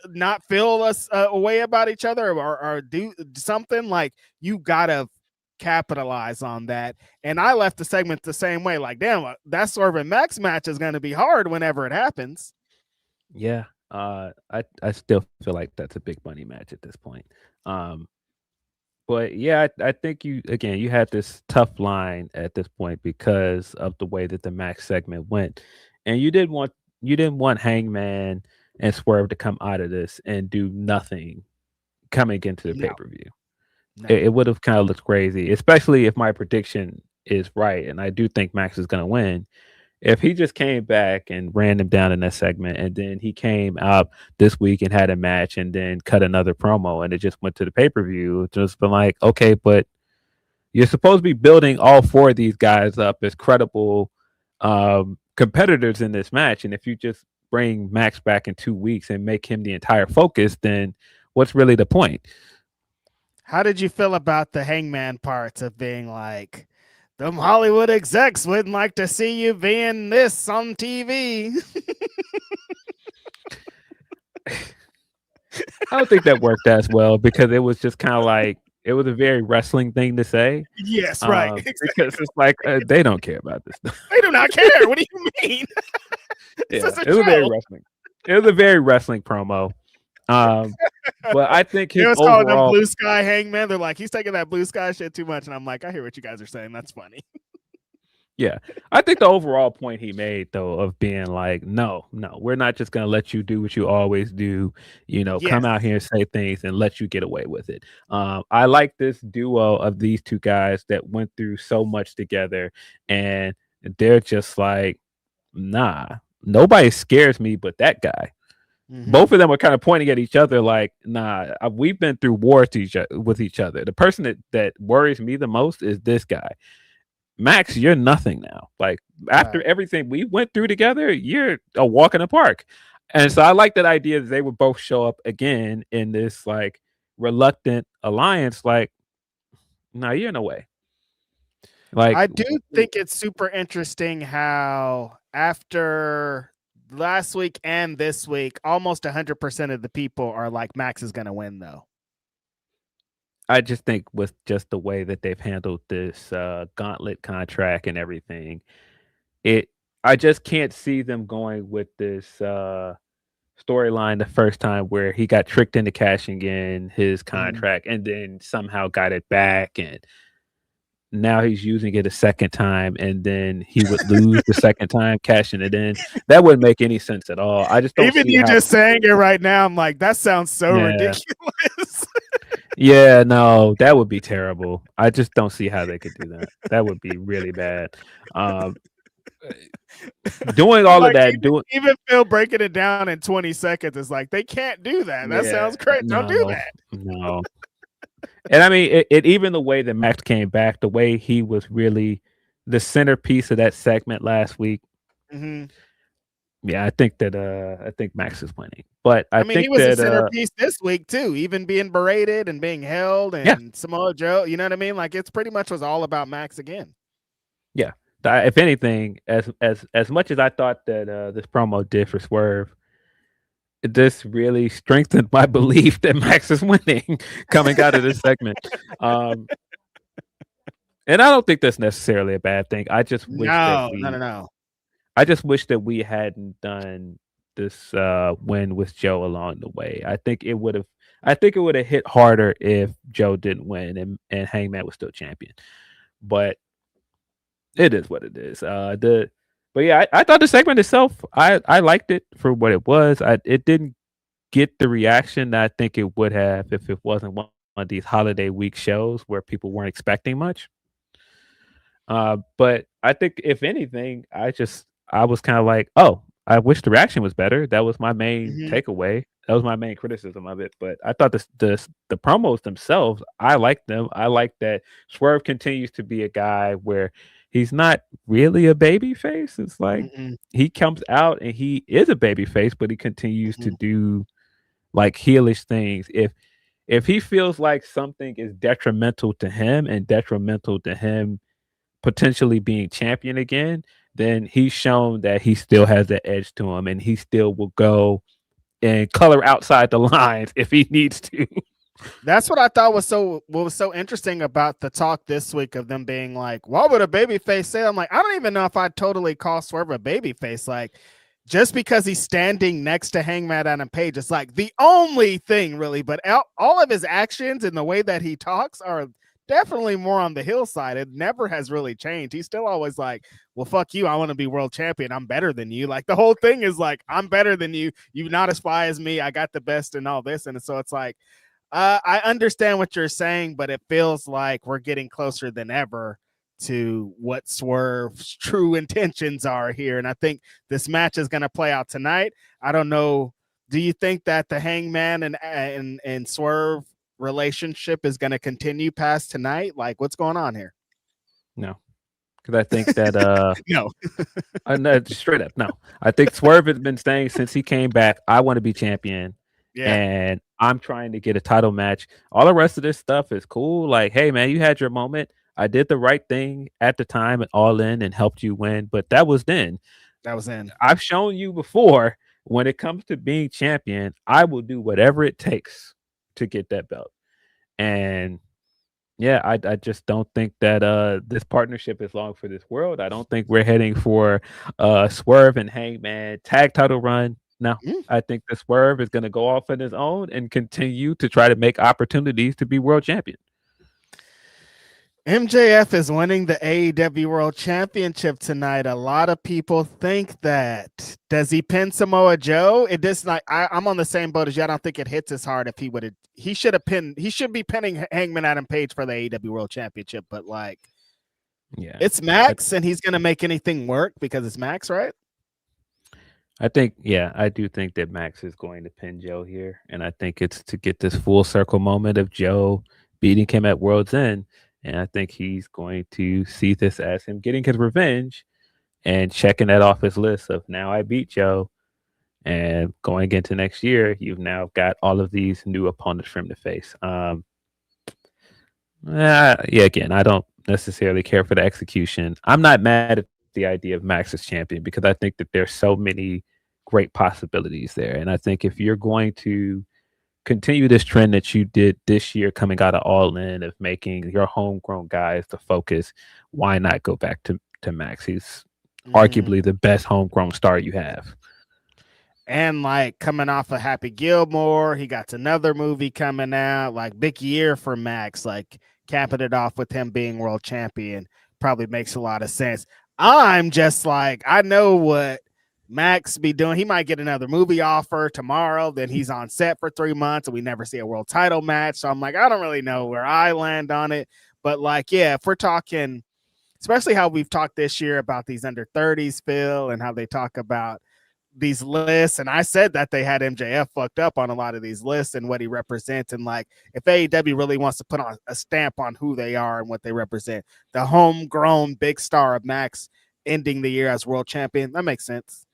not feel us a way about each other or do something, like you gotta capitalize on that. And I left the segment the same way. Like, damn, that Swerve and Max match is going to be hard whenever it happens. Yeah, I still feel like that's a big money match at this point. But yeah, I think you had this tough line at this point because of the way that the Max segment went, and you didn't want Hangman and Swerve to come out of this and do nothing coming into the pay-per-view. No. It would have kind of looked crazy, especially if my prediction is right, and I do think Max is going to win. If he just came back and ran him down in that segment, and then he came out this week and had a match and then cut another promo and it just went to the pay-per-view, just been like, okay, but you're supposed to be building all four of these guys up as credible competitors in this match. And if you just bring Max back in 2 weeks and make him the entire focus, then what's really the point? How did you feel about the Hangman parts of being like, them Hollywood execs wouldn't like to see you being this on TV? I don't think that worked as well because it was just kind of like, it was a very wrestling thing to say. Yes, right. Exactly. Because it's like, they don't care about this stuff. They do not care. What do you mean? Yeah, it was very wrestling. It was a very wrestling promo. But I think his overall Blue Sky Hangman, they're like, he's taking that Blue Sky shit too much, and I'm like, I hear what you guys are saying. That's funny. Yeah, I think the overall point he made though of being like, no, we're not just gonna let you do what you always do. Come out here and say things and let you get away with it. I like this duo of these two guys that went through so much together, and they're just like, nah, nobody scares me but that guy. Mm-hmm. Both of them are kind of pointing at each other like, nah, we've been through war with each other. The person that worries me the most is this guy. Max, you're nothing now. Like after everything we went through together, you're a walk in the park. And so I like that idea that they would both show up again in this like reluctant alliance. Like, no, you're in a way. Like I do think it's super interesting how after last week and this week, almost 100% of the people are like Max is going to win, though. I just think with just the way that they've handled this gauntlet contract and everything, I just can't see them going with this storyline the first time where he got tricked into cashing in his contract and then somehow got it back, and now he's using it a second time, and then he would lose the second time cashing it in. That wouldn't make any sense at all. I just don't Even see you how, just saying it right now, I'm like, that sounds so Yeah. ridiculous. Yeah, no, that would be terrible. I just don't see how they could do that. That would be really bad. Doing all Like, of that, even Phil breaking it down in 20 seconds is like, they can't do that. That sounds great. Don't do that. No. And I mean, it even the way that Max came back, the way he was really the centerpiece of that segment last week. Yeah, I think Max is winning. But I mean, think he was that a centerpiece this week too, even being berated and being held, and Samoa Joe. You know what I mean? Like, it's pretty much was all about Max again. Yeah. If anything, as much as I thought that this promo did for Swerve, this really strengthened my belief that Max is winning coming out of this segment. And I don't think that's necessarily a bad thing. I just wish no. I just wish that we hadn't done this win with Joe along the way. I think it would have hit harder if Joe didn't win and Hangman was still champion. But it is what it is. But yeah, I thought the segment itself, I liked it for what it was. It didn't get the reaction that I think it would have if it wasn't one of these holiday week shows where people weren't expecting much. But I think if anything, I was kind of like, oh, I wish the reaction was better. That was my main takeaway. That was my main criticism of it. But I thought the promos themselves, I like them. I like that Swerve continues to be a guy where he's not really a baby face. It's like he comes out and he is a baby face, but he continues to do like heelish things. If he feels like something is detrimental to him and detrimental to him potentially being champion again, then he's shown that he still has the edge to him, and he still will go and color outside the lines if he needs to. That's what I thought was so interesting about the talk this week of them being like, what would a babyface say? I'm like, I don't even know if I'd totally call Swerve a babyface. Like, just because he's standing next to Hangman Adam Page, it's like the only thing really, but all of his actions and the way that he talks are definitely more on the heel side. It never has really changed. He's still always like, well, fuck you. I want to be world champion. I'm better than you. Like, the whole thing is like, I'm better than you. You're not as fly as me. I got the best and all this. And so it's like, I understand what you're saying, but it feels like we're getting closer than ever to what Swerve's true intentions are here. And I think this match is going to play out tonight. I don't know. Do you think that the Hangman and Swerve relationship is going to continue past tonight? Like, what's going on here? No, because I think that no, straight up no. I think Swerve has been saying since he came back, I want to be champion. Yeah. And I'm trying to get a title match. All the rest of this stuff is cool. Like, hey man, you had your moment. I did the right thing at the time and all in and helped you win. But that was then. I've shown you before, when it comes to being champion, I will do whatever it takes to get that belt. And yeah, I just don't think that this partnership is long for this world. I don't think we're heading for Swerve and Hangman tag title run. No, I think the Swerve is going to go off on his own and continue to try to make opportunities to be world champion. MJF is winning the AEW World Championship tonight. A lot of people think that. Does he pin Samoa Joe? It does not. I'm on the same boat as you. I don't think it hits as hard if he would have. He should have pinned. He should be pinning Hangman Adam Page for the AEW World Championship. But like, yeah, it's Max, and he's gonna make anything work because it's Max, right? I do think that Max is going to pin Joe here, and I think it's to get this full circle moment of Joe beating him at World's End. And I think he's going to see this as him getting his revenge and checking that off his list of, now I beat Joe. And going into next year, you've now got all of these new opponents for him to face. Again, I don't necessarily care for the execution. I'm not mad at the idea of Max as champion because I think that there's so many great possibilities there. And I think if you're going to continue this trend that you did this year coming out of All In of making your homegrown guys the focus, why not go back to Max? He's arguably the best homegrown star you have. And like coming off of Happy Gilmore, he got another movie coming out, like big year for Max, like capping it off with him being world champion probably makes a lot of sense. I'm just like, I know what Max be doing. He might get another movie offer tomorrow, then he's on set for 3 months and we never see a world title match. So I'm like, I don't really know where I land on it. But like, yeah, if we're talking, especially how we've talked this year about these under 30s, Phil, and how they talk about these lists, and I said that they had MJF fucked up on a lot of these lists and what he represents, and like if AEW really wants to put on a stamp on who they are and what they represent, the homegrown big star of Max ending the year as world champion, that makes sense.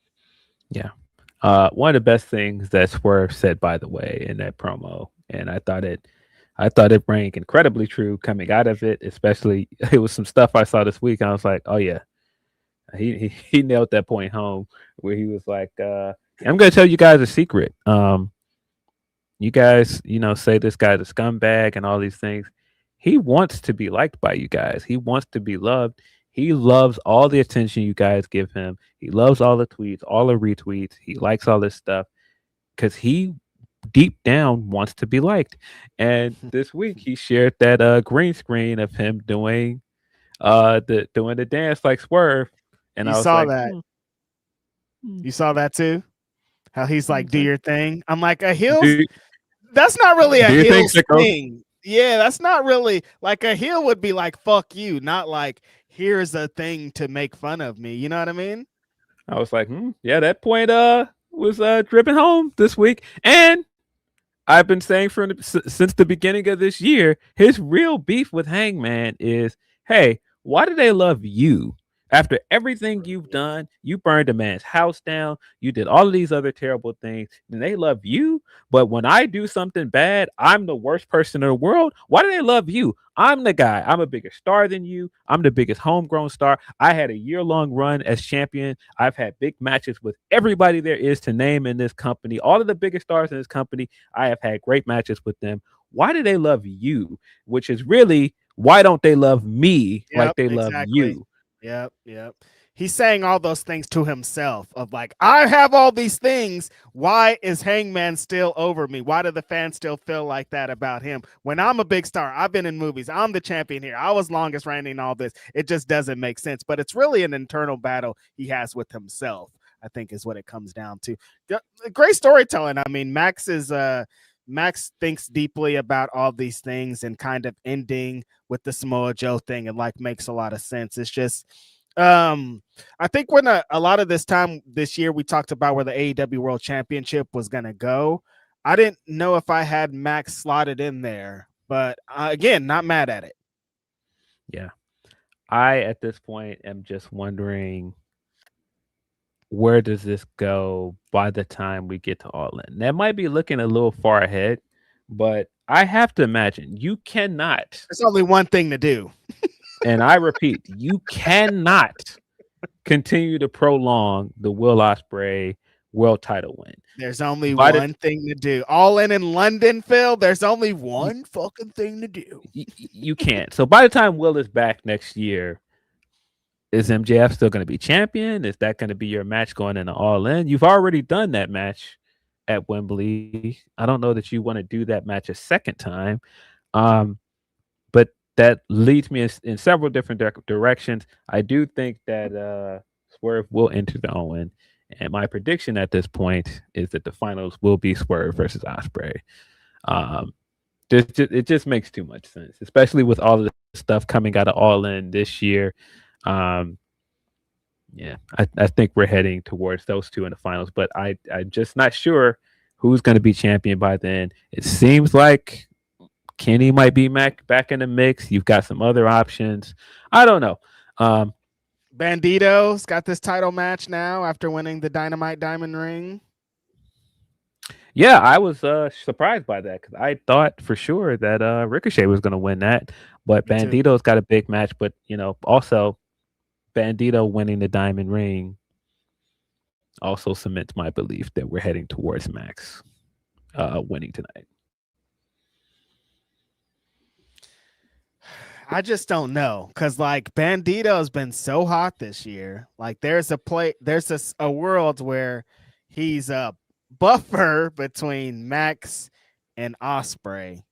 Yeah. One of the best things that Swerve said, by the way, in that promo, and I thought it rang incredibly true coming out of it, especially it was some stuff I saw this week. I was like, oh yeah, he nailed that point home where he was like, I'm going to tell you guys a secret. You guys, say this guy's a scumbag and all these things. He wants to be liked by you guys. He wants to be loved. He loves all the attention you guys give him. He loves all the tweets, all the retweets. He likes all this stuff because he deep down wants to be liked. And this week he shared that green screen of him doing the dance like Swerve. And you I was saw like, that. You saw that too? How he's like, do your thing. I'm like, a heel. That's not really a heel thing. Yeah, that's not really like a heel would be like, fuck you, not like here's a thing to make fun of me. You know what I mean? I was like, yeah, that point was dripping home this week. And I've been saying since the beginning of this year, his real beef with Hangman is, hey, why do they love you? After everything you've done, you burned a man's house down, you did all of these other terrible things, and they love you. But when I do something bad, I'm the worst person in the world. Why do they love you? I'm the guy. I'm a bigger star than you. I'm the biggest homegrown star. I had a year-long run as champion. I've had big matches with everybody there is to name in this company. All of the biggest stars in this company, I have had great matches with them. Why do they love you? Which is really, why don't they love me like they love you? Yep. He's saying all those things to himself of like, I have all these things. Why is Hangman still over me? Why do the fans still feel like that about him? When I'm a big star, I've been in movies. I'm the champion here. I was longest reigning, all this. It just doesn't make sense. But it's really an internal battle he has with himself, I think is what it comes down to. Great storytelling. I mean, Max thinks deeply about all these things and kind of ending with the Samoa Joe thing. It like makes a lot of sense. It's just, I think when a lot of this time this year, we talked about where the AEW World Championship was going to go. I didn't know if I had Max slotted in there, but again, not mad at it. Yeah. I, at this point, am just wondering, where does this go by the time we get to All In? That might be looking a little far ahead, but I have to imagine you cannot. There's only one thing to do. And I repeat, you cannot continue to prolong the Will Ospreay world title win. There's only one thing to do. All in London, Phil. There's only one fucking thing to do. You can't. So by the time Will is back next year, is MJF still going to be champion? Is that going to be your match going into All In? You've already done that match at Wembley. I don't know that you want to do that match a second time. But that leads me in several different directions. I do think that Swerve will enter the All In. And my prediction at this point is that the finals will be Swerve versus Ospreay. It just makes too much sense, especially with all of the stuff coming out of All In this year. Yeah, I think we're heading towards those two in the finals, but I'm just not sure who's going to be champion by then. It seems like Kenny might be back in the mix. You've got some other options. I don't know. Bandito's got this title match now after winning the Dynamite Diamond Ring. Yeah, I was surprised by that because I thought for sure that Ricochet was going to win that, but Bandito's got a big match. But also Bandito winning the Diamond Ring also cements my belief that we're heading towards Max winning tonight. I just don't know because like Bandito has been so hot this year. Like there's a world where he's a buffer between Max and Osprey,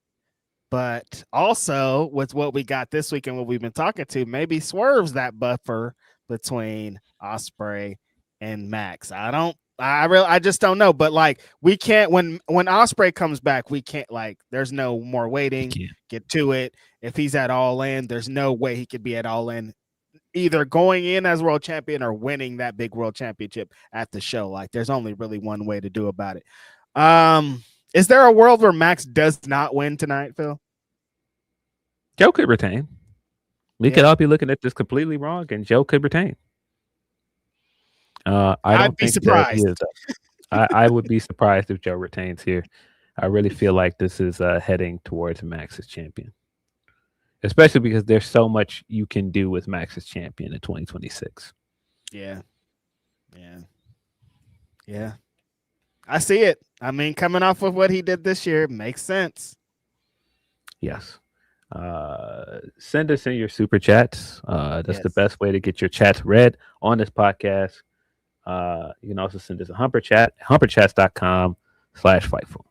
but also with what we got this week and what we've been talking to, maybe Swerve's that buffer between Osprey and Max. I just don't know. But like we can't when Osprey comes back, we can't like there's no more waiting. Get to it. If he's at All In, there's no way he could be at All In either going in as world champion or winning that big world championship at the show. Like there's only really one way to do about it. Is there a world where Max does not win tonight, Phil? Joe could retain. We could all be looking at this completely wrong, and Joe could retain. I'd be surprised. I would be surprised if Joe retains here. I really feel like this is heading towards Max as champion, especially because there's so much you can do with Max as champion in 2026. Yeah. I see it. I mean, coming off of what he did this year, it makes sense. Yes. Send us in your super chats. That's the best way to get your chats read on this podcast. You can also send us a Humper Chat, humperchats.com/Fightful.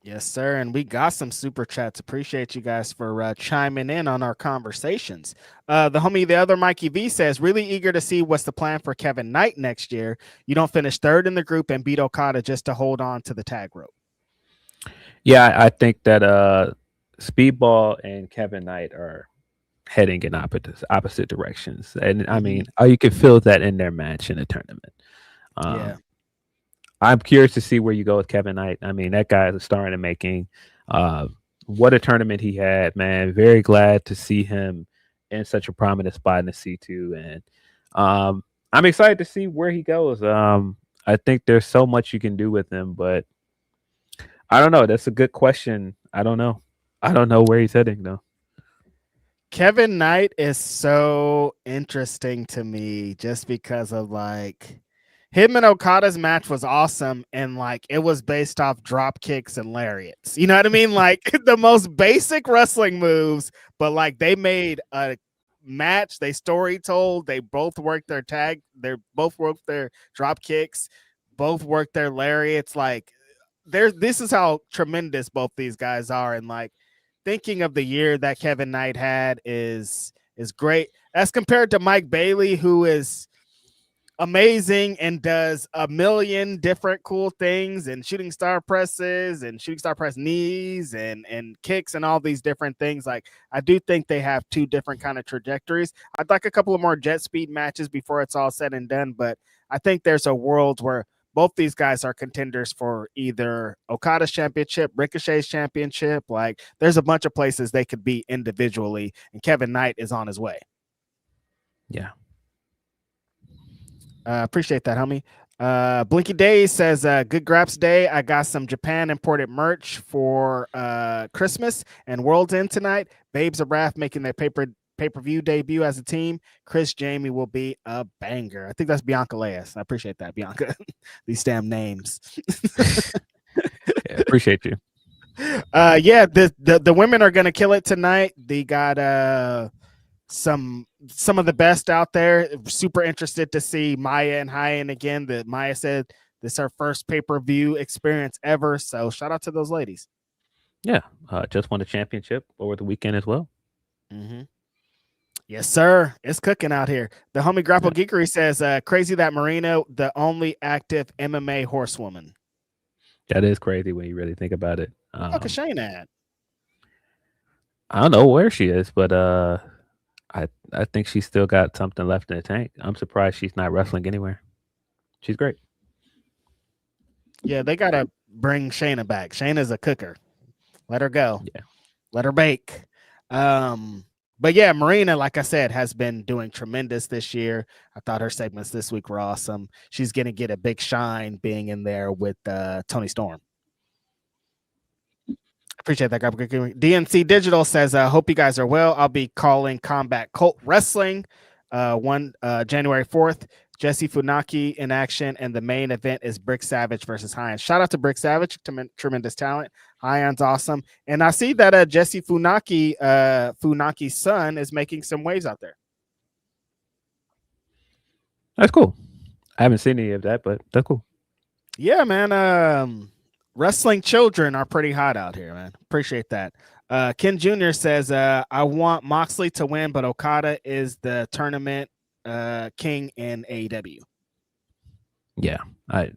Yes, sir. And we got some super chats. Appreciate you guys for chiming in on our conversations. The other Mikey V says, really eager to see what's the plan for Kevin Knight next year. You don't finish third in the group and beat Okada just to hold on to the tag rope. Yeah, I think that Speedball and Kevin Knight are heading in opposite directions. And I mean, you can feel that in their match in the tournament. I'm curious to see where you go with Kevin Knight. I mean, that guy is a star in the making. What a tournament he had, man. Very glad to see him in such a prominent spot in the C2. And I'm excited to see where he goes. I think there's so much you can do with him, but I don't know. That's a good question. I don't know where he's heading, though. Kevin Knight is so interesting to me just because of like him and Okada's match was awesome. And like, it was based off drop kicks and lariats. You know what I mean? Like the most basic wrestling moves, but like they made a match. They story told, they both worked their tag. They both worked their drop kicks, both worked their lariats. Like this is how tremendous both these guys are. And like thinking of the year that Kevin Knight had is great as compared to Mike Bailey, who is amazing and does a million different cool things and shooting star presses and shooting star press knees and kicks and all these different things. Like I do think they have two different kind of trajectories. I'd like a couple of more jet speed matches before it's all said and done, but I think there's a world where both these guys are contenders for either Okada's championship, Ricochet's championship. Like there's a bunch of places they could be individually, and Kevin Knight is on his way. Yeah. Appreciate that, homie. Blinky Days says, good Graps Day. I got some Japan imported merch for Christmas and World's End tonight. Babes of Wrath making their pay-per-view debut as a team. Chris Jamie will be a banger. I think that's Bianca Leas. I appreciate that, Bianca. These damn names. Yeah, appreciate you. The women are gonna kill it tonight. They got some of the best out there. Super interested to see Maya and Hyan again. That Maya said this is her first pay-per-view experience ever. So shout out to those ladies. Yeah, just won the championship over the weekend as well. Mm-hmm. Yes, sir. It's cooking out here. The homie Grapple Geekery says, crazy that Marina, the only active MMA horsewoman. That is crazy when you really think about it. Look at Shane at. I don't know where she is, but I think she's still got something left in the tank. I'm surprised she's not wrestling anywhere. She's great. Yeah, they got to bring Shayna back. Shayna's a cooker. Let her go. Yeah. Let her bake. But yeah, Marina, like I said, has been doing tremendous this year. I thought her segments this week were awesome. She's going to get a big shine being in there with Tony Storm. Appreciate that. DNC Digital says, hope you guys are well. I'll be calling Combat Cult Wrestling January 4th. Jesse Funaki in action, and the main event is Brick Savage versus Hyan. Shout out to Brick Savage, tremendous talent. Hyan's awesome, and I see that Jesse Funaki, Funaki's son, is making some waves out there. That's cool. I haven't seen any of that, but that's cool. Yeah, man. Wrestling children are pretty hot out here, man. Appreciate that. Ken Jr. says, I want Moxley to win, but Okada is the tournament king in AEW. Yeah. I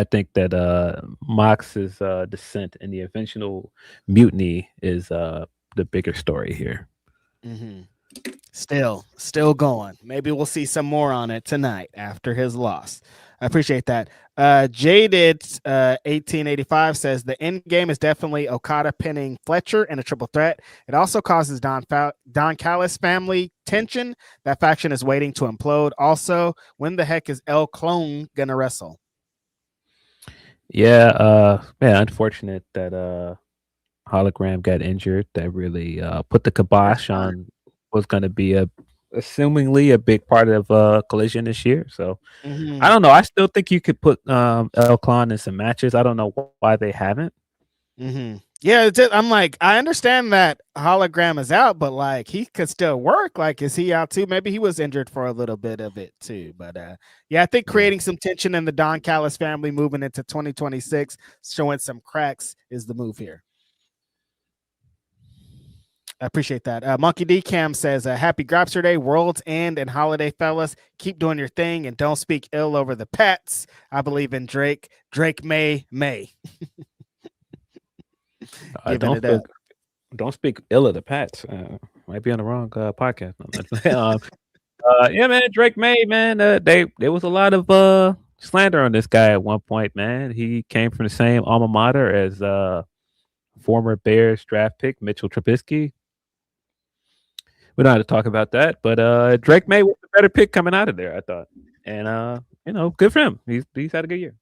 think that Mox's descent in the eventual mutiny is the bigger story here. Mm-hmm. Still going. Maybe we'll see some more on it tonight after his loss. I appreciate that. Jaded 1885 says the end game is definitely Okada pinning Fletcher in a triple threat. It also causes Don Callis family tension. That faction is waiting to implode. Also, when the heck is El Clone gonna wrestle? Yeah, unfortunate that Hologram got injured. That really put the kibosh on was going to be assumingly a big part of Collision this year. So I don't know. I still think you could put El Clon in some matches. I don't know why they haven't. Yeah, I'm like, I understand that Hologram is out, but like he could still work. Like, is he out too? Maybe he was injured for a little bit of it too. But yeah, I think creating some tension in the Don Callis family moving into 2026, showing some cracks is the move here. I appreciate that. Monkey D Cam says, happy Grapsody, World's End and holiday fellas. Keep doing your thing and don't speak ill over the pets. I believe in Drake. Drake May. Don't speak ill of the Pats. Might be on the wrong podcast. Yeah, man, Drake May, man. There was a lot of slander on this guy at one point, man. He came from the same alma mater as former Bears draft pick Mitchell Trubisky. We don't have to talk about that, but Drake May was the better pick coming out of there, I thought. And good for him. He's had a good year.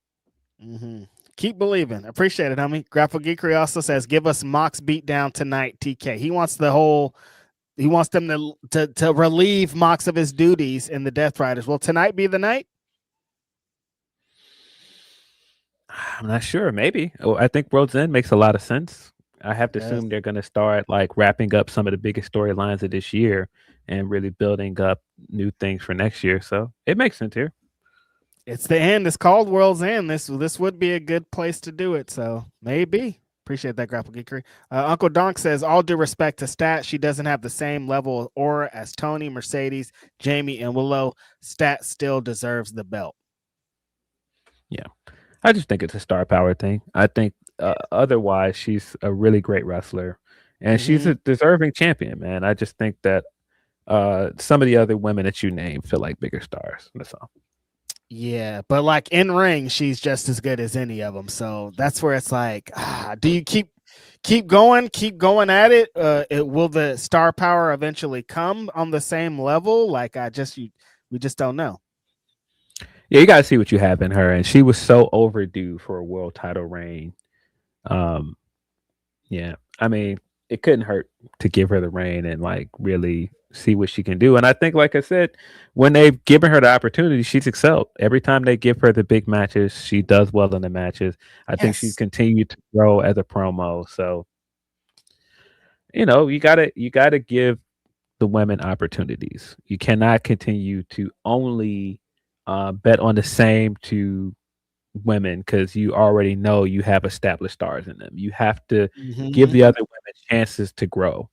Keep believing. Appreciate it, homie. Grapple Geekery also says, give us Mox beat down tonight, TK. He wants them to relieve Mox of his duties in the Death Riders. Will tonight be the night? I'm not sure. Maybe. I think World's End makes a lot of sense. I have to assume they're going to start like wrapping up some of the biggest storylines of this year and really building up new things for next year. So it makes sense here. It's the end. It's called World's End. This would be a good place to do it. So maybe. Appreciate that, Grapple Geekery. Uncle Donk says, all due respect to Stat, she doesn't have the same level of aura as Tony, Mercedes, Jamie, and Willow. Stat still deserves the belt. Yeah. I just think it's a star power thing. I think otherwise she's a really great wrestler and she's a deserving champion, man. I just think that some of the other women that you name feel like bigger stars. That's all. Yeah, but like in ring, she's just as good as any of them. So that's where it's like, do you keep going at it? Will the star power eventually come on the same level? Like we just don't know. Yeah, you got to see what you have in her, and she was so overdue for a world title reign. Yeah, I mean, it couldn't hurt to give her the reign and like really see what she can do. And I think, like I said, when they've given her the opportunity, she's excelled. Every time they give her the big matches, she does well in the matches. I think she's continued to grow as a promo. So, you gotta give the women opportunities. You cannot continue to only bet on the same two women because you already know you have established stars in them. You have to give the other women chances to grow.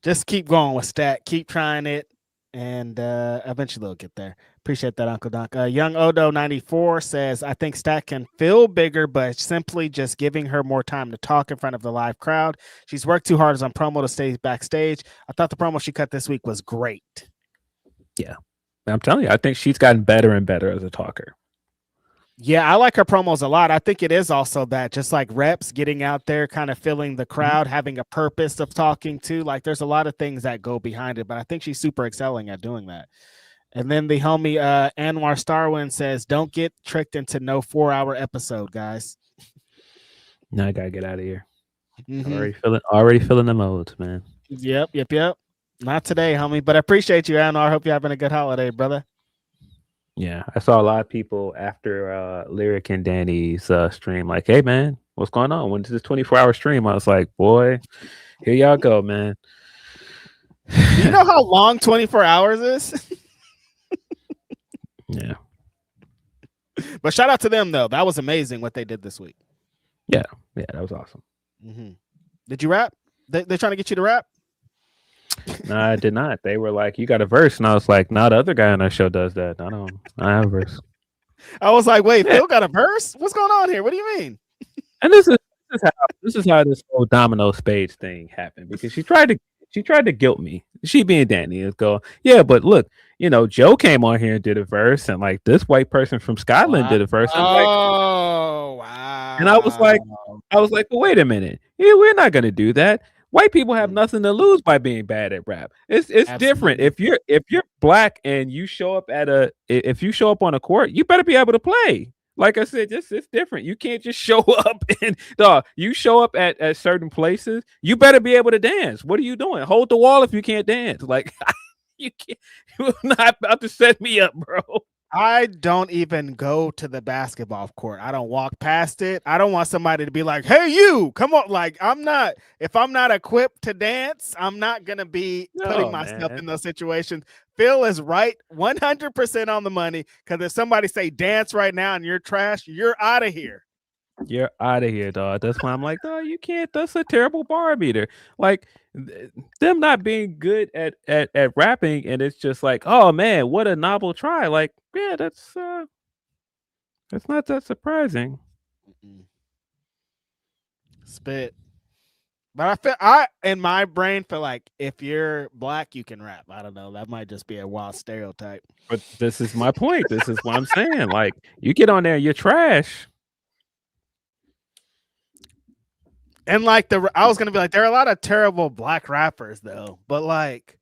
Just keep going with Stat. Keep trying it, and eventually they'll get there. Appreciate that, Uncle Donk. Young Odo 94 says, I think Stat can feel bigger, but simply just giving her more time to talk in front of the live crowd. She's worked too hard on promo to stay backstage. I thought the promo she cut this week was great. Yeah. I'm telling you, I think she's gotten better and better as a talker. Yeah, I like her promos a lot. I think it is also that just like reps, getting out there, kind of filling the crowd, having a purpose of talking to. Like there's a lot of things that go behind it, but I think she's super excelling at doing that. And then the homie Anwar Starwin says, don't get tricked into no 4-hour episode, guys. Now I gotta get out of here. Already feeling the modes, man. Yep. Not today, homie. But I appreciate you, Anwar. I hope you're having a good holiday, brother. Yeah, I saw a lot of people after Lyric and Danny's stream like, hey, man, what's going on? When is this 24-hour stream? I was like, boy, here y'all go, man. Do you know how long 24 hours is? Yeah. But shout out to them, though. That was amazing what they did this week. Yeah, that was awesome. Mm-hmm. Did you rap? They're trying to get you to rap? No, I did not. They were like, you got a verse. And I was like, no, the other guy on our show does that. I have a verse. I was like, wait, Phil got a verse? What's going on here? What do you mean? And this is how this whole Domino Spades thing happened, because she tried to guilt me. She being Danny is go, yeah, but look, Joe came on here and did a verse, and like this white person from Scotland did a verse. Oh, wow. And I was like, well, wait a minute. Yeah, we're not gonna do that. White people have nothing to lose by being bad at rap. It's different. If you're black and you show up if you show up on a court, you better be able to play. Like I said, it's different. You can't just show up and you show up at certain places. You better be able to dance. What are you doing? Hold the wall if you can't dance. Like you can't. You're not about to set me up, bro. I don't even go to the basketball court. I don't walk past it. I don't want somebody to be like, hey, you, come on. Like, if I'm not equipped to dance, I'm not going to be putting myself in those situations. Phil is right 100% on the money, because if somebody say dance right now and you're trash, you're out of here. You're out of here, dog. That's why I'm like, no, you can't. That's a terrible bar meter. Like them not being good at rapping, and it's just like, oh man, what a novel try. Like, yeah, that's not that surprising. Spit. But I in my brain feel like if you're black, you can rap. I don't know. That might just be a wild stereotype. But this is my point. This is what I'm saying. Like, you get on there, you're trash. And like I was gonna be like, there are a lot of terrible black rappers though, but like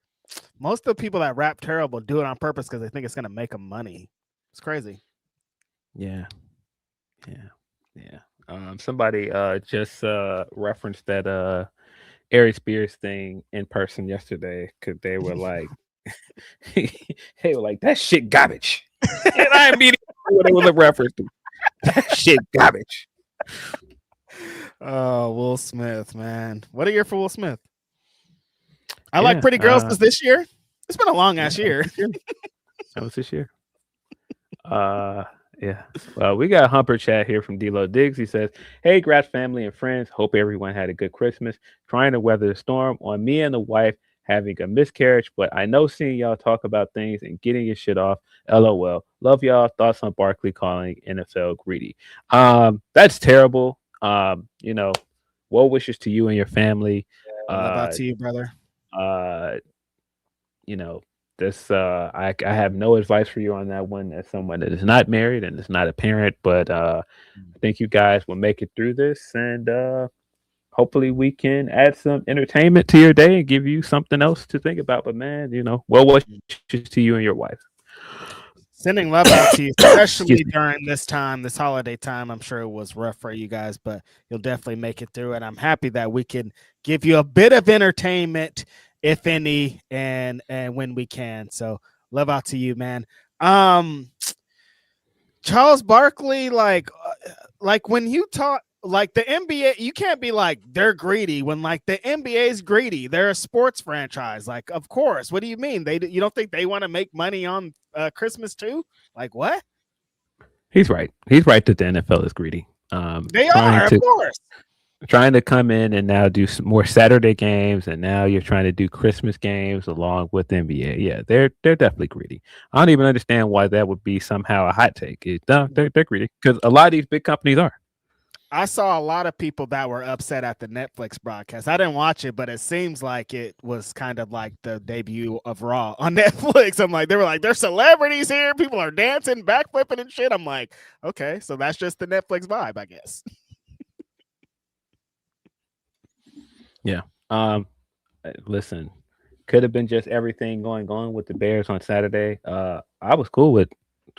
most of the people that rap terrible do it on purpose because they think it's gonna make them money. It's crazy. Yeah. Somebody just referenced that Ari Spears thing in person yesterday, because they were like, that shit garbage. And I immediately knew what it was a reference to. That shit garbage. Oh, Will Smith, man. What a year for Will Smith. I like Pretty Girls was this year. It's been a long ass year. That was this year. Yeah. Well, we got a Humper chat here from D-Lo Diggs. He says, hey, Graps family and friends. Hope everyone had a good Christmas. Trying to weather the storm on me and the wife having a miscarriage, but I know seeing y'all talk about things and getting your shit off. LOL. Love y'all. Thoughts on Barkley calling NFL greedy. That's terrible. Well wishes to you and your family. Love out to you, brother. I have no advice for you on that one, as someone that is not married and is not a parent, but I think you guys will make it through this, and hopefully we can add some entertainment to your day and give you something else to think about. But man, well wishes to you and your wife. Sending love out to you, especially during this holiday time. I'm sure it was rough for you guys, but you'll definitely make it through it. I'm happy that we can give you a bit of entertainment, if any, and when we can. So love out to you, man. Charles Barkley, like when you talk like the NBA, you can't be like they're greedy when like the NBA is greedy. They're a sports franchise. Like, of course. What do you mean? You don't think they want to make money on Christmas too? Like what? He's right. He's right that the NFL is greedy. They are, of course. Trying to come in and now do some more Saturday games, and now you're trying to do Christmas games along with NBA. Yeah, they're definitely greedy. I don't even understand why that would be somehow a hot take. They're greedy, because a lot of these big companies are. I saw a lot of people that were upset at the Netflix broadcast. I didn't watch it, but it seems like it was kind of like the debut of Raw on Netflix. I'm like, they were like, there's celebrities here. People are dancing, backflipping and shit. I'm like, okay, so that's just the Netflix vibe, I guess. Yeah. Listen, could have been just everything going on with the Bears on Saturday. I was cool with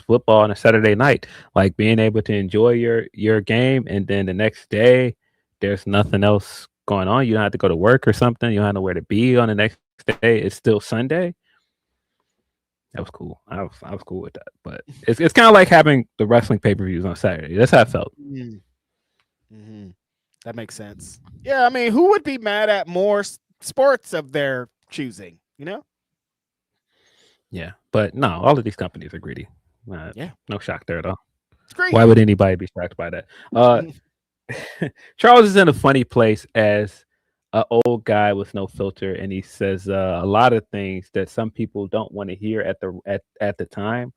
football on a Saturday night, like being able to enjoy your game, and then the next day there's nothing else going on. You don't have to go to work or something. You don't have nowhere to be on the next day is still Sunday. That was cool. I was cool with that. But it's kind of like having the wrestling pay-per-views on Saturday. That's how I felt. Mm-hmm. That makes sense. Yeah, I mean, who would be mad at more sports of their choosing? You know? Yeah, but no, all of these companies are greedy. Yeah, no shock there at all. it's great. Why would anybody be shocked by that? Charles is in a funny place as an old guy with no filter, and he says a lot of things that some people don't want to hear at the time.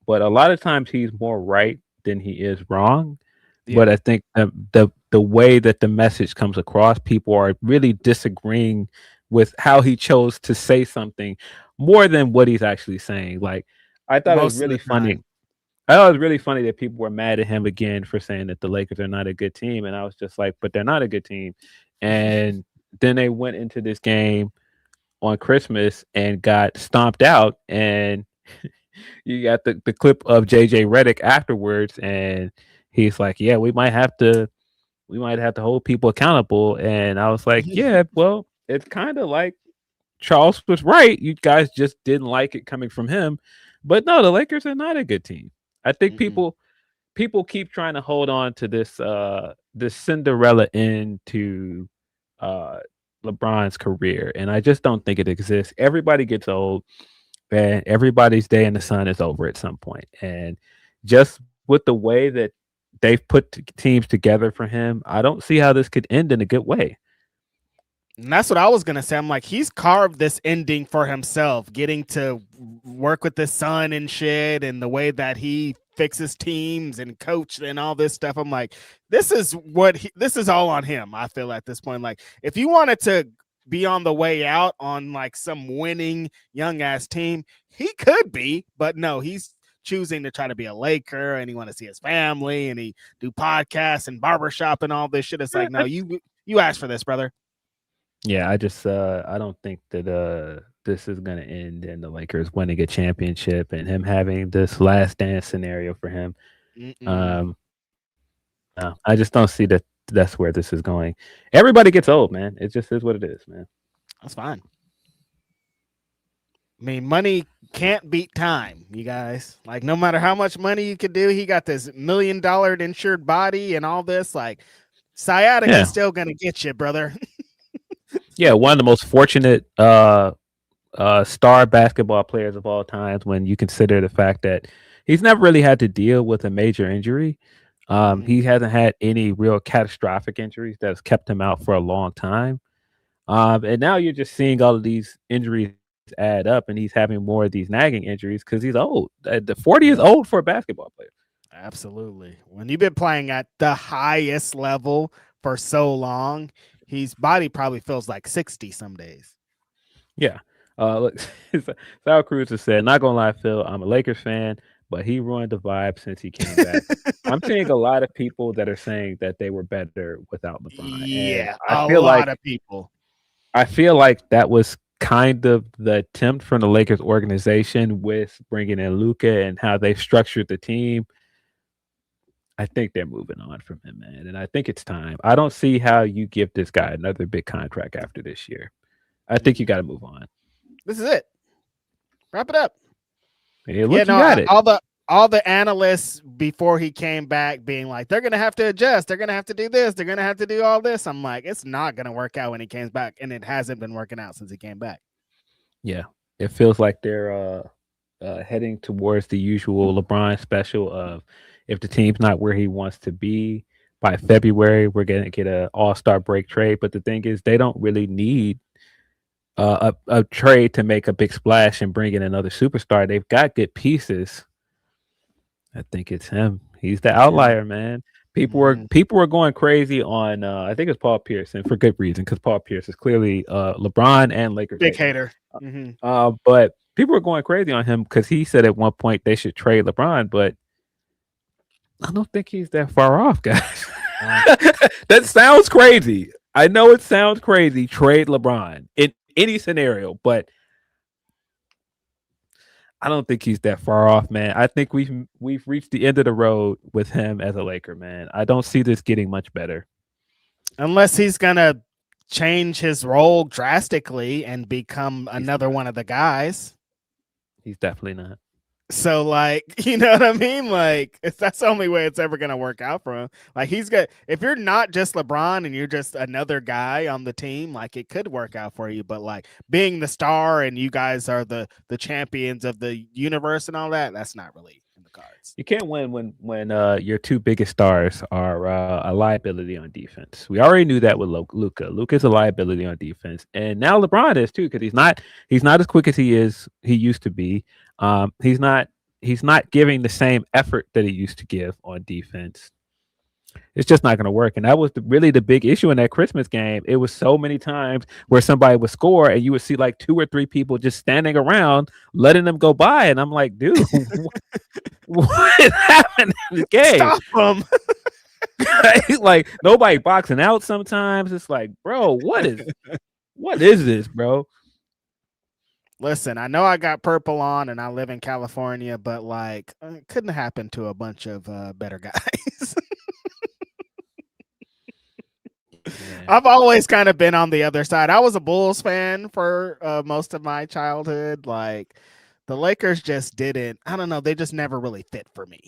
But a lot of times he's more right than he is wrong. Yeah. But I think the way that the message comes across, people are really disagreeing with how he chose to say something more than what he's actually saying. Like, I thought it was really funny. I thought it was really funny that people were mad at him again for saying that the Lakers are not a good team. And I was just like, but they're not a good team. And then they went into this game on Christmas and got stomped out. And you got the clip of JJ Redick afterwards. And he's like, yeah, we might have to hold people accountable. And I was like, yeah, well, it's kind of like Charles was right. You guys just didn't like it coming from him. But no, the Lakers are not a good team. I think people keep trying to hold on to this this Cinderella into LeBron's career, and I just don't think it exists. Everybody gets old, and everybody's day in the sun is over at some point. And just with the way that they've put teams together for him, I don't see how this could end in a good way. And that's what I was going to say. I'm like, he's carved this ending for himself, getting to work with his son and shit, and the way that he fixes teams and coach and all this stuff. I'm like, this is all on him. I feel at this point, like, if you wanted to be on the way out on like some winning young ass team, he could be, but no, he's choosing to try to be a Laker, and he want to see his family, and he do podcasts and barbershop and all this shit. It's like, no, you asked for this, brother. Yeah, I just I don't think that this is going to end in the Lakers winning a championship and him having this last dance scenario for him. No, I just don't see that that's where this is going. Everybody gets old, man. It just is what it is, man. That's fine. I mean, money can't beat time, you guys. Like, no matter how much money you could do, he got this $1 million insured body and all this. Like, sciatica is still going to get you, brother. Yeah, one of the most fortunate star basketball players of all times when you consider the fact that he's never really had to deal with a major injury. He hasn't had any real catastrophic injuries that has kept him out for a long time. And now you're just seeing all of these injuries add up, and he's having more of these nagging injuries because he's old. The 40 is old for a basketball player. Absolutely. When you've been playing at the highest level for so long, his body probably feels like 60 some days. Yeah. Look, Sal Cruz has said, not gonna lie, Phil, I'm a Lakers fan, but he ruined the vibe since he came back. I'm seeing a lot of people that are saying that they were better without LeBron. Yeah, I feel a lot of people. I feel like that was kind of the attempt from the Lakers organization with bringing in Luka and how they structured the team. I think they're moving on from him, man. And I think it's time. I don't see how you give this guy another big contract after this year. I think you got to move on. This is it. Wrap it up. Hey, look, you got it. All the analysts before he came back being like, they're going to have to adjust. They're going to have to do this. They're going to have to do all this. I'm like, it's not going to work out when he comes back. And it hasn't been working out since he came back. Yeah. It feels like they're heading towards the usual LeBron special of, if the team's not where he wants to be by February, we're going to get an all-star break trade. But the thing is, they don't really need a trade to make a big splash and bring in another superstar. They've got good pieces. I think it's him. He's the outlier, man. People were going crazy on, I think it's Paul Pierce, and for good reason, because Paul Pierce is clearly LeBron and Lakers big hater. But people were going crazy on him because he said at one point they should trade LeBron, but I don't think he's that far off, guys. That sounds crazy. I know it sounds crazy. Trade LeBron in any scenario, but I don't think he's that far off, man. I think we've reached the end of the road with him as a Laker, man. I don't see this getting much better. Unless he's gonna change his role drastically and become another one of the guys. He's definitely not. So, like, you know what I mean? Like, that's the only way it's ever going to work out for him. Like, he's got, if you're not just LeBron and you're just another guy on the team, like, it could work out for you. But, like, being the star and you guys are the champions of the universe and all that, that's not really in the cards. You can't win when your two biggest stars are a liability on defense. We already knew that with Luka. Luka's a liability on defense, and now LeBron is too, because he's not as quick as he used to be. He's not giving the same effort that he used to give on defense. It's just not going to work. And that was really the big issue in that Christmas game. It was so many times where somebody would score and you would see like 2 or 3 people just standing around, letting them go by. And I'm like, dude, what is happening in the game? Stop them. Like nobody boxing out sometimes. It's like, bro, what is this, bro? Listen, I know I got purple on and I live in California, but like it couldn't happen to a bunch of better guys. I've always kind of been on the other side. I was a Bulls fan for most of my childhood. Like the Lakers just didn't, I don't know, they just never really fit for me.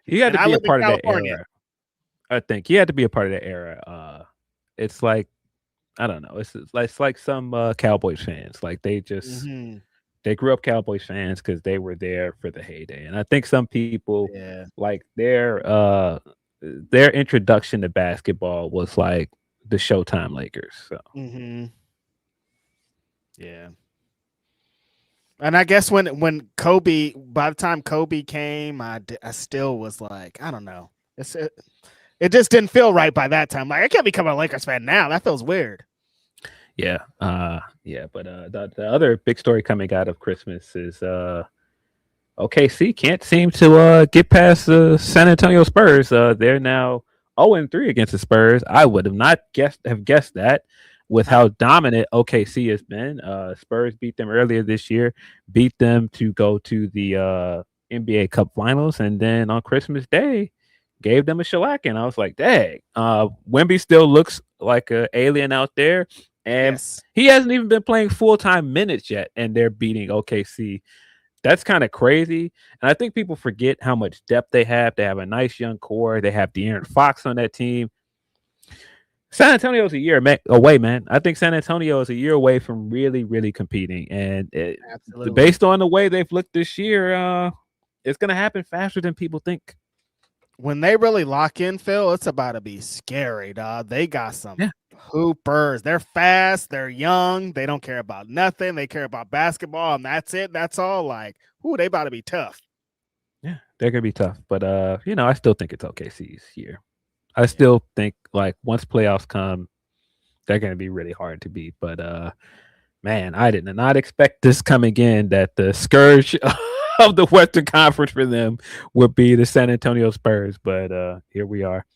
You had to be a part of that era. I think you had to be a part of that era. It's like, I don't know. It's like some Cowboys fans. Like they just they grew up Cowboys fans because they were there for the heyday. And I think some people like their introduction to basketball was like the Showtime Lakers. So yeah. And I guess when Kobe, by the time Kobe came, I still was like, I don't know. It just didn't feel right by that time. Like I can't become a Lakers fan now. That feels weird. Yeah. But the other big story coming out of Christmas is OKC can't seem to get past the San Antonio Spurs. They're now 0-3 against the Spurs. I would have not guessed that with how dominant OKC has been. Spurs beat them earlier this year, beat them to go to the NBA Cup Finals, and then on Christmas Day gave them a shellacking. I was like, dang, Wemby still looks like an alien out there. And he hasn't even been playing full-time minutes yet, and they're beating OKC. That's kind of crazy. And I think people forget how much depth they have. They have a nice young core. They have De'Aaron Fox on that team. San Antonio's a year away, man. I think San Antonio is a year away from really, really competing. And based on the way they've looked this year, it's going to happen faster than people think. When they really lock in, Phil, it's about to be scary, dog. They got some hoopers. They're fast. They're young. They don't care about nothing. They care about basketball, and that's it. That's all. Like, they about to be tough. Yeah, they're going to be tough. But, I still think it's OKC's year. I still think, like, once playoffs come, they're going to be really hard to beat. But, man, I did not expect this coming in, that the scourge of the Western Conference for them would be the San Antonio Spurs. But here we are.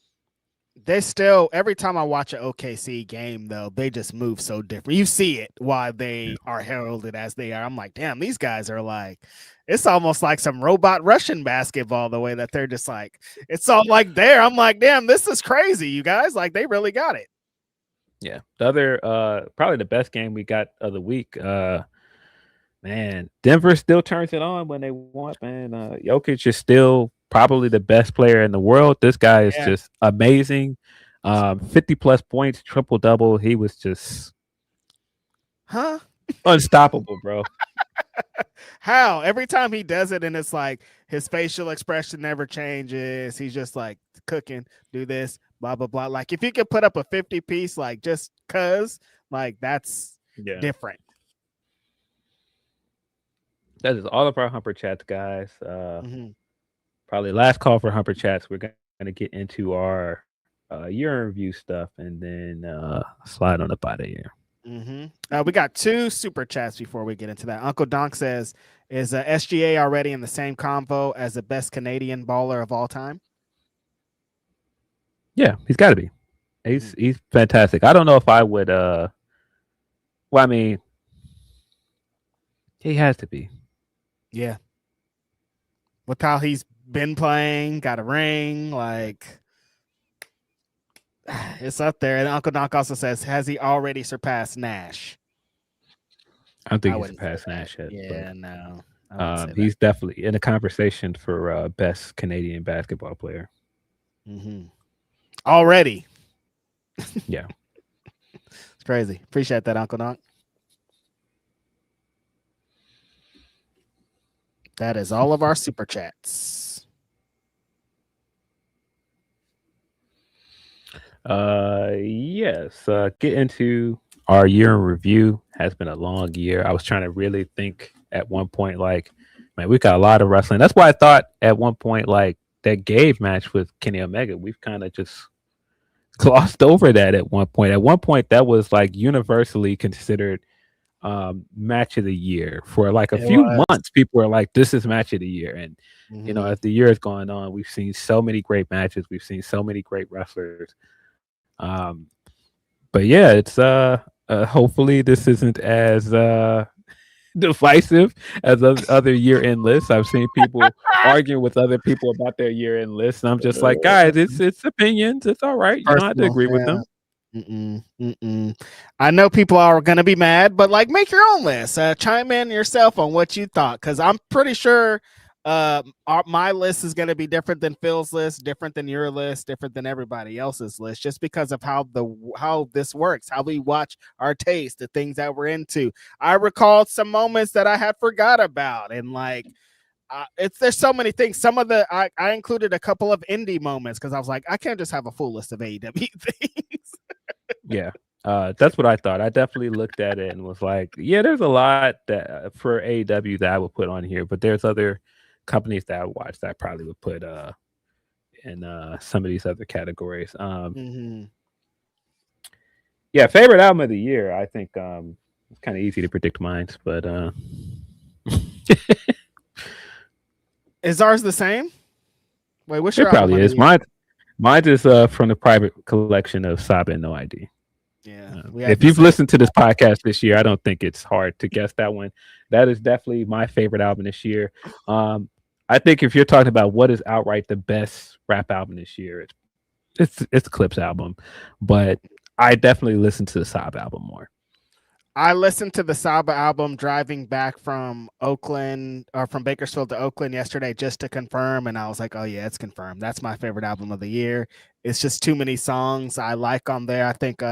They still, every time I watch an OKC game, though, they just move so different. You see it why they are heralded as they are. I'm like, damn, these guys are like, it's almost like some robot Russian basketball, the way that they're just like, it's all like there. I'm like, damn, this is crazy, you guys. Like, they really got it. Yeah. The other, probably the best game we got of the week, man, Denver still turns it on when they want, man. Jokic is still probably the best player in the world. This guy is just amazing. 50 plus points, triple double. He was just unstoppable, bro. How? Every time he does it, and it's like his facial expression never changes. He's just like cooking, do this, blah, blah, blah. Like if you could put up a 50 piece, like just cause, like that's different. That is all of our Humper Chats, guys. Probably last call for Humper Chats. We're going to get into our year in review stuff and then slide on up out of here. We got 2 super chats before we get into that. Uncle Donk says, is SGA already in the same convo as the best Canadian baller of all time? Yeah, he's got to be. He's fantastic. I don't know if I would. Well, I mean, he has to be. Yeah. With how he's been playing, got a ring, like. It's up there. And Uncle Doc also says, has he already surpassed Nash? I don't think I he's wouldn't say surpassed that. Nash yet. Yeah, no. I But, wouldn't say he's definitely in a conversation for best Canadian basketball player. that. Already. Yeah. It's crazy. Appreciate that, Uncle Doc. That is all of our super chats. Yes. Get into our year in review. Has been a long year. I was trying to really think at one point, like, man, we got a lot of wrestling. That's why I thought at one point, like, that Gage match with Kenny Omega, we've kind of just glossed over that at one point. At one point, that was like universally considered match of the year for like a few months. People were like, this is match of the year. And you know, as the year is going on, we've seen so many great matches, we've seen so many great wrestlers. But yeah, it's hopefully this isn't as divisive as other year-end lists. I've seen people argue with other people about their year-end lists, and I'm just like, guys, it's opinions. It's all right. You don't have to agree with them. I know people are going to be mad, but like, make your own list. Chime in yourself on what you thought, because I'm pretty sure my list is going to be different than Phil's list, different than your list, different than everybody else's list, just because of how this works, how we watch our taste, the things that we're into. I recalled some moments that I had forgot about, and like, there's so many things. Some of the I included a couple of indie moments because I was like, I can't just have a full list of AEW things. Yeah. That's what I thought. I definitely looked at it and was like, yeah, there's a lot that for AEW that I would put on here, but there's other companies that I watch that I probably would put in some of these other categories. Yeah, favorite album of the year. I think it's kind of easy to predict mine, but is ours the same? Wait, what's it your probably album is. Mine is from the private collection of Saba and No ID. Yeah. If you've listened to this podcast this year, I don't think it's hard to guess that one. That is definitely my favorite album this year. I think if you're talking about what is outright the best rap album this year, it's Clip's album, but I definitely listen to the Saba album more. I listened to the Saba album driving back from Oakland or from Bakersfield to Oakland yesterday just to confirm. And I was like, oh, yeah, it's confirmed. That's my favorite album of the year. It's just too many songs I like on there. I think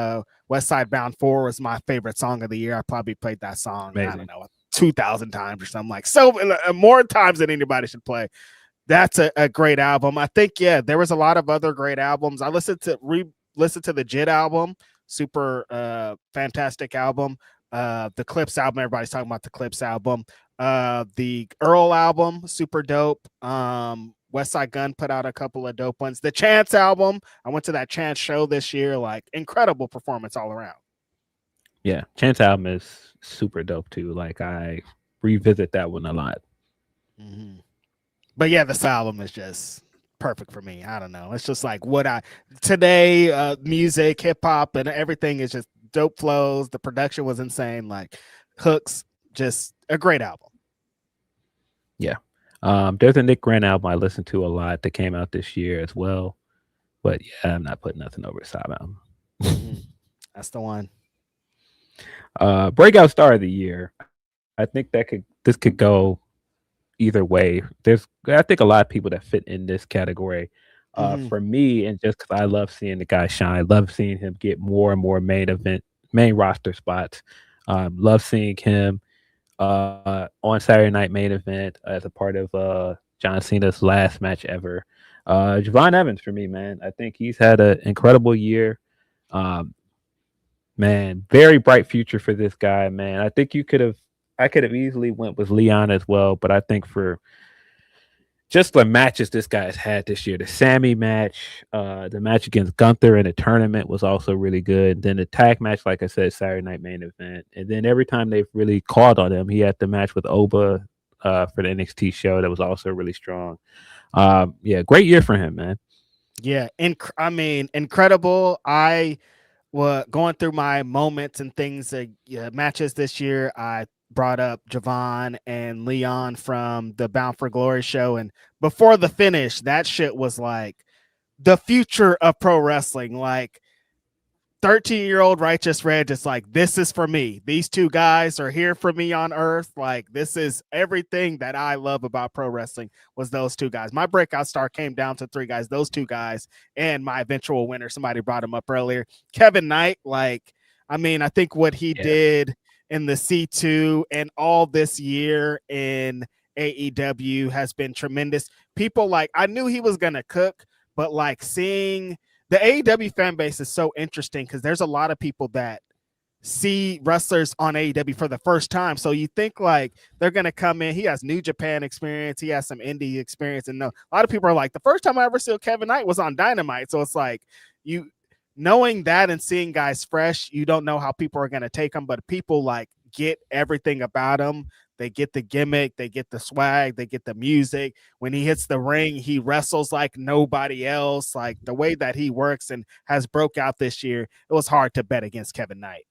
West Side Bound 4 was my favorite song of the year. I probably played that song, I don't know, 2,000 times or something, like so more times than anybody should play. That's a great album. I think, yeah, there was a lot of other great albums. I listened to the JIT album. Super fantastic album. The Clips album, everybody's talking about the Clips album. The Earl album, super dope. West Side Gun put out a couple of dope ones. The Chance album, I went to that Chance show this year, like incredible performance all around. Yeah, Chance album is super dope too. Like I revisit that one a lot. But yeah, this album is just perfect for me. I don't know. It's just like today, music, hip hop, and everything is just dope flows. The production was insane. Like hooks, just a great album. Yeah. There's a Nick Grant album I listened to a lot that came out this year as well. But yeah, I'm not putting nothing over Saba album. That's the one. Breakout star of the year. I think this could go either way. I think a lot of people that fit in this category. For me, and just because I love seeing the guy shine, love seeing him get more and more main roster spots. Love seeing him on Saturday Night Main Event as a part of John Cena's last match ever. Javon Evans for me, man. I think he's had an incredible year. Man, very bright future for this guy, man. I think I could have easily went with Leon as well, but I think for just the matches this guy's had this year, the Sammy match, the match against Gunther in the tournament was also really good. Then the tag match, like I said, Saturday Night Main Event. And then every time they've really called on him, he had the match with Oba for the NXT show that was also really strong. Yeah, great year for him, man. Yeah, incredible. I was going through my moments and things, matches this year. I brought up Javon and Leon from the Bound for Glory show, and before the finish, that shit was like the future of pro wrestling. Like 13-year-old Righteous Reg is like, this is for me. These two guys are here for me on earth. Like, this is everything that I love about pro wrestling was those two guys. My breakout star came down to three guys, those two guys, and my eventual winner. Somebody brought him up earlier. Kevin Knight, like, I mean, I think what he did in the C2 and all this year in AEW has been tremendous. People like, I knew he was going to cook, but like seeing the AEW fan base is so interesting because there's a lot of people that see wrestlers on AEW for the first time. So you think like they're going to come in. He has New Japan experience. He has some indie experience. And a lot of people are like, the first time I ever saw Kevin Knight was on Dynamite. So it's like you knowing that and seeing guys fresh, you don't know how people are going to take them, but people like get everything about him. They get the gimmick, they get the swag, they get the music. When he hits the ring, he wrestles like nobody else. Like the way that he works and has broke out this year, it was hard to bet against Kevin Knight.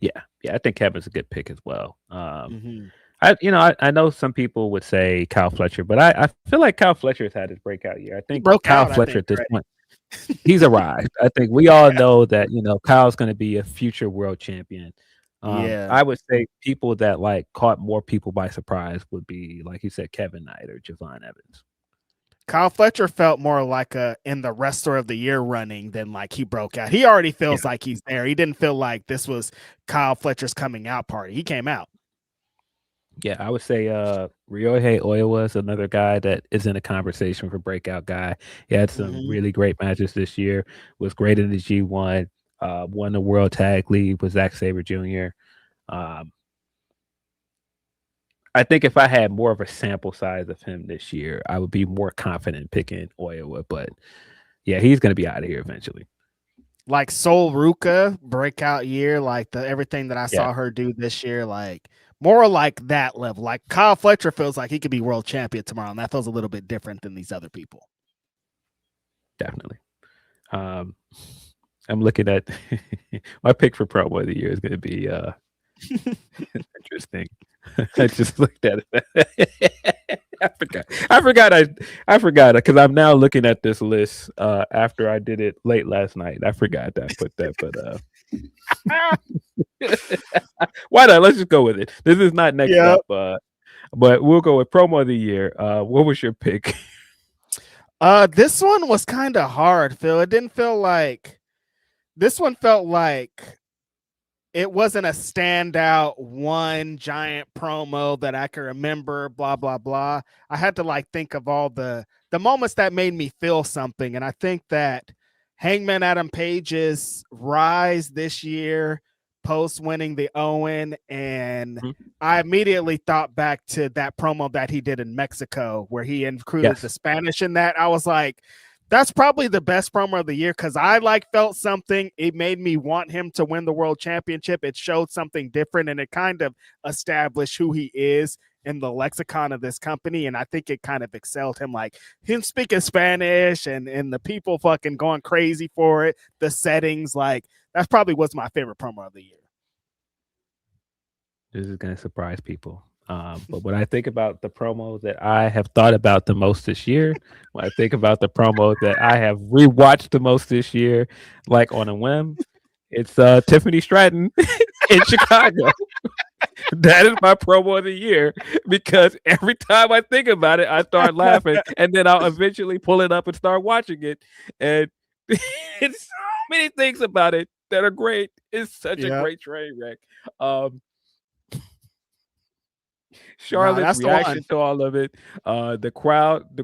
Yeah, I think Kevin's a good pick as well. I know some people would say Kyle Fletcher, but I feel like Kyle Fletcher's had his breakout year. I think Kyle Fletcher at this point, he's arrived. I think we all know that, Kyle's going to be a future world champion. I would say people that like caught more people by surprise would be, like you said, Kevin Knight or Javon Evans. Kyle Fletcher felt more like in the wrestler of the year running than like he broke out. He already feels like he's there. He didn't feel like this was Kyle Fletcher's coming out party. He came out. Yeah, I would say Ryohei Oiwa is another guy that is in a conversation for breakout guy. He had some really great matches this year, was great in the G1. Won the World Tag League with Zack Sabre Jr. I think if I had more of a sample size of him this year, I would be more confident picking Oiwa. But yeah, he's going to be out of here eventually. Like Sol Ruka breakout year, like everything that I saw her do this year, like more like that level. Like Kyle Fletcher feels like he could be world champion tomorrow, and that feels a little bit different than these other people. Definitely. I'm looking at my pick for promo of the year is going to be interesting. I just looked at it. I forgot because I'm now looking at this list after I did it late last night. I forgot that I put that, but why not? Let's just go with it. This is not next up, but we'll go with promo of the year. What was your pick? This one was kind of hard, Phil. It didn't feel like. This one felt like it wasn't a standout one giant promo that I can remember, blah, blah, blah. I had to like think of all the moments that made me feel something. And I think that Hangman Adam Page's rise this year, post winning the Owen, and I immediately thought back to that promo that he did in Mexico where he included the Spanish in that. I was like, that's probably the best promo of the year because I felt something. It made me want him to win the world championship. It showed something different, and it kind of established who he is in the lexicon of this company. And I think it kind of excelled him, like him speaking Spanish and the people fucking going crazy for it. The settings, like that probably was my favorite promo of the year. This is going to surprise people. But when I think about the promo that I have thought about the most this year, when I think about the promo that I have rewatched the most this year, like on a whim, it's Tiffany Stratton in Chicago. That is my promo of the year because every time I think about it, I start laughing, and then I'll eventually pull it up and start watching it. And it's so many things about it that are great. It's such a great train wreck. Charlotte's reaction to all of it, the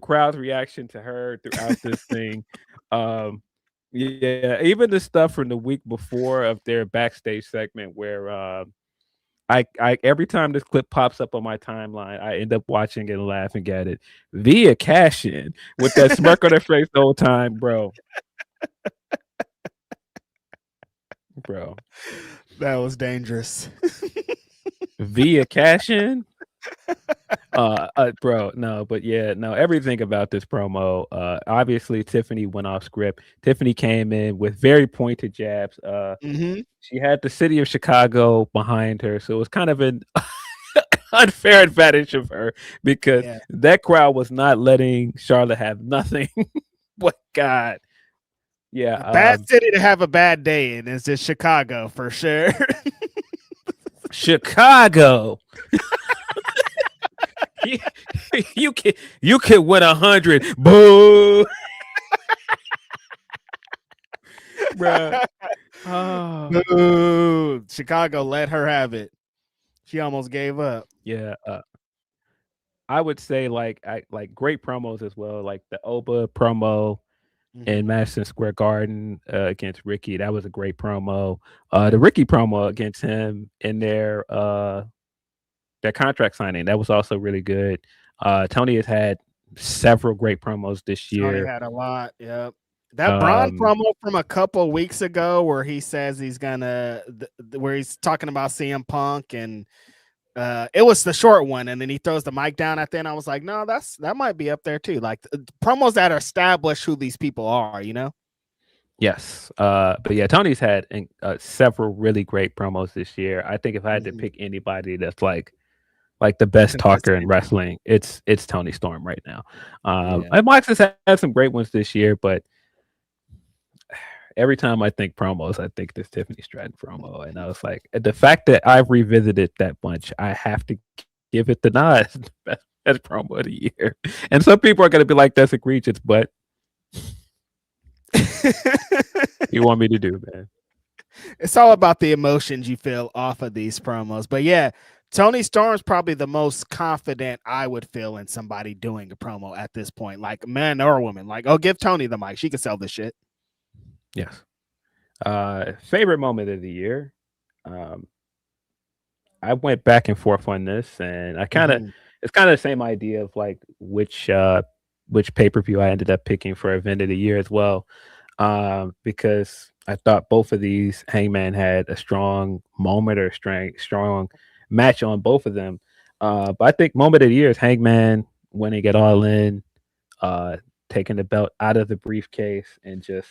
crowd's reaction to her throughout this thing. Even the stuff from the week before of their backstage segment where I every time this clip pops up on my timeline, I end up watching it and laughing at it via cash in with that smirk on their face the whole time, bro. Bro, that was dangerous. Via cash in. Bro, no, but everything about this promo. Obviously, Tiffany went off script. Tiffany came in with very pointed jabs. She had the city of Chicago behind her, so it was kind of an unfair advantage of her because that crowd was not letting Charlotte have nothing my God. Yeah. A bad city to have a bad day in is just Chicago for sure. Chicago. you can win 100. Boo. Bruh. Oh. Boo. Chicago let her have it. She almost gave up. Yeah. I would say like great promos as well. Like the Oba promo in Madison Square Garden against Ricky. That was a great promo. The Ricky promo against him in their contract signing, that was also really good. Tony has had several great promos this year. Tony had a lot. Yep. That Braun promo from a couple weeks ago where he says he's gonna where he's talking about CM Punk, and it was the short one, and then he throws the mic down at the end. I was like, no, that might be up there too. Like promos that establish who these people are, you know? Yes. But yeah, Tony's had several really great promos this year. I think if I had to pick anybody that's like the best talker in wrestling, it's Tony Storm right now. And Mox has had some great ones this year, but every time I think promos, I think this Tiffany Stratton promo, and I was like, the fact that I've revisited that bunch, I have to give it the nod. Best promo of the year. And some people are going to be like, that's egregious, but you want me to do, man. It's all about the emotions you feel off of these promos. But yeah, Tony Storm's probably the most confident I would feel in somebody doing a promo at this point, like man or woman. Like, oh, give Tony the mic. She can sell this shit. Yes. Favorite moment of the year. I went back and forth on this, and I kind of it's kind of the same idea of like which pay-per-view I ended up picking for event of the year as well. Because I thought both of these, Hangman had a strong moment or strong match on both of them. But I think moment of the year is Hangman winning it All In, taking the belt out of the briefcase, and just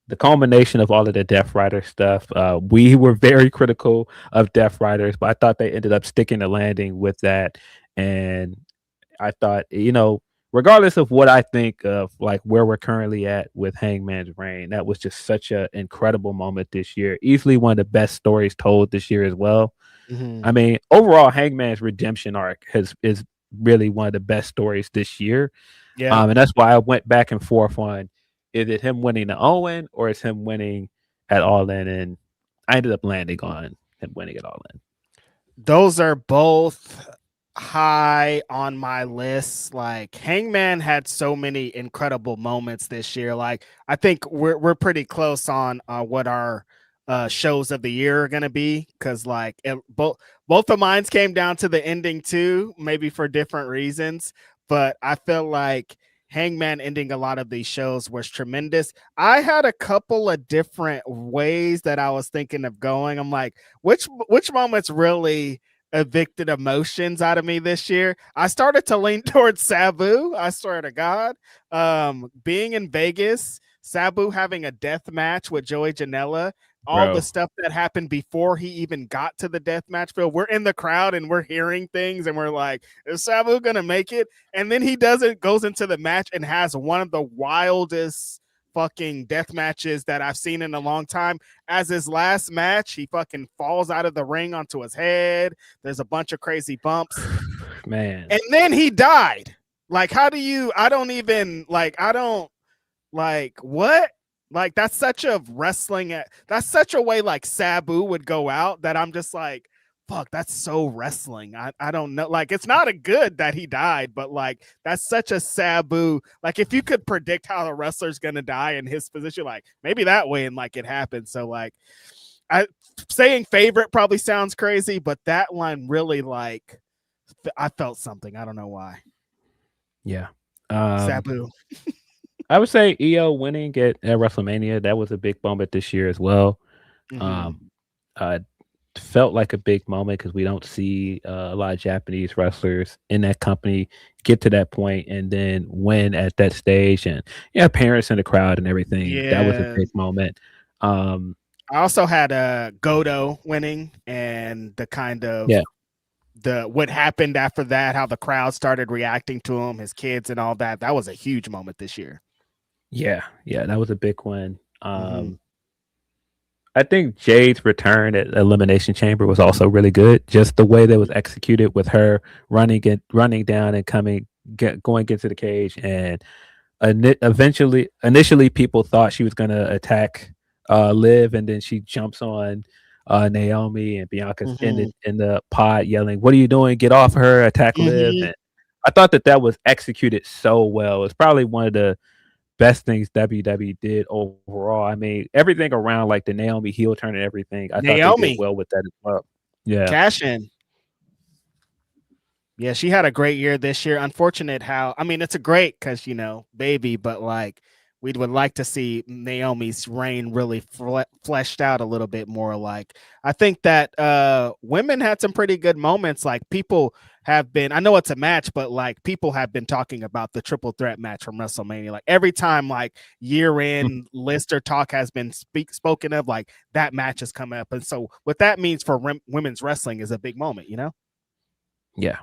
the culmination of all of the Death Rider stuff. We were very critical of Death Riders, but I thought they ended up sticking the landing with that. And I thought, regardless of what I think of like where we're currently at with Hangman's reign, that was just such an incredible moment this year. Easily one of the best stories told this year as well. I mean, overall, Hangman's redemption arc is really one of the best stories this year. Yeah. And that's why I went back and forth on, is it him winning the Owen or is him winning at All In? And I ended up landing on him winning at All In. Those are both high on my list. Like Hangman had so many incredible moments this year. Like I think we're pretty close on what our shows of the year are gonna be, because like both of mine came down to the ending too, maybe for different reasons, but I feel like Hangman ending a lot of these shows was tremendous. I had a couple of different ways that I was thinking of going. I'm like, which moments really evicted emotions out of me this year? I started to lean towards Sabu. I swear to God. Being in Vegas, Sabu having a death match with Joey Janela, all the stuff that happened before he even got to the death match field. We're in the crowd and we're hearing things and we're like, is Sabu gonna make it? And then he doesn't, goes into the match and has one of the wildest fucking death matches that I've seen in a long time. As his last match, he fucking falls out of the ring onto his head. There's a bunch of crazy bumps. Man. And then he died. Like, what? Like, that's such a way like Sabu would go out that I'm just like, fuck, that's so wrestling. I don't know. Like, it's not a good that he died, but like, that's such a Sabu. Like, if you could predict how the wrestler's going to die in his position, like maybe that way and like it happened. So like, saying favorite probably sounds crazy, but that line really like, I felt something. I don't know why. Yeah. Sabu. I would say EO winning at WrestleMania, that was a big moment this year as well. Felt like a big moment because we don't see a lot of Japanese wrestlers in that company get to that point and then win at that stage, and parents in the crowd and everything. That was a big moment. I also had Goto winning and the kind of what happened after that, how the crowd started reacting to him, his kids and all that. That was a huge moment this year. Yeah, that was a big one. Mm-hmm. I think Jade's return at Elimination Chamber was also really good. Just the way that was executed with her running down and going into the cage, and initially people thought she was gonna attack Liv, and then she jumps on Naomi, and Bianca's Mm-hmm. in the pod yelling, "What are you doing? Get off her! Attack Liv!" Mm-hmm. And I thought that was executed so well. It's probably one of the best things WWE did overall. I mean, everything around like the Naomi heel turn and everything, I thought they did Naomi, well with that as well. Yeah. cash in. Yeah, she had a great year this year. Unfortunate how, I mean, it's a great because, baby, but like we would like to see Naomi's reign really fleshed out a little bit more. Like, I think that women had some pretty good moments. Like, people have been, I know it's a match, but like people have been talking about the triple threat match from WrestleMania. Like, every time, like, year end list or talk has been spoken of, like, that match is coming up. And so, what that means for women's wrestling is a big moment, Yeah.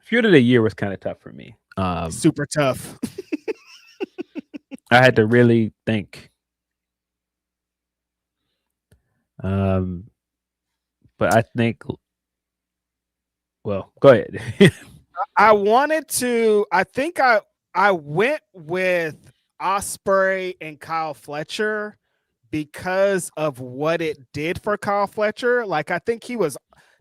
Feud of the year was kind of tough for me. Super tough. I had to really think. But I think, well, go ahead. I think I went with Osprey and Kyle Fletcher because of what it did for Kyle Fletcher. Like, I think he was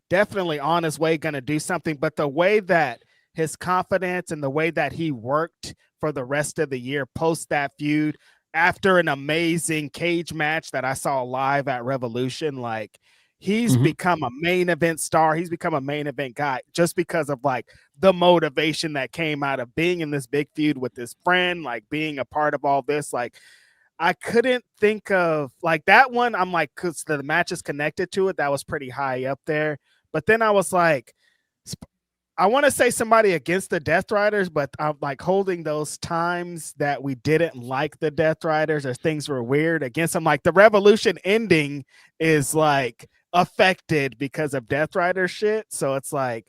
definitely on his way going to do something, but the way that his confidence and the way that he worked for the rest of the year post that feud, after an amazing cage match that I saw live at Revolution, like, he's become a main event star. He's become a main event guy just because of like the motivation that came out of being in this big feud with his friend, like being a part of all this. Like, I couldn't think of like that one. I'm like, because the match is connected to it. That was pretty high up there. But then I was like, I want to say somebody against the Death Riders, but I'm like holding those times that we didn't like the Death Riders or things were weird against them. Like, the Revolution ending is like affected because of Death Rider shit. So it's like,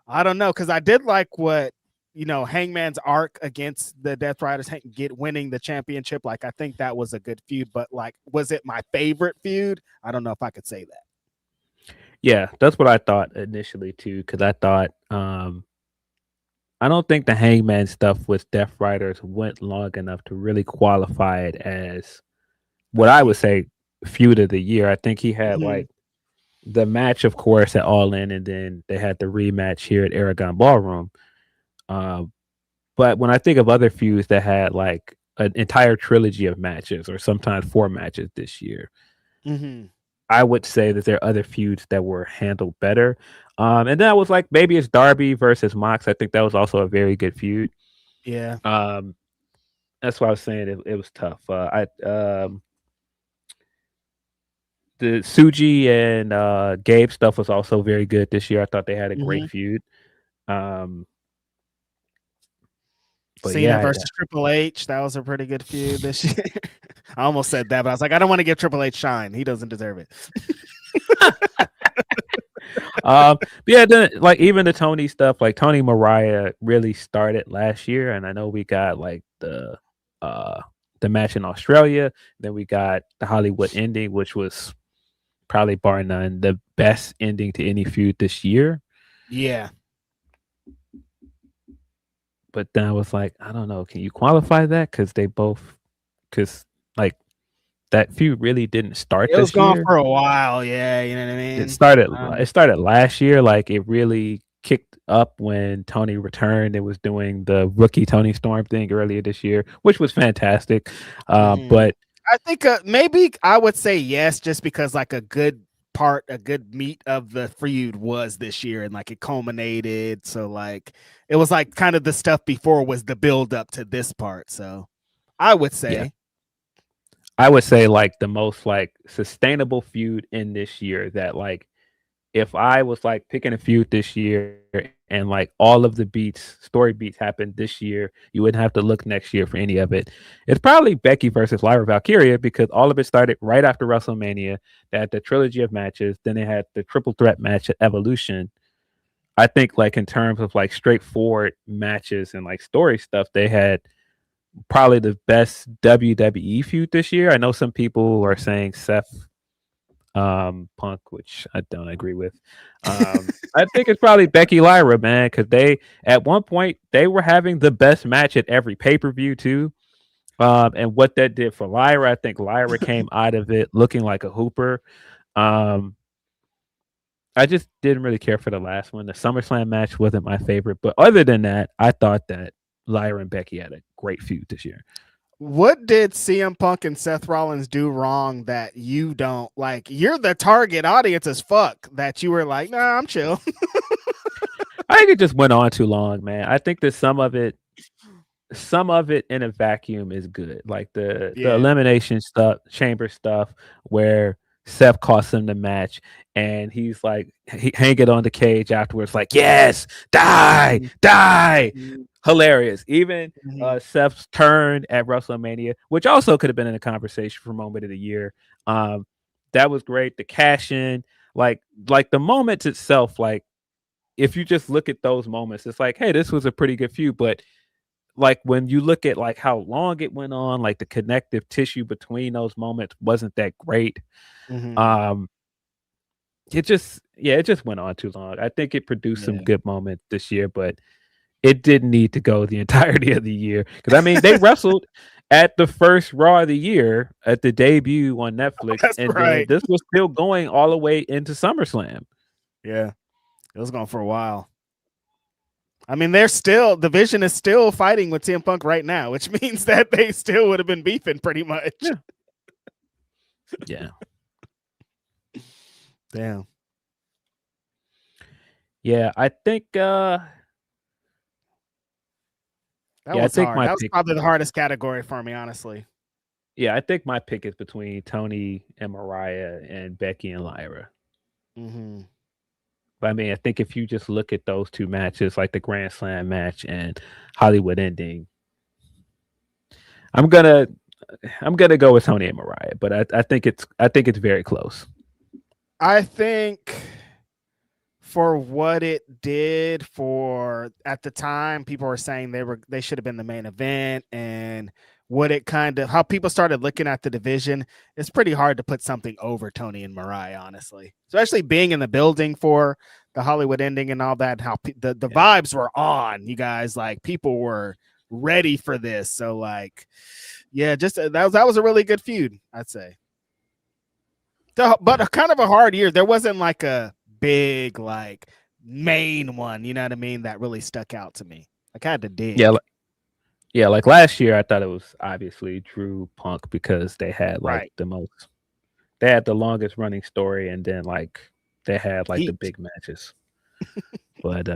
I don't know, because I did like what Hangman's arc against the Death Riders winning the championship. Like, I think that was a good feud, but like, was it my favorite feud? I don't know if I could say that. Yeah, that's what I thought initially too, because I thought I don't think the Hangman stuff with Death Riders went long enough to really qualify it as what I would say feud of the year. I think he had like the match, of course, at All In, and then they had the rematch here at Aragon Ballroom. But when I think of other feuds that had like an entire trilogy of matches, or sometimes 4 matches this year, I would say that there are other feuds that were handled better. And then I was like, maybe it's Darby versus Mox. I think that was also a very good feud. Yeah. That's why I was saying it was tough. The Suji and Gabe stuff was also very good this year. I thought they had a great feud. But Cena versus Triple H, that was a pretty good feud this year. I almost said that, but I was like, I don't want to give Triple H shine. He doesn't deserve it. Yeah, then like even the Tony stuff, like Tony Mariah really started last year, and I know we got like the match in Australia, then we got the Hollywood ending, which was probably bar none the best ending to any feud this year. Yeah. But then I was like, I don't know, can you qualify that? Because like that feud really didn't start. It was gone for a while. Yeah, you know what I mean. It started last year. Like, it really kicked up when Tony returned and was doing the rookie Tony Storm thing earlier this year, which was fantastic. But I think maybe I would say yes, just because like a good meat of the feud was this year, and like it culminated. So like it was like kind of the stuff before was the build up to this part. So I would say, like the most like sustainable feud in this year, that like if I was like picking a feud this year and like all of the story beats happened this year, you wouldn't have to look next year for any of it. It's probably Becky versus Lyra Valkyria, because all of it started right after WrestleMania. They had the trilogy of matches, then they had the triple threat match at Evolution. I think like in terms of like straightforward matches and like story stuff, they had probably the best WWE feud this year. I know some people are saying Seth Punk, which I don't agree with. I think it's probably Becky Lyra, man, because they at one point they were having the best match at every pay-per-view too. And what that did for Lyra, I think Lyra came out of it looking like a hooper. I just didn't really care for the last one. The SummerSlam match wasn't my favorite, but other than that, I thought that Lyra and Becky had a great feud this year. What did CM Punk and Seth Rollins do wrong that you don't like? You're the target audience as fuck that you were like, nah, I'm chill. I think it just went on too long, man. I think that some of it in a vacuum is good. Like the elimination stuff, chamber stuff, where Seth costs him the match and he's like hang it on the cage afterwards, like, yes, die. Hilarious. Even Seth's turn at WrestleMania, which also could have been in a conversation for moment of the year. That was great. The cash in, like the moments itself, like if you just look at those moments, it's like, hey, this was a pretty good feud. But like when you look at like how long it went on, like the connective tissue between those moments wasn't that great. It just went on too long. I think it produced some good moments this year, but it didn't need to go the entirety of the year. Because I mean, they wrestled at the first Raw of the year at the debut on Netflix, then this was still going all the way into SummerSlam. Yeah, it was going for a while. I mean, the Vision is still fighting with CM Punk right now, which means that they still would have been beefing pretty much. Yeah. Damn. Yeah, I think that was hard. That was probably the hardest category for me, honestly. Yeah, I think my pick is between Tony and Mariah and Becky and Lyra. But I mean, I think if you just look at those two matches, like the Grand Slam match and Hollywood Ending, I'm gonna go with Tony and Mariah. But I think it's very close. I think for what it did for at the time, people were saying they should have been the main event, and what it how people started looking at the division, it's pretty hard to put something over Tony and Mariah, honestly, especially being in the building for the Hollywood Ending and all that, how the vibes were on, you guys, like people were ready for this. So like, yeah, just that was a really good feud, I'd say. But kind of a hard year. There wasn't like a big like main one, you know what I mean, that really stuck out to me. Like I had to dig. Yeah, like last year I thought it was obviously Drew Punk because they had like they had the longest running story, and then like they had like the big matches. But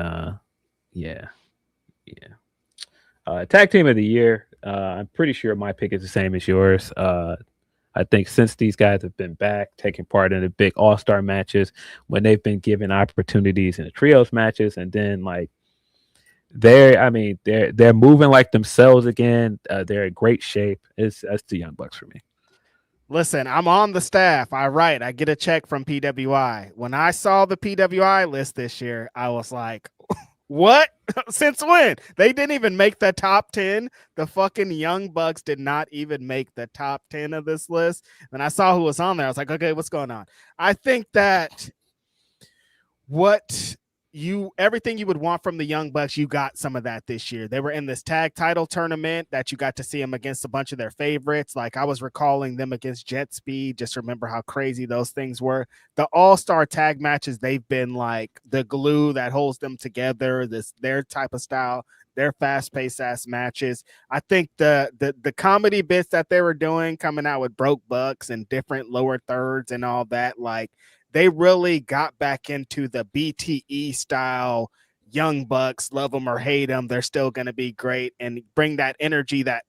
tag team of the year, I'm pretty sure my pick is the same as yours. I think since these guys have been back, taking part in the big all-star matches, when they've been given opportunities in the trios matches, and then like they're moving like themselves again. They're in great shape. That's the Young Bucks for me. Listen, I'm on the staff. I get a check from PWI. When I saw the PWI list this year, I was like, what? Since when? They didn't even make the top 10. The fucking Young Bucks did not even make the top 10 of this list. When I saw who was on there, I was like, okay, what's going on? I think that everything you would want from the Young Bucks, you got some of that this year. They were in this tag title tournament that you got to see them against a bunch of their favorites. Like I was recalling them against Jet Speed. Just remember how crazy those things were. The all-star tag matches, they've been like the glue that holds them together. Their type of style, their fast-paced ass matches. I think the comedy bits that they were doing, coming out with Broke Bucks and different lower thirds and all that, like they really got back into the BTE style Young Bucks, love them or hate them. They're still going to be great and bring that energy that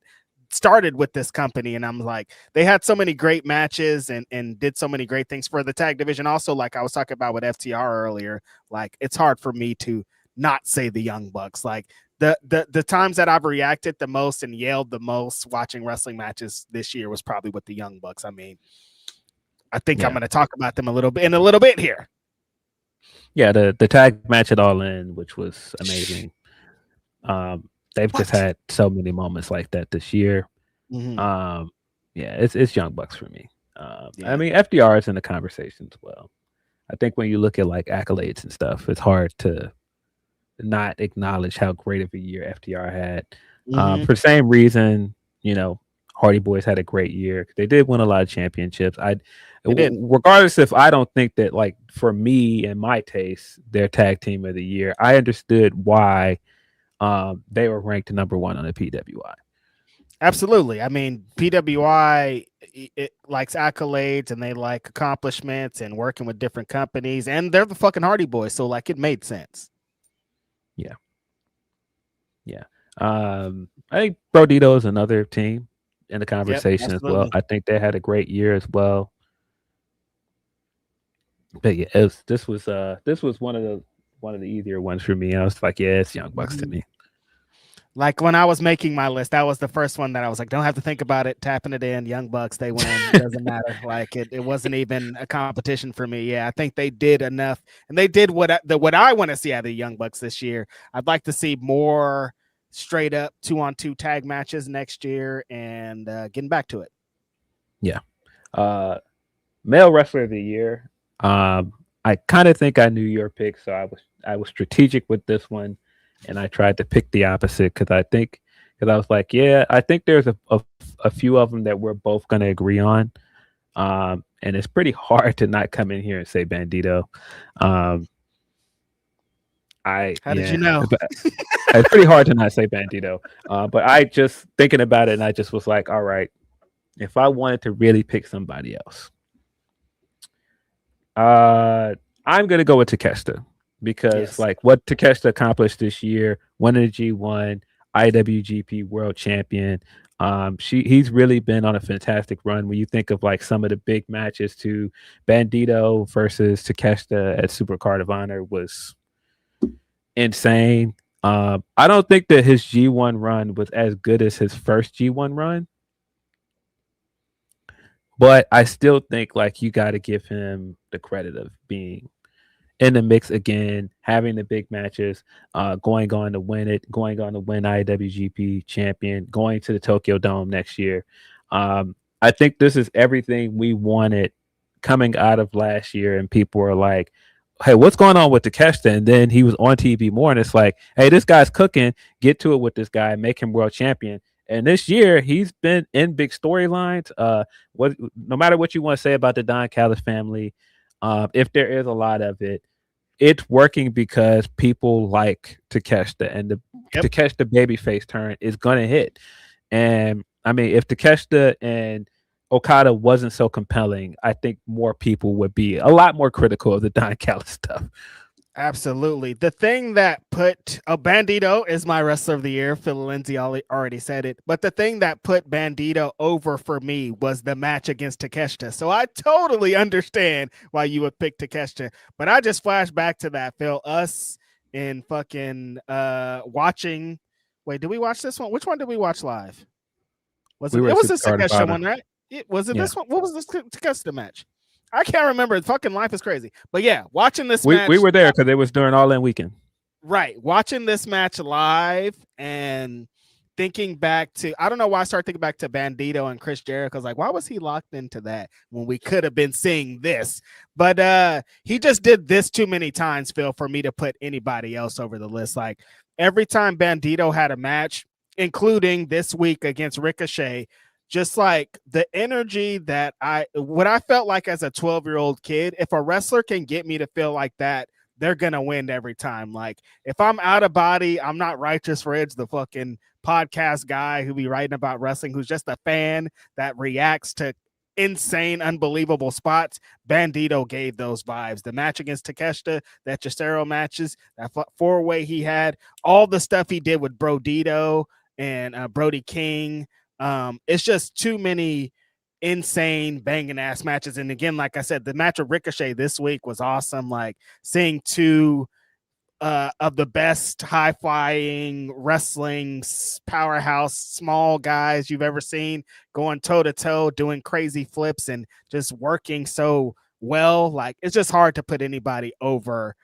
started with this company. And I'm like, they had so many great matches and did so many great things for the tag division. Also, like I was talking about with FTR earlier, like it's hard for me to not say the Young Bucks. Like the times that I've reacted the most and yelled the most watching wrestling matches this year was probably with the Young Bucks. I mean, I think I'm going to talk about them a little bit here. Yeah, the tag match at All In, which was amazing. they've just had so many moments like that this year. Mhm. Yeah, it's Young Bucks for me. Yeah. I mean, FDR is in the conversation as well. I think when you look at like accolades and stuff, it's hard to not acknowledge how great of a year FDR had. Mhm. For the same reason, you know, Hardy Boys had a great year. They did win a lot of championships. They did. Regardless if I don't think that, like, for me and my taste, their tag team of the year, I understood why they were ranked number one on the PWI. Absolutely. I mean, PWI it likes accolades and they like accomplishments and working with different companies, and they're the fucking Hardy Boys, so like it made sense. Yeah. I think Brodito is another team in the conversation as well. I think they had a great year as well. But yeah, this was one of the easier ones for me. I was like, yeah, it's Young Bucks to me. Like when I was making my list, that was the first one that I was like, don't have to think about it, tapping it in. Young Bucks, they win. Doesn't matter. Like it wasn't even a competition for me. Yeah, I think they did enough, and they did what I want to see out of the Young Bucks this year. I'd like to see more straight up 2-on-2 tag matches next year, and getting back to it. Yeah. Male wrestler of the year. I kind of think I knew your pick, so I was strategic with this one, and I tried to pick the opposite because I was like, yeah, I think there's a few of them that we're both going to agree on, and it's pretty hard to not come in here and say Bandito. How did you know? It's pretty hard to not say Bandito, but I just thinking about it, and I just was like, all right, if I wanted to really pick somebody else. I'm gonna go with Takeshita because like what Takeshita accomplished this year, winning the G1, IWGP World Champion. He's really been on a fantastic run. When you think of like some of the big matches to Bandito versus Takeshita at Super Card of Honor was insane. I don't think that his G1 run was as good as his first G1 run. But I still think like you got to give him the credit of being in the mix again, having the big matches, going on to win it, going on to win IWGP champion, going to the Tokyo Dome next year. I think this is everything we wanted coming out of last year, and people were like, hey, what's going on with Takeshita? And then he was on TV more, and it's like, hey, this guy's cooking. Get to it with this guy, make him world champion. And this year, he's been in big storylines. No matter what you want to say about the Don Callis family, if there is a lot of it, it's working because people like Takeshita, and the Takeshita babyface turn is gonna hit. And I mean, if Takeshita and Okada wasn't so compelling, I think more people would be a lot more critical of the Don Callis stuff. Absolutely. The thing that put Bandito is my wrestler of the year. Phil Lindsey already said it. But the thing that put Bandito over for me was the match against Takeshita. So I totally understand why you would pick Takeshita. But I just flashed back to that, Phil. Us in fucking watching. Wait, did we watch this one? Which one did we watch live? It was the Takeshita one, right? Was it this one? What was this Takeshita match? I can't remember. Fucking life is crazy. But yeah, watching this match. We were there because it was during All In weekend. Right. Watching this match live and thinking back to, I don't know why I started thinking back to Bandito and Chris Jericho. Like, why was he locked into that when we could have been seeing this? But he just did this too many times, Phil, for me to put anybody else over the list. Like every time Bandito had a match, including this week against Ricochet, just like the energy that what I felt like as a 12-year-old kid, if a wrestler can get me to feel like that, they're going to win every time. Like if I'm out of body, I'm not Righteous Reg, the fucking podcast guy who be writing about wrestling, who's just a fan that reacts to insane, unbelievable spots. Bandito gave those vibes. The match against Takeshita, that Cesaro matches, that 4-way he had, all the stuff he did with Brodito and Brody King. It's just too many insane banging ass matches. And again, like I said, the match of Ricochet this week was awesome. Like seeing two of the best high flying wrestling powerhouse small guys you've ever seen going toe to toe, doing crazy flips and just working so well. Like it's just hard to put anybody over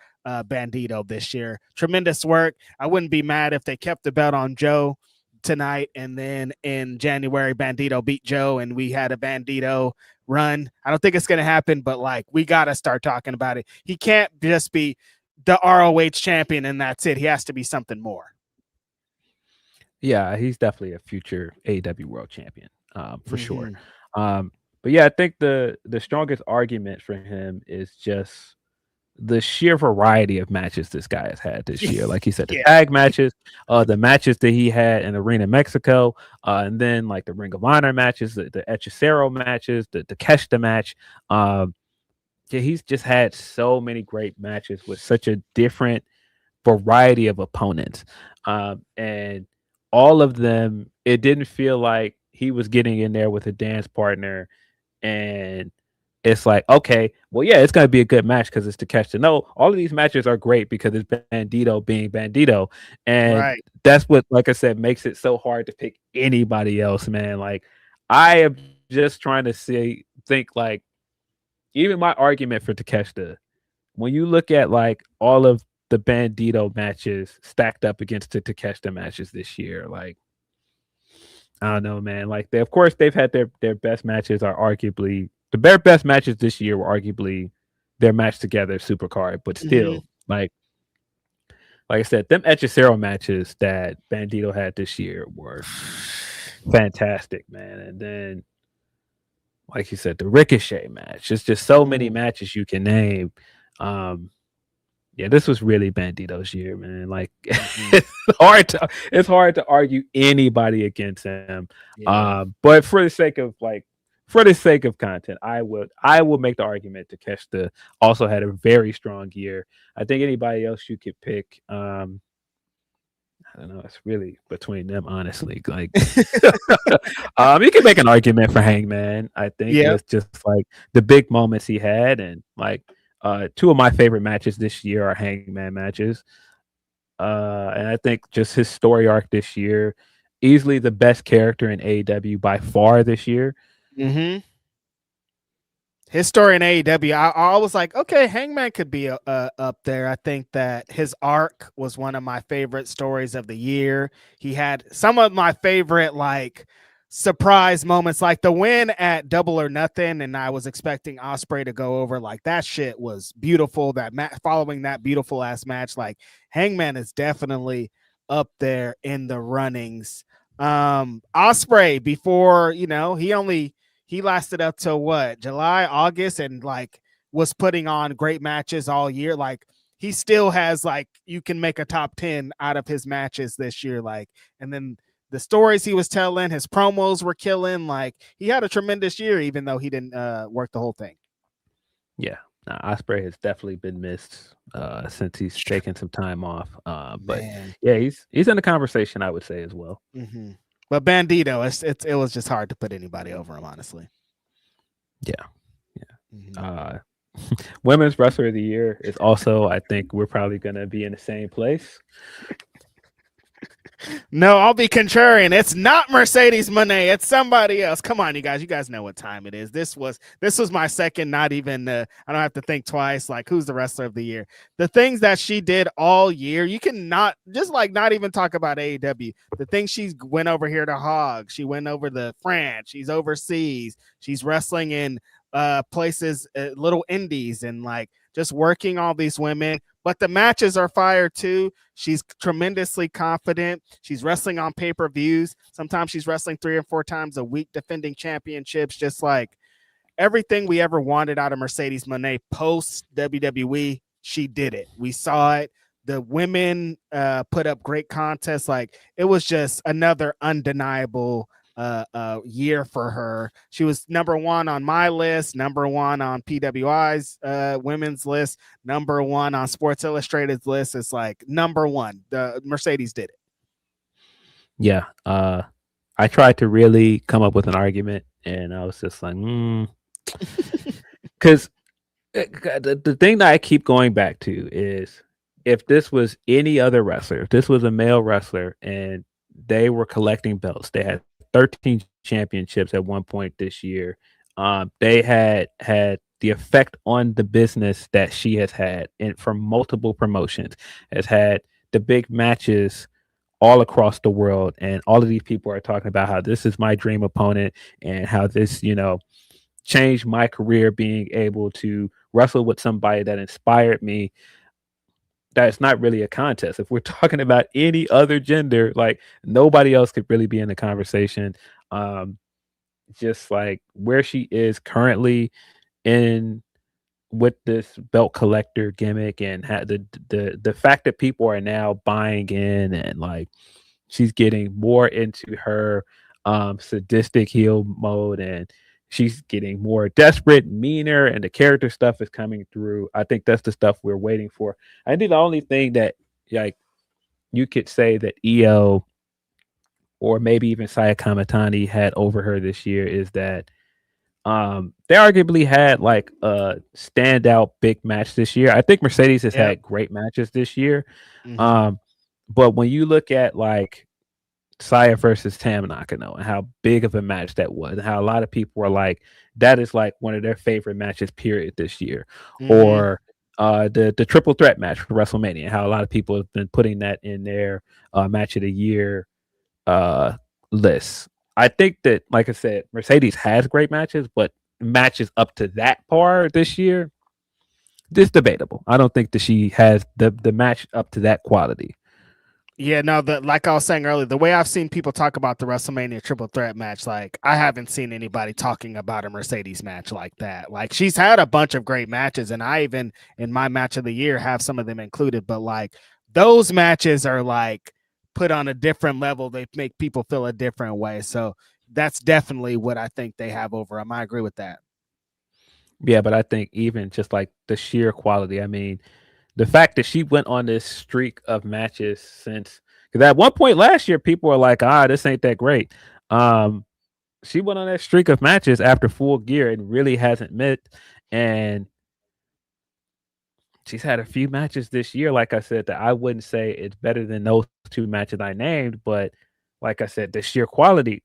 Bandito this year. Tremendous work. I wouldn't be mad if they kept the belt on Joe tonight, and then in January Bandito beat Joe and we had a Bandito run. I don't think it's going to happen, but like we got to start talking about it. He can't just be the ROH champion and that's it. He has to be something more. Yeah, he's definitely a future AEW world champion, for sure. But yeah, I think the strongest argument for him is just the sheer variety of matches this guy has had this year. Like he said, the tag matches, the matches that he had in Arena Mexico, and then like the Ring of Honor matches, the Hechicero matches, the Keshta match. He's just had so many great matches with such a different variety of opponents. And all of them, it didn't feel like he was getting in there with a dance partner and it's like, okay, well, yeah, it's going to be a good match because it's Takeshita. No, all of these matches are great because it's Bandito being Bandito. And that's what, like I said, makes it so hard to pick anybody else, man. Like, I am just trying to think like, even my argument for Takeshita, when you look at like all of the Bandito matches stacked up against the Takeshita matches this year, like, I don't know, man. Like, of course, they've had their best matches are arguably their best matches this year were arguably their match together Supercard, but still, like I said, them Hechicero matches that Bandito had this year were fantastic, man. And then, like you said, the Ricochet match. It's just so many matches you can name. Yeah, this was really Bandito's year, man. Like it's hard to argue anybody against him. But for the sake of content, I will make the argument that Takeshita also had a very strong year. I think anybody else you could pick, I don't know. It's really between them, honestly. Like, you can make an argument for Hangman. I think it's just like the big moments he had, and like two of my favorite matches this year are Hangman matches. And I think just his story arc this year, easily the best character in AEW by far this year. His story in AEW, I was like, okay, Hangman could be up there. I think that his arc was one of my favorite stories of the year. He had some of my favorite like surprise moments, like the win at Double or Nothing, and I was expecting Ospreay to go over. Like that shit was beautiful. That following that beautiful ass match, like Hangman is definitely up there in the runnings. Ospreay, before he lasted up to what, July, August, and like was putting on great matches all year. Like he still has like, you can make a top 10 out of his matches this year. Like, and then the stories he was telling, his promos were killing. Like he had a tremendous year, even though he didn't work the whole thing. Yeah. Ospreay has definitely been missed since he's taken some time off. But yeah, he's in the conversation, I would say, as well. But Bandito, it was just hard to put anybody over him, honestly. Yeah. Women's Wrestler of the Year is also, I think we're probably going to be in the same place. No, I'll be contrarian. It's not Mercedes Moné. It's somebody else. Come on, you guys know what time it is. This was my second, not even, I don't have to think twice. Like, who's the Wrestler of the Year? The things that she did all year, you can not even talk about AEW. The things she went over here to Hog. She went over to France. She's overseas. She's wrestling in places, little indies, and like just working all these women. But the matches are fire too. She's tremendously confident. She's wrestling on pay-per-views. Sometimes she's wrestling 3 or 4 times a week, defending championships. Just like everything we ever wanted out of Mercedes Moné post WWE, she did it. We saw it. The women put up great contests. Like it was just another undeniable year for her. She was number 1 on my list, number 1 on PWI's women's list, number 1 on Sports Illustrated's list. It's like number 1. The Mercedes did it. Yeah. I tried to really come up with an argument, and I was just like, because the thing that I keep going back to is if this was any other wrestler, if this was a male wrestler and they were collecting belts, they had 13 championships at one point this year. They had the effect on the business that she has had and from multiple promotions, has had the big matches all across the world, and all of these people are talking about how this is my dream opponent and how this, changed my career, being able to wrestle with somebody that inspired me. That's not really a contest. If we're talking about any other gender, like nobody else could really be in the conversation. Just like where she is currently in with this belt collector gimmick, and the fact that people are now buying in, and like she's getting more into her sadistic heel mode, and she's getting more desperate, meaner, and the character stuff is coming through. I think that's the stuff we're waiting for. I think the only thing that like you could say that EO or maybe even Saya Kamatani had over her this year is that they arguably had like a standout big match this year. I think Mercedes has had great matches this year. But when you look at like Saya versus Tam Nakano and how big of a match that was, and how a lot of people were like, that is like one of their favorite matches, period, this year. Or the triple threat match for WrestleMania, how a lot of people have been putting that in their match of the year list. I think that, like I said, Mercedes has great matches, but matches up to that par this year, this debatable. I don't think that she has the match up to that quality. Yeah, no, like I was saying earlier, the way I've seen people talk about the WrestleMania triple threat match, like I haven't seen anybody talking about a Mercedes match like that. Like she's had a bunch of great matches, and I even in my match of the year have some of them included, but like those matches are like put on a different level. They make people feel a different way. So that's definitely what I think they have over them. I agree with that. Yeah, but I think even just like the sheer quality, I mean, the fact that she went on this streak of matches since, because at one point last year, people were like, this ain't that great. She went on that streak of matches after Full Gear and really hasn't missed. And she's had a few matches this year, like I said, that I wouldn't say it's better than those two matches I named, but like I said, the sheer quantity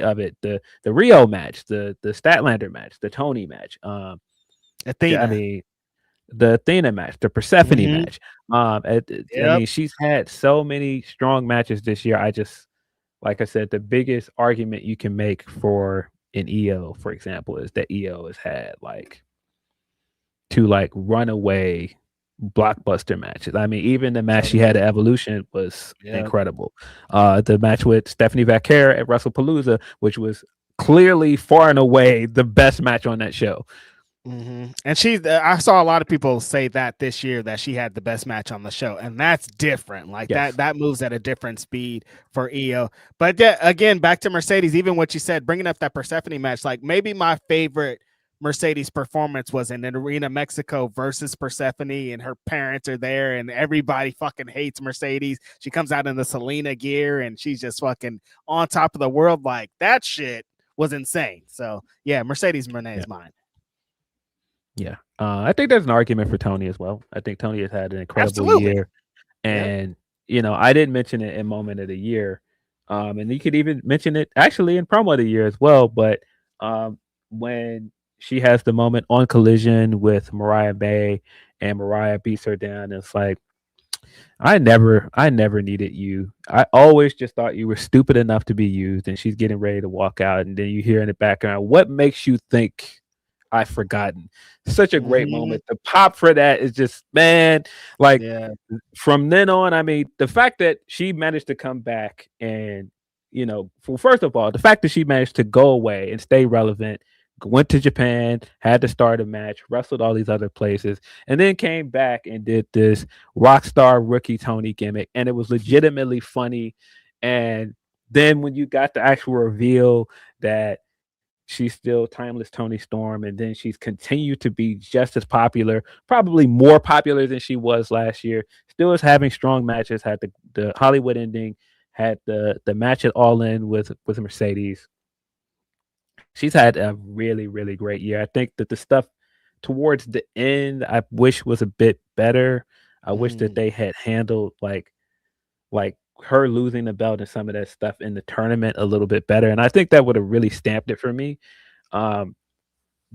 of it, the Rio match, the Statlander match, the Tony match, Athena. I mean, the Athena match, the Persephone match. I mean, she's had so many strong matches this year. I just, like I said, the biggest argument you can make for an EO, for example, is that EO has had like two like runaway blockbuster matches. I mean, even the match she had at Evolution was incredible. The match with Stephanie Vaquer at WrestlePalooza, which was clearly far and away the best match on that show. And I saw a lot of people say that this year that she had the best match on the show, and that's different. Like that moves at a different speed for EO. But again, back to Mercedes, even what you said, bringing up that Persephone match, like maybe my favorite Mercedes performance was in Arena Mexico versus Persephone, and her parents are there and everybody fucking hates Mercedes. She comes out in the Selena gear and she's just fucking on top of the world. Like that shit was insane. So yeah, Mercedes Moné is mine. Yeah. I think there's an argument for Tony as well. I think Tony has had an incredible year. And, I didn't mention it in Moment of the Year. And you could even mention it actually in Promo of the Year as well. But when she has the moment on Collision with Mariah May and Mariah beats her down, it's like, I never needed you. I always just thought you were stupid enough to be used. And she's getting ready to walk out. And then you hear in the background, what makes you think I've forgotten? Such a great moment. The pop for that is just, man, like from then on, I mean, the fact that she managed to come back and, first of all, the fact that she managed to go away and stay relevant, went to Japan, had to start a match, wrestled all these other places, and then came back and did this rock star rookie Tony gimmick, and it was legitimately funny. And then when you got the actual reveal that she's still timeless Tony Storm, and then she's continued to be just as popular, probably more popular than she was last year, still is having strong matches, had the Hollywood ending, had the match at All In with Mercedes. She's had a really, really great year. I think that the stuff towards the end, I wish was a bit better. I wish that they had handled like her losing the belt and some of that stuff in the tournament a little bit better. And I think that would have really stamped it for me.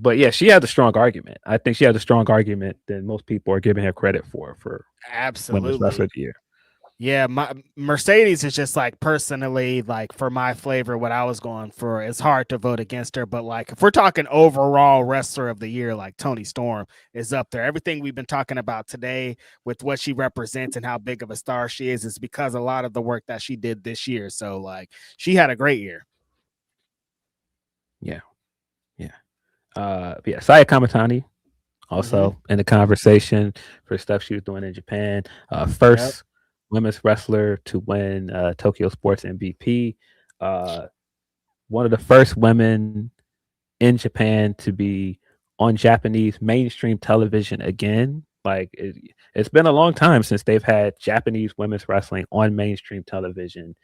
but yeah, she had a strong argument. I think she had a strong argument than most people are giving her credit for Women's Wrestler of the Year. Yeah, my Mercedes is just like personally, like for my flavor, what I was going for. It's hard to vote against her, but like if we're talking overall wrestler of the year, like Toni Storm is up there. Everything we've been talking about today with what she represents and how big of a star she is because a lot of the work that she did this year. So like she had a great year. Yeah. Saya Kamatani also in the conversation for stuff she was doing in Japan. First women's wrestler to win Tokyo Sports MVP. One of the first women in Japan to be on Japanese mainstream television again. Like it's been a long time since they've had Japanese women's wrestling on mainstream television,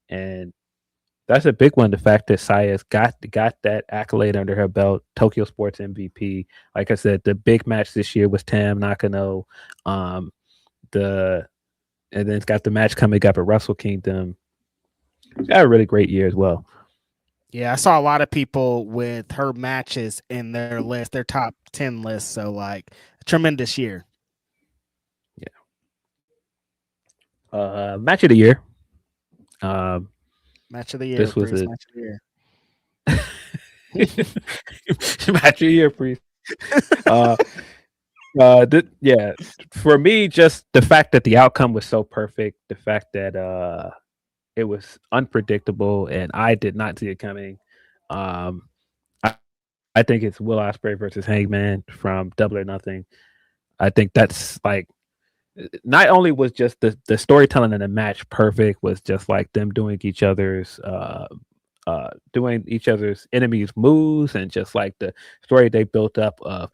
and that's a big one. The fact that Saya's got that accolade under her belt, Tokyo Sports MVP. Like I said, the big match this year was Tam Nakano. And then it's got the match coming up at Wrestle Kingdom. It's got a really great year as well. Yeah, I saw a lot of people with her matches in their list, their top 10 list. So like a tremendous year. Yeah. Match of the year. Match of the year. This was Priest, a match of the year. Match of the year, Priest. For me, just the fact that the outcome was so perfect, the fact that it was unpredictable and I did not see it coming. I think it's Will Ospreay versus Hangman from Double or Nothing. I think that's like not only was just the storytelling in the match perfect, was just like them doing each other's enemies' moves, and just like the story they built up of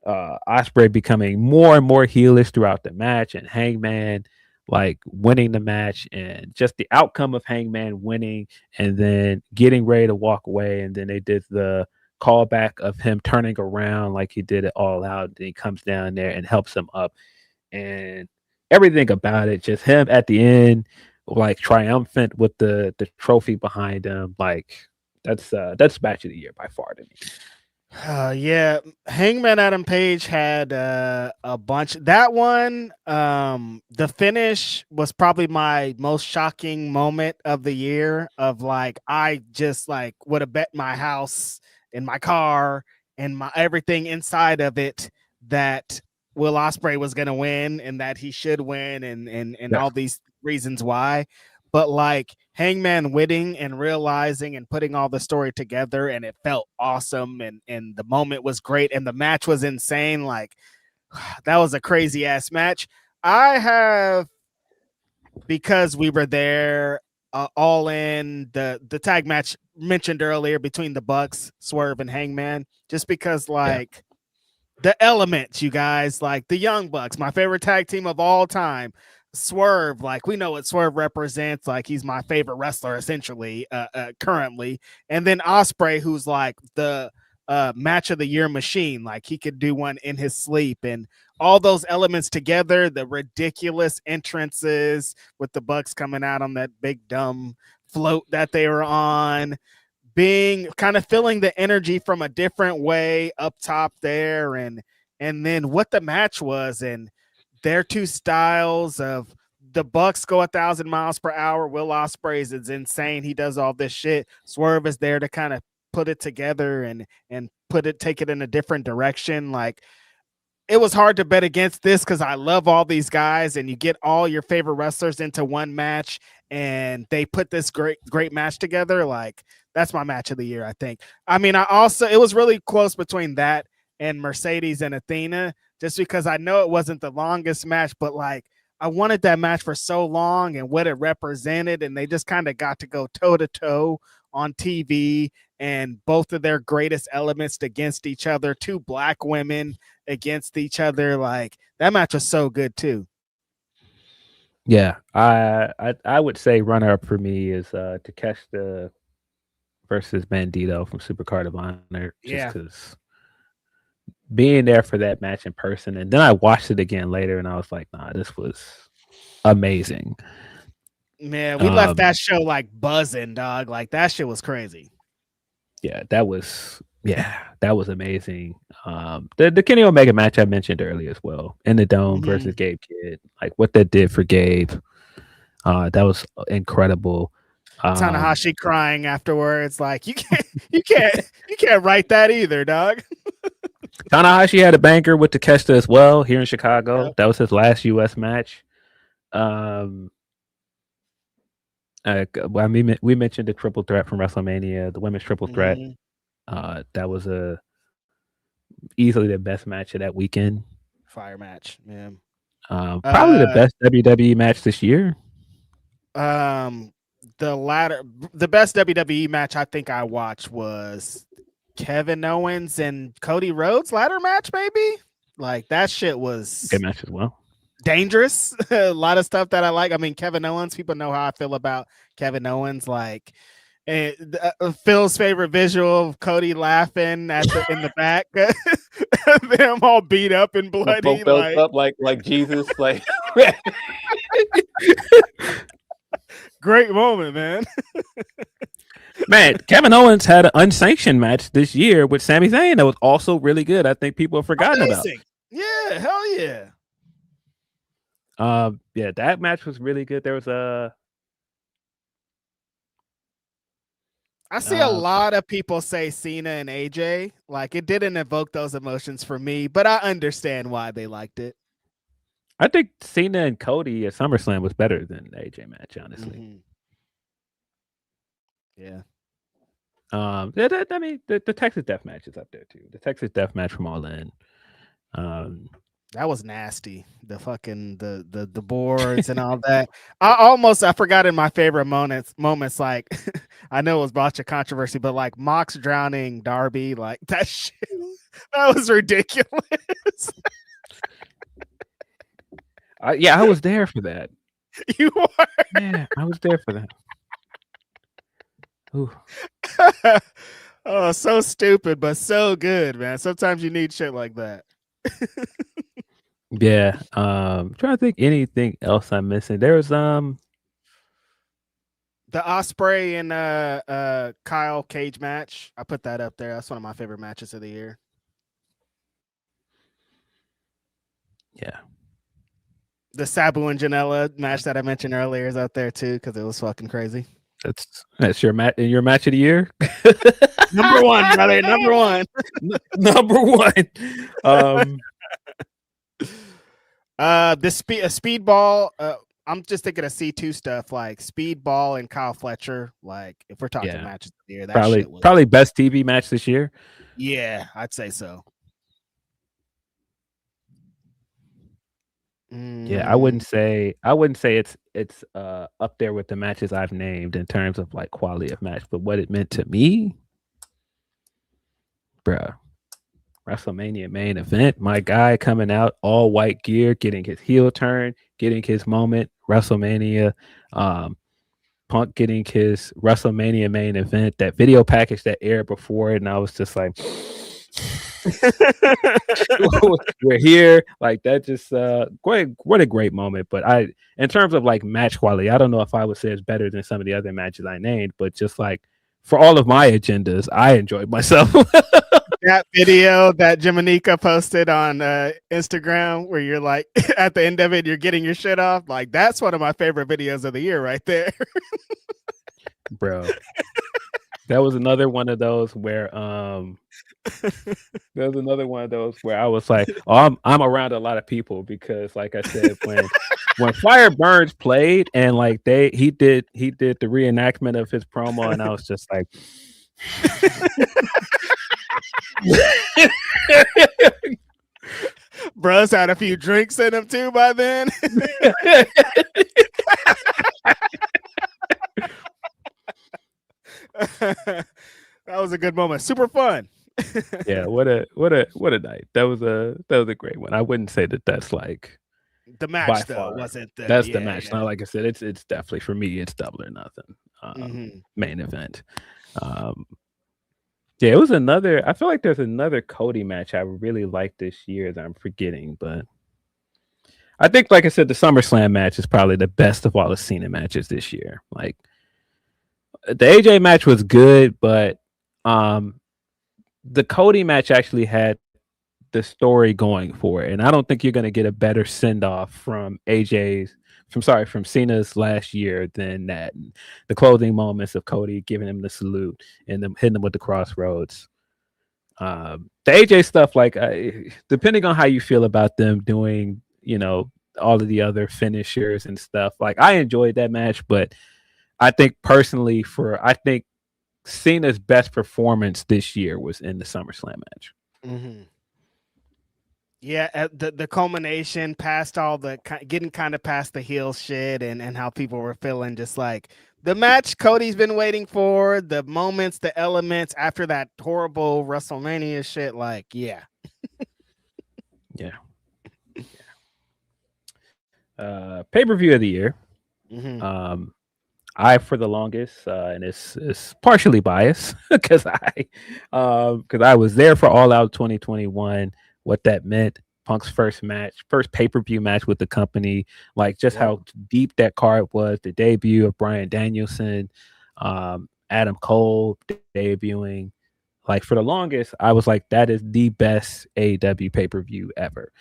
Ospreay becoming more and more heelish throughout the match, and Hangman like winning the match, and just the outcome of Hangman winning and then getting ready to walk away, and then they did the callback of him turning around like he did it All Out, and he comes down there and helps him up, and everything about it, just him at the end like triumphant with the trophy behind him. Like that's match of the year by far to me. Yeah, Hangman Adam Page had a bunch. That one, the finish was probably my most shocking moment of the year. Of like, I just like would have bet my house and my car and my everything inside of it that Will Ospreay was going to win and that he should win, and all these reasons why. But like Hangman winning and realizing and putting all the story together, and it felt awesome, and the moment was great, and the match was insane. Like that was a crazy ass match. I have, because we were there, all in the tag match mentioned earlier between the Bucks, Swerve, and Hangman, just because like the elements, you guys, like the Young Bucks, my favorite tag team of all time. Swerve, like we know what Swerve represents, like he's my favorite wrestler essentially currently, and then Ospreay, who's like the match of the year machine, like he could do one in his sleep, and all those elements together, the ridiculous entrances with the Bucks coming out on that big dumb float that they were on, being kind of feeling the energy from a different way up top there, and then what the match was, and their two styles of the Bucks go 1,000 miles per hour. Will Ospreay's is insane. He does all this shit. Swerve is there to kind of put it together and take it in a different direction. Like it was hard to bet against this because I love all these guys, and you get all your favorite wrestlers into one match, and they put this great match together. Like that's my match of the year, I think. I mean, it was really close between that and Mercedes and Athena, just because I know it wasn't the longest match, but like I wanted that match for so long and what it represented, and they just kind of got to go toe to toe on TV, and both of their greatest elements against each other, two black women against each other. Like that match was so good too. Yeah, I would say runner up for me is Takeshita versus Bandito from Supercard of Honor, just because being there for that match in person, and then I watched it again later, and I was like, nah, this was amazing. Man, we left that show like buzzing, dog. Like that shit was crazy. Yeah, that was Yeah, that was amazing. The Kenny Omega match I mentioned earlier as well, in the Dome versus Gabe Kidd, like what that did for Gabe, that was incredible. Tanahashi crying afterwards, like you can't write that either, dog. Tanahashi had a banker with Takeshita as well here in Chicago. Yep. That was his last U.S. match. We mentioned the triple threat from WrestleMania, the women's triple threat. That was easily the best match of that weekend. Fire match, man. Probably the best WWE match this year. The best WWE match I think I watched was Kevin Owens and Cody Rhodes ladder match, maybe. Like that shit was good match as well. Dangerous. A lot of stuff that I like. I mean, Kevin Owens, people know how I feel about Kevin Owens. Like Phil's favorite visual of Cody laughing in the back, them all beat up and bloody, like, up like Jesus, like great moment, man. Man, Kevin Owens had an unsanctioned match this year with Sami Zayn that was also really good. I think people have forgotten about. Yeah, hell yeah. Yeah, that match was really good. There was I see a lot of people say Cena and AJ. Like it didn't evoke those emotions for me, but I understand why they liked it. I think Cena and Cody at SummerSlam was better than the AJ match, honestly. Yeah. I mean, the Texas Death Match is up there too. The Texas Death Match from All In. That was nasty. The fucking the boards and all that. I forgot in my favorite moments like I know it was a bunch of controversy, but like Mox drowning Darby, like that shit, that was ridiculous. I was there for that. You were? Yeah, I was there for that. Ooh. Oh, so stupid, but so good, man. Sometimes you need shit like that. Yeah. Trying to think anything else I'm missing. There was the Ospreay and Kyle Cage match. I put that up there. That's one of my favorite matches of the year. Yeah. The Sabu and Janela match that I mentioned earlier is out there too because it was fucking crazy. That's your match of the year. Number one, brother. Number one. Number one. The speedball. I'm just thinking of C2 stuff like Speedball and Kyle Fletcher. Like if we're talking matches of the year, that probably best TV match this year. Yeah, I'd say so. Yeah, I wouldn't say it's up there with the matches I've named in terms of like quality of match, but what it meant to me, bruh. WrestleMania main event, my guy coming out all white gear, getting his heel turn, getting his moment. WrestleMania, Punk getting his WrestleMania main event. That video package that aired before it, and I was just like, we're here. Like that, just what a great moment. But in terms of like match quality, I don't know if I would say it's better than some of the other matches I named, but just like for all of my agendas, I enjoyed myself. That video that Jamanica posted on Instagram where you're like at the end of it, you're getting your shit off. Like that's one of my favorite videos of the year right there. Bro. That was another one of those where I was like, oh, I'm around a lot of people because like I said, when Fire Burns played and like he did the reenactment of his promo and I was just like Bro's had a few drinks in him too by then. That was a good moment. Super fun. Yeah, what a night. That was a great one. I wouldn't say that's like the match though, wasn't that's the match. Yeah. Now, like I said, it's definitely for me, it's Double or Nothing. Main event. Yeah, it was another. I feel like there's another Cody match I really like this year that I'm forgetting, but I think, like I said, the SummerSlam match is probably the best of all the Cena matches this year. Like the AJ match was good, but the Cody match actually had the story going for it, and I don't think you're going to get a better send off from from Cena's last year than that. The closing moments of Cody giving him the salute and them hitting him with the crossroads. The AJ stuff, like depending on how you feel about them doing, all of the other finishers and stuff, like I enjoyed that match, but I think personally, I think Cena's best performance this year was in the SummerSlam match. Mm-hmm. Yeah, the culmination past all the getting kind of past the heel shit and how people were feeling, just like the match Cody's been waiting for, the moments, the elements after that horrible WrestleMania shit. Like, yeah. Yeah. Pay-per-view of the year. Mm-hmm. I, for the longest, and it's partially biased because I was there for All Out 2021. What that meant, Punk's first pay-per-view match with the company, like just how deep that card was. The debut of Bryan Danielson, Adam Cole debuting. Like for the longest, I was like, that is the best AEW pay-per-view ever.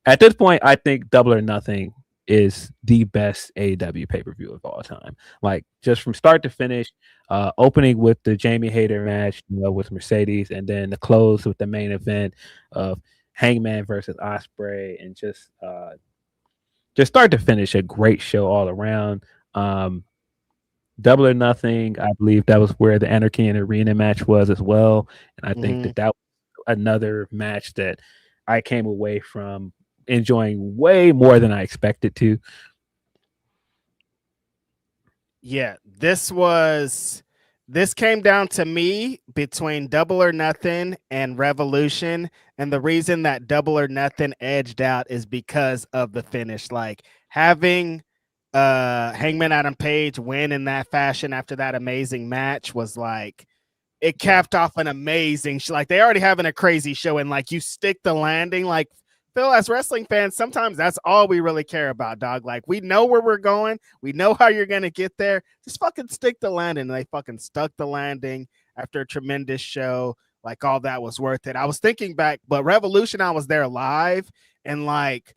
At this point, I think Double or Nothing is the best AEW pay-per-view of all time. Like just from start to finish, opening with the Jamie Hayter match, with Mercedes, and then the close with the main event of Hangman versus Ospreay, and just start to finish, a great show all around. Double or Nothing, I believe that was where the Anarchy in the Arena match was as well, and I think that was another match that I came away from enjoying way more than I expected to. Yeah, this came down to me between Double or Nothing and Revolution, and the reason that Double or Nothing edged out is because of the finish. Like having Hangman Adam Page win in that fashion after that amazing match was like, it capped off an amazing like they already having a crazy show, and like you stick the landing. Like Phil, as wrestling fans, sometimes that's all we really care about, dog. Like we know where we're going, we know how you're gonna get there. Just fucking stick the landing. And they fucking stuck the landing after a tremendous show. Like all that was worth it. I was thinking back, but Revolution, I was there live, and like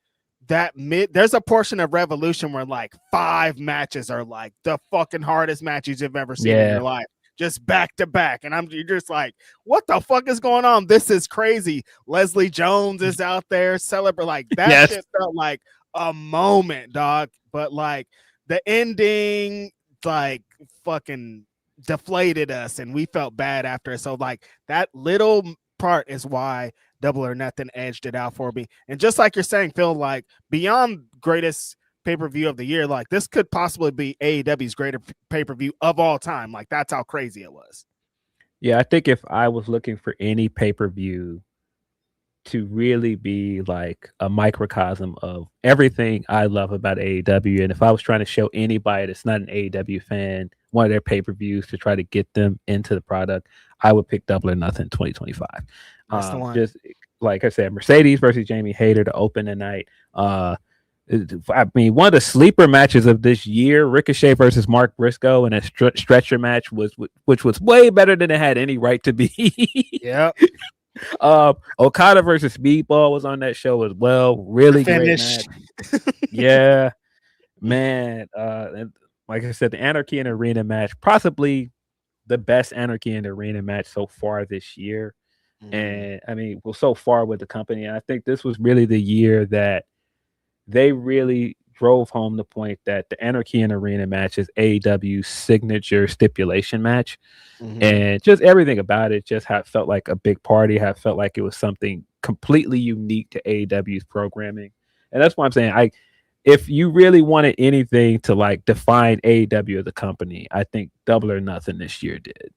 there's a portion of Revolution where like 5 matches are like the fucking hardest matches you've ever seen in your life. Just back to back. And you're just like, what the fuck is going on? This is crazy. Leslie Jones is out there celebrating. Like that shit felt like a moment, dog. But like the ending, like fucking deflated us, and we felt bad after it. So like that little part is why Double or Nothing edged it out for me. And just like you're saying, Phil, like beyond greatest pay-per-view of the year, like this could possibly be AEW's greatest pay-per-view of all time. Like that's how crazy it was. Yeah, I think if I was looking for any pay-per-view to really be like a microcosm of everything I love about AEW, and if I was trying to show anybody that's not an AEW fan one of their pay-per-views to try to get them into the product, I would pick Double or Nothing 2025. That's the one. Just like I said, Mercedes versus Jamie Hayter to open the night. I mean, one of the sleeper matches of this year, Ricochet versus Mark Briscoe in a stretcher match, which was way better than it had any right to be. Yeah. Okada versus Speedball was on that show as well. Really great match. Yeah, man. And like I said, the Anarchy in the Arena match, possibly the best Anarchy in the Arena match so far this year. And I mean, well, so far with the company, I think this was really the year that they really drove home the point that the Anarchy in the Arena match is AEW's signature stipulation match. And just everything about it, just how it felt like a big party, how it felt like it was something completely unique to AEW's programming. And that's why I'm saying, if you really wanted anything to like define AEW as a company, I think Double or Nothing this year did.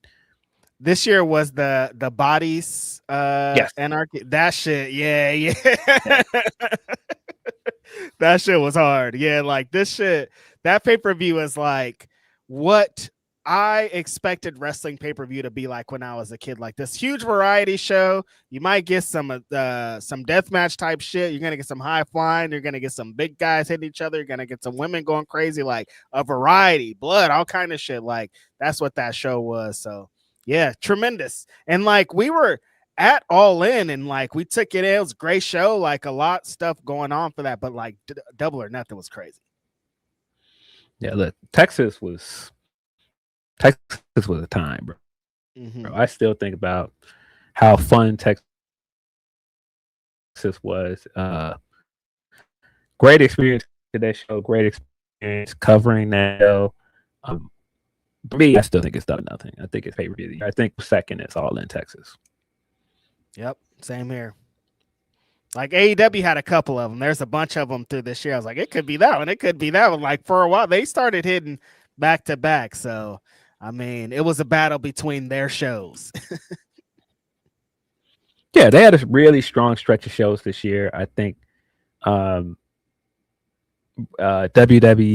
This year was the bodies Anarchy. That shit, yeah. That shit was hard. Yeah, like this shit, that pay-per-view is like what I expected wrestling pay-per-view to be like when I was a kid. Like this huge variety show. You might get some deathmatch type shit. You're gonna get some high flying. You're gonna get some big guys hitting each other. You're gonna get some women going crazy. Like a variety, blood, all kind of shit. Like that's what that show was. So yeah, tremendous. And like we were at All In, and like we took it in. It was a great show, like a lot of stuff going on for that, but like Double or Nothing was crazy. Yeah, look, Texas was a time, bro. I still think about how fun Texas was. Great experience to that show. Great experience covering that show. For me, I still think it's Double or Nothing. I think it's favorite. I think second is All In Texas. Yep, same here. Like AEW had a couple of them. There's a bunch of them through this year. I was like, it could be that one. It could be that one. Like for a while, they started hitting back to back. So, I mean, it was a battle between their shows. Yeah, they had a really strong stretch of shows this year. I think WWE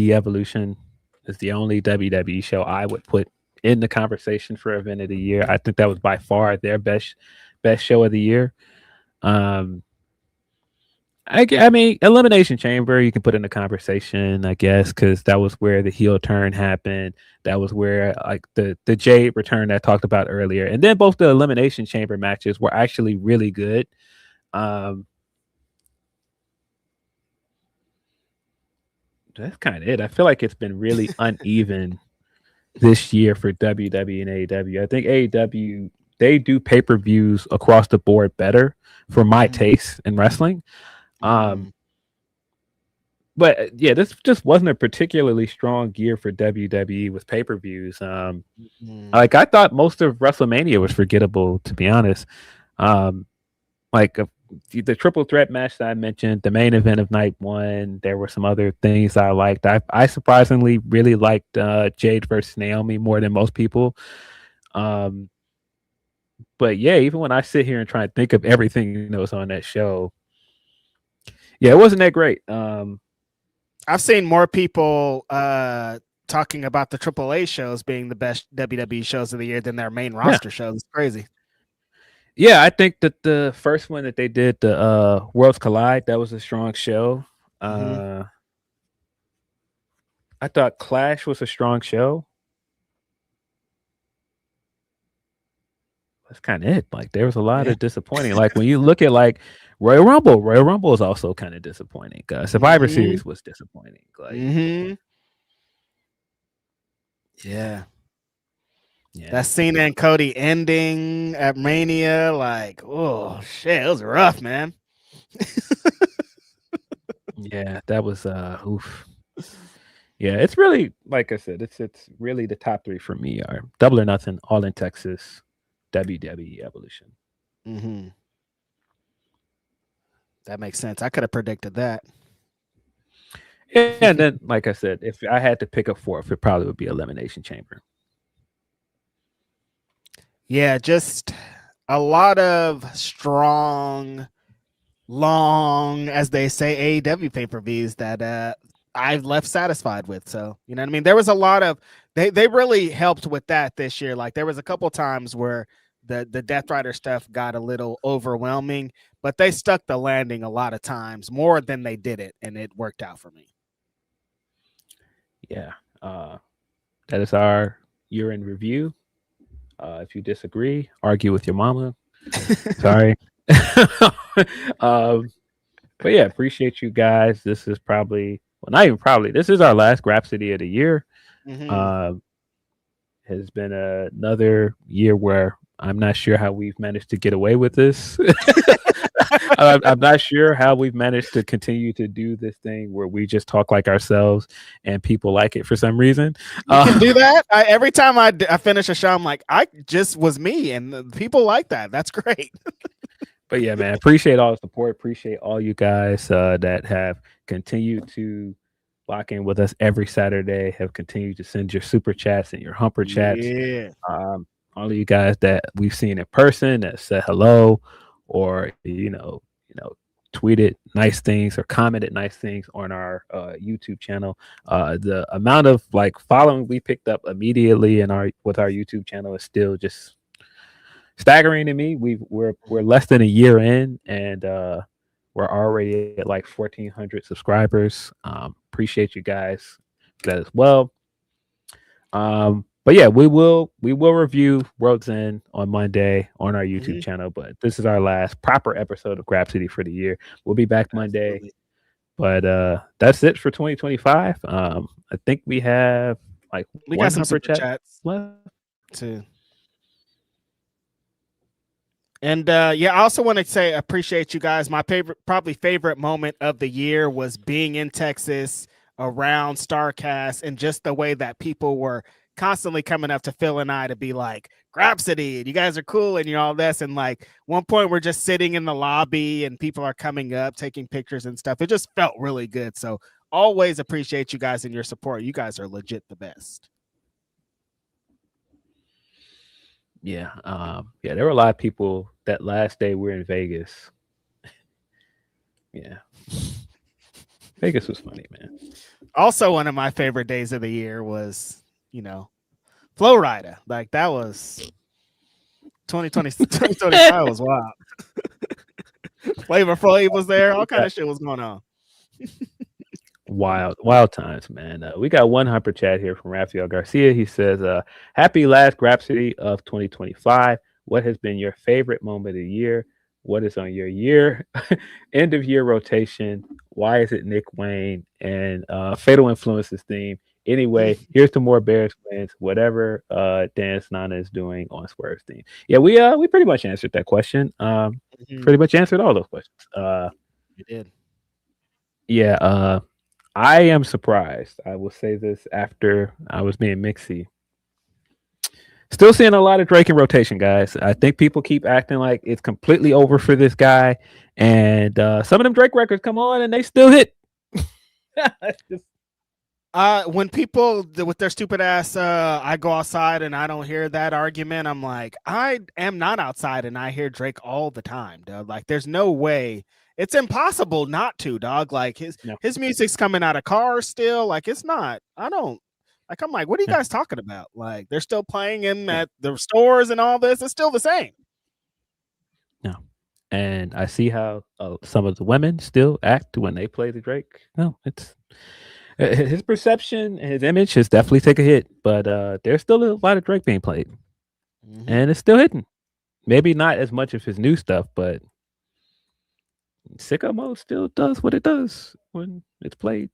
Evolution is the only WWE show I would put in the conversation for event of the year. I think that was by far their best show of the year. I mean, Elimination Chamber, you can put in the conversation, I guess, because that was where the heel turn happened. That was where like the Jade return that I talked about earlier. And then both the Elimination Chamber matches were actually really good. That's kind of it. I feel like it's been really uneven this year for WWE and AEW. I think AEW, they do pay-per-views across the board better for my taste in wrestling. But yeah, this just wasn't a particularly strong year for WWE with pay-per-views. Like I thought most of WrestleMania was forgettable, to be honest. Like the triple threat match that I mentioned, the main event of night one, there were some other things I liked. I surprisingly really liked Jade versus Naomi more than most people. But yeah, even when I sit here and try to think of everything that was on that show, yeah, it wasn't that great. I've seen more people talking about the AAA shows being the best WWE shows of the year than their main roster shows. It's crazy. Yeah, I think that the first one that they did, the Worlds Collide, that was a strong show. I thought Clash was a strong show. That's kind of it. Like there was a lot of disappointing. Like when you look at like Royal Rumble is also kind of disappointing. Survivor Series was disappointing. Like, yeah. That Cena and Cody ending at Mania, like, oh shit, it was rough, man. Yeah, that was oof. Yeah, it's really, like I said, it's really the top three for me are Double or Nothing, All In Texas, WWE Evolution. That makes sense. I could have predicted that. Yeah, and then, like I said, if I had to pick a fourth, it probably would be Elimination Chamber. Yeah, just a lot of strong, long, as they say, AEW pay-per-views that I've left satisfied with. So, you know what I mean? There was a lot of, they really helped with that this year. Like there was a couple times where the Death Rider stuff got a little overwhelming, but they stuck the landing a lot of times more than they did it, and it worked out for me. Yeah, that is our year in review. If you disagree, argue with your mama. Sorry. But yeah, appreciate you guys. This is probably, well, not even probably, this is our last Grapsody of the year. Has been another year where I'm not sure how we've managed to get away with this. I'm not sure how we've managed to continue to do this thing where we just talk like ourselves and people like it for some reason. You can do that. Every time I finish a show, I'm like, I just was me, and people like that. That's great. But yeah, man, appreciate all the support. Appreciate all you guys that have continued to lock in with us every Saturday, have continued to send your super chats and your humper chats. Yeah. All of you guys that we've seen in person that said hello, or tweeted nice things or commented nice things on our YouTube channel. The amount of like following we picked up immediately with our YouTube channel is still just staggering to me. We're less than a year in, and we're already at like 1,400 subscribers. Appreciate you guys for that as well. But yeah, we will review World's End on Monday on our YouTube channel. But this is our last proper episode of Grapsody for the year. We'll be back Monday. Absolutely. But that's it for 2025. I think we have like We got some super chat chats left too. And I also want to say appreciate you guys. My probably favorite moment of the year was being in Texas around StarCast and just the way that people were constantly coming up to Phil and I to be like, Grapsody, and you guys are cool and you're all this. And like one point we're just sitting in the lobby and people are coming up, taking pictures and stuff. It just felt really good. So always appreciate you guys and your support. You guys are legit the best. Yeah. There were a lot of people that last day we were in Vegas. Yeah. Vegas was funny, man. Also, one of my favorite days of the year was, Flow Rider. Like that was 2025 was wild. Flavor Flav was there. All kind of shit was going on. Wild times, man. We got one hyper chat here from Rafael Garcia. He says, happy last Grapsody of 2025. What has been your favorite moment of the year? What is on your year end of year rotation? Why is it Nick Wayne and Fatal Influences theme? Anyway, here's to more Bears wins. Whatever Dance Nana is doing on Swerve's theme. Yeah, we pretty much answered that question. Pretty much answered all those questions. We did. Yeah. I am surprised. I will say this after I was being mixy. Still seeing a lot of Drake in rotation, guys. I think people keep acting like it's completely over for this guy. And some of them Drake records come on and they still hit. When people with their stupid ass, I go outside and I don't hear that argument. I'm like, I am not outside and I hear Drake all the time, dog. Like, there's no way. It's impossible not to, dog. Like his music's coming out of cars still. Like it's not. I'm like, what are you guys talking about? Like they're still playing him at the stores and all this. It's still the same. No, and I see how some of the women still act when they play the Drake. No, it's his perception and his image has definitely taken a hit, but there's still a lot of Drake being played, and it's still hitting. Maybe not as much of his new stuff, but Sicko Mode still does what it does when it's played.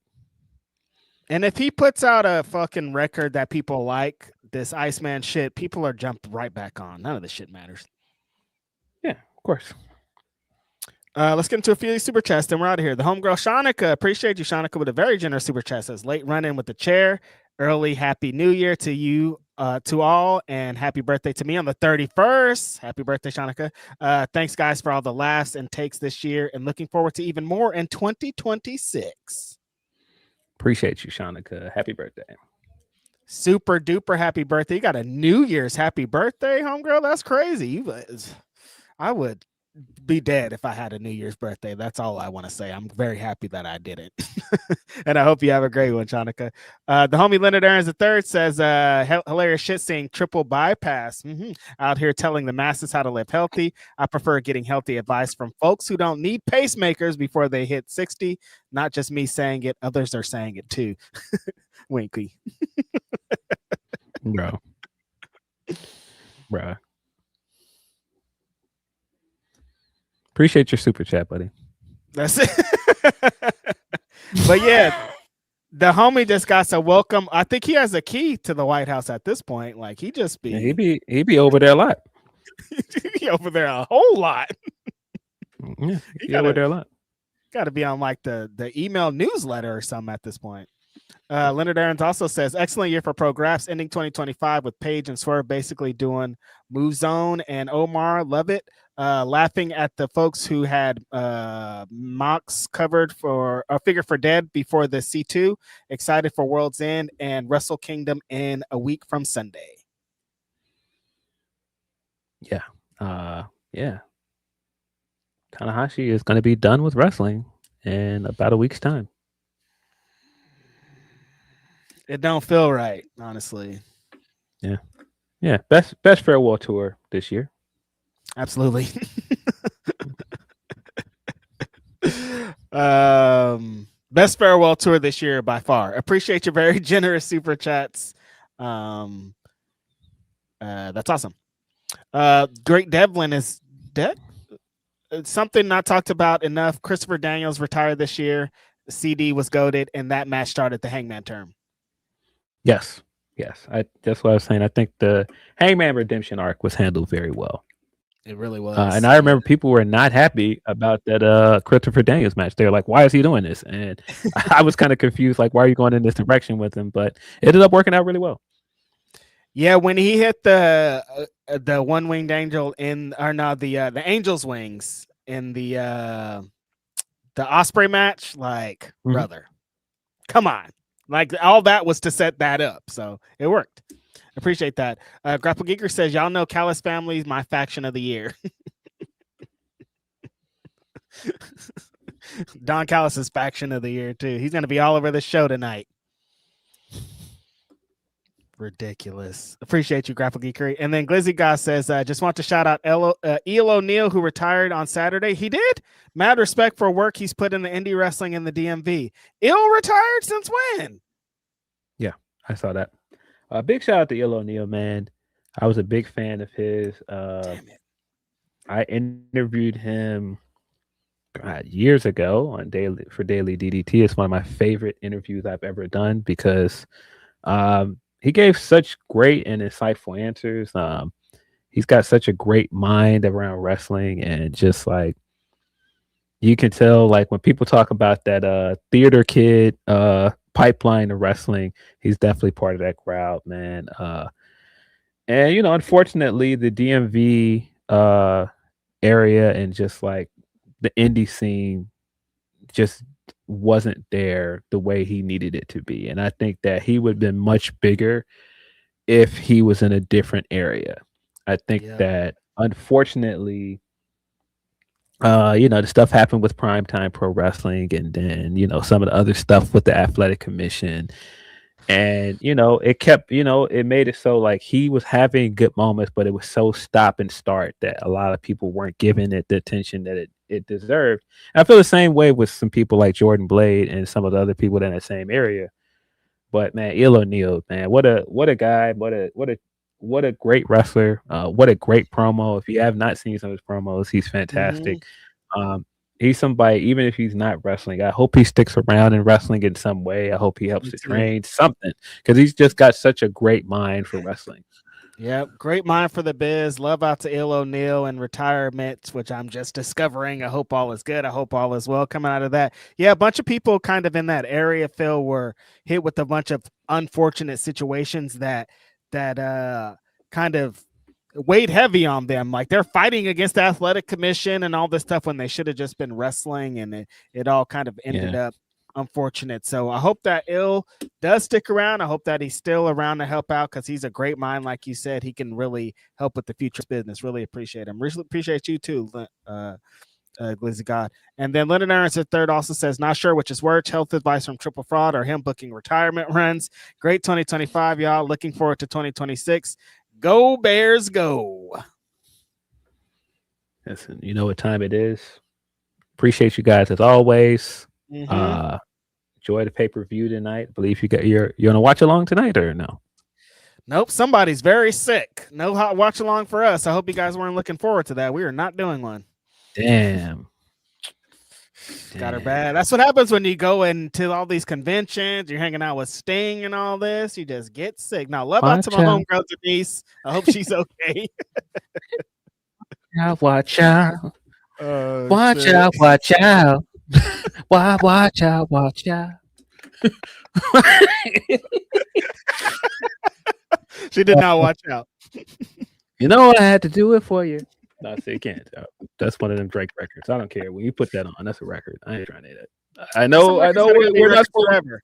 And if he puts out a fucking record that people like, this Iceman shit, people are jumping right back on. None of this shit matters. Yeah, of course. Let's get into a few super chats, then we're out of here. The homegirl Shanika, appreciate you, Shanika, with a very generous super chat. Says late run-in with the chair. Early happy new year to you, to all, and happy birthday to me on the 31st. Happy birthday, Shanika. Thanks, guys, for all the laughs and takes this year, and looking forward to even more in 2026. Appreciate you, Shanika. Happy birthday. Super duper happy birthday. You got a New Year's happy birthday, homegirl. That's crazy. I would be dead if I had a New Year's birthday. That's all I want to say. I'm very happy that I did it. And I hope you have a great one, Shanika. The homie Leonard Aarons III says, hilarious shit seeing triple bypass. Out here telling the masses how to live healthy. I prefer getting healthy advice from folks who don't need pacemakers before they hit 60. Not just me saying it. Others are saying it too. Winky. Bro. Appreciate your super chat, buddy. That's it. But yeah, the homie just got so welcome. I think he has a key to the White House at this point. Like he just be he be over there a lot. he over there a whole lot. Yeah, he over there a lot. Got to be on like the email newsletter or something at this point. Leonard Aarons also says, excellent year for Pro Graphs, ending 2025 with Paige and Swerve basically doing Move Zone and Omar. Love it. Laughing at the folks who had Mox covered for a figure for Dead before the C2. Excited for World's End and Wrestle Kingdom in a week from Sunday. Yeah. Tanahashi is going to be done with wrestling in about a week's time. It don't feel right, honestly. Yeah. Best farewell tour this year. Absolutely. Best farewell tour this year by far. Appreciate your very generous super chats. That's awesome. Great Devlin is dead. Something not talked about enough. Christopher Daniels retired this year. CD was goated, and that match started the Hangman term. Yes. That's what I was saying. I think the Hangman Redemption arc was handled very well. It really was. And I remember people were not happy about that Christopher Daniels match. They were like, why is he doing this? And I was kind of confused, like, why are you going in this direction with him? But it ended up working out really well. Yeah, when he hit the one-winged angel the Angel's wings in the Osprey match, like, brother, come on. Like, all that was to set that up. So it worked. Appreciate that. Grapple Geeker says, y'all know Callis family is my faction of the year. Don Callis's faction of the year, too. He's going to be all over the show tonight. Ridiculous. Appreciate you, Grapple Geekery. And then Glizzy Guy says, just want to shout out Eel O'Neill, who retired on Saturday. He did. Mad respect for work he's put in the indie wrestling in the DMV. Eel retired since when? Yeah, I saw that. Big shout out to Eel O'Neill, man. I was a big fan of his. Damn it. I interviewed him years ago on Daily DDT. It's one of my favorite interviews I've ever done because he gave such great and insightful answers. He's got such a great mind around wrestling, and just like you can tell, like when people talk about that theater kid pipeline of wrestling, he's definitely part of that crowd, man. And unfortunately, the DMV area and just like the indie scene just wasn't there the way he needed it to be. And I think that he would have been much bigger if he was in a different area. I think that unfortunately, the stuff happened with Primetime Pro Wrestling, and then, some of the other stuff with the Athletic Commission. And, it kept, it made it so like he was having good moments, but it was so stop and start that a lot of people weren't giving it the attention that it deserved. And I feel the same way with some people like Jordan Blade and some of the other people in the same area. But man, Eel O'Neill, man, what a guy, what a great wrestler, what a great promo. If you have not seen some of his promos, he's fantastic. He's somebody, even if he's not wrestling, I hope he sticks around in wrestling in some way. I hope he helps to train something, because he's just got such a great mind for wrestling. Yep, great mind for the biz. Love out to Eel O'Neill and retirement, which I'm just discovering. I hope all is good. I hope all is well coming out of that. Yeah, a bunch of people kind of in that area, Phil, were hit with a bunch of unfortunate situations that kind of weighed heavy on them. Like they're fighting against the Athletic Commission and all this stuff when they should have just been wrestling, and it all kind of ended up unfortunate. So I hope that Ill does stick around. I hope that he's still around to help out, because he's a great mind. Like you said, he can really help with the future business. Really appreciate him. Really appreciate you too, Glizzy God. And then Leonard Aaron's third also says, not sure which is worse, health advice from Triple Fraud or him booking retirement runs. Great 2025, y'all. Looking forward to 2026. Go Bears, go. Listen, you know what time it is. Appreciate you guys as always. Enjoy the pay-per-view tonight. I believe you're gonna watch along tonight, or no? Nope, somebody's very sick. No hot watch along for us. I hope you guys weren't looking forward to that. We are not doing one. Damn. Got her bad. That's what happens when you go into all these conventions. You're hanging out with Sting and all this. You just get sick. Now, love out to my homegirl Denise. I hope she's okay. Watch out. Watch Shit. out. Watch out. Watch out. Watch out. She did not watch out. You know what? I had to do it for you. No, so you can't. That's one of them Drake records. I don't care. When you put that on, that's a record. I ain't trying to do that. I know we're not forever.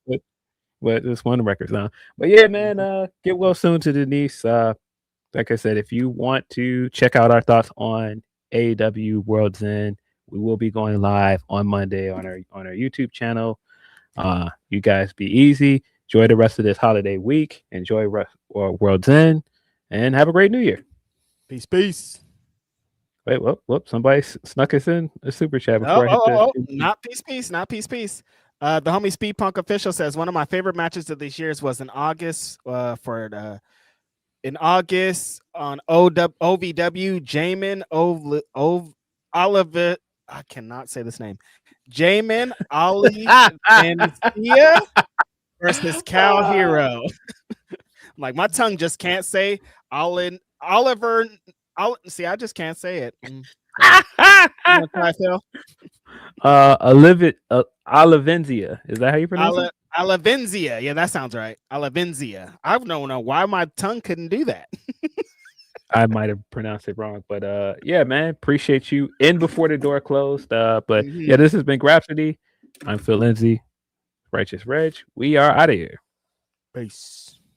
But it's one of the records now. But yeah, man, get well soon to Denise. Like I said, if you want to check out our thoughts on AEW World's End, we will be going live on Monday on our YouTube channel. You guys be easy. Enjoy the rest of this holiday week. Enjoy World's End, and have a great New Year. Peace. Wait, whoop! Somebody snuck us in a super chat before I hit that. Not peace. The homie Speed Punk Official says, one of my favorite matches of these years was in August for In August on OVW, Jamin Oliver. I cannot say this name. Jamin Olivencia versus Cal Hero. Like my tongue just can't say Oliver. See, I just can't say it. Olivenzia. Is that how you pronounce it? Olivenzia. Yeah, that sounds right. Olivenzia. I don't know why my tongue couldn't do that. I might have pronounced it wrong, but yeah, man, appreciate you in before the door closed. But yeah, this has been Grapsody. I'm Phil Lindsey, Righteous Reg. We are out of here. Peace.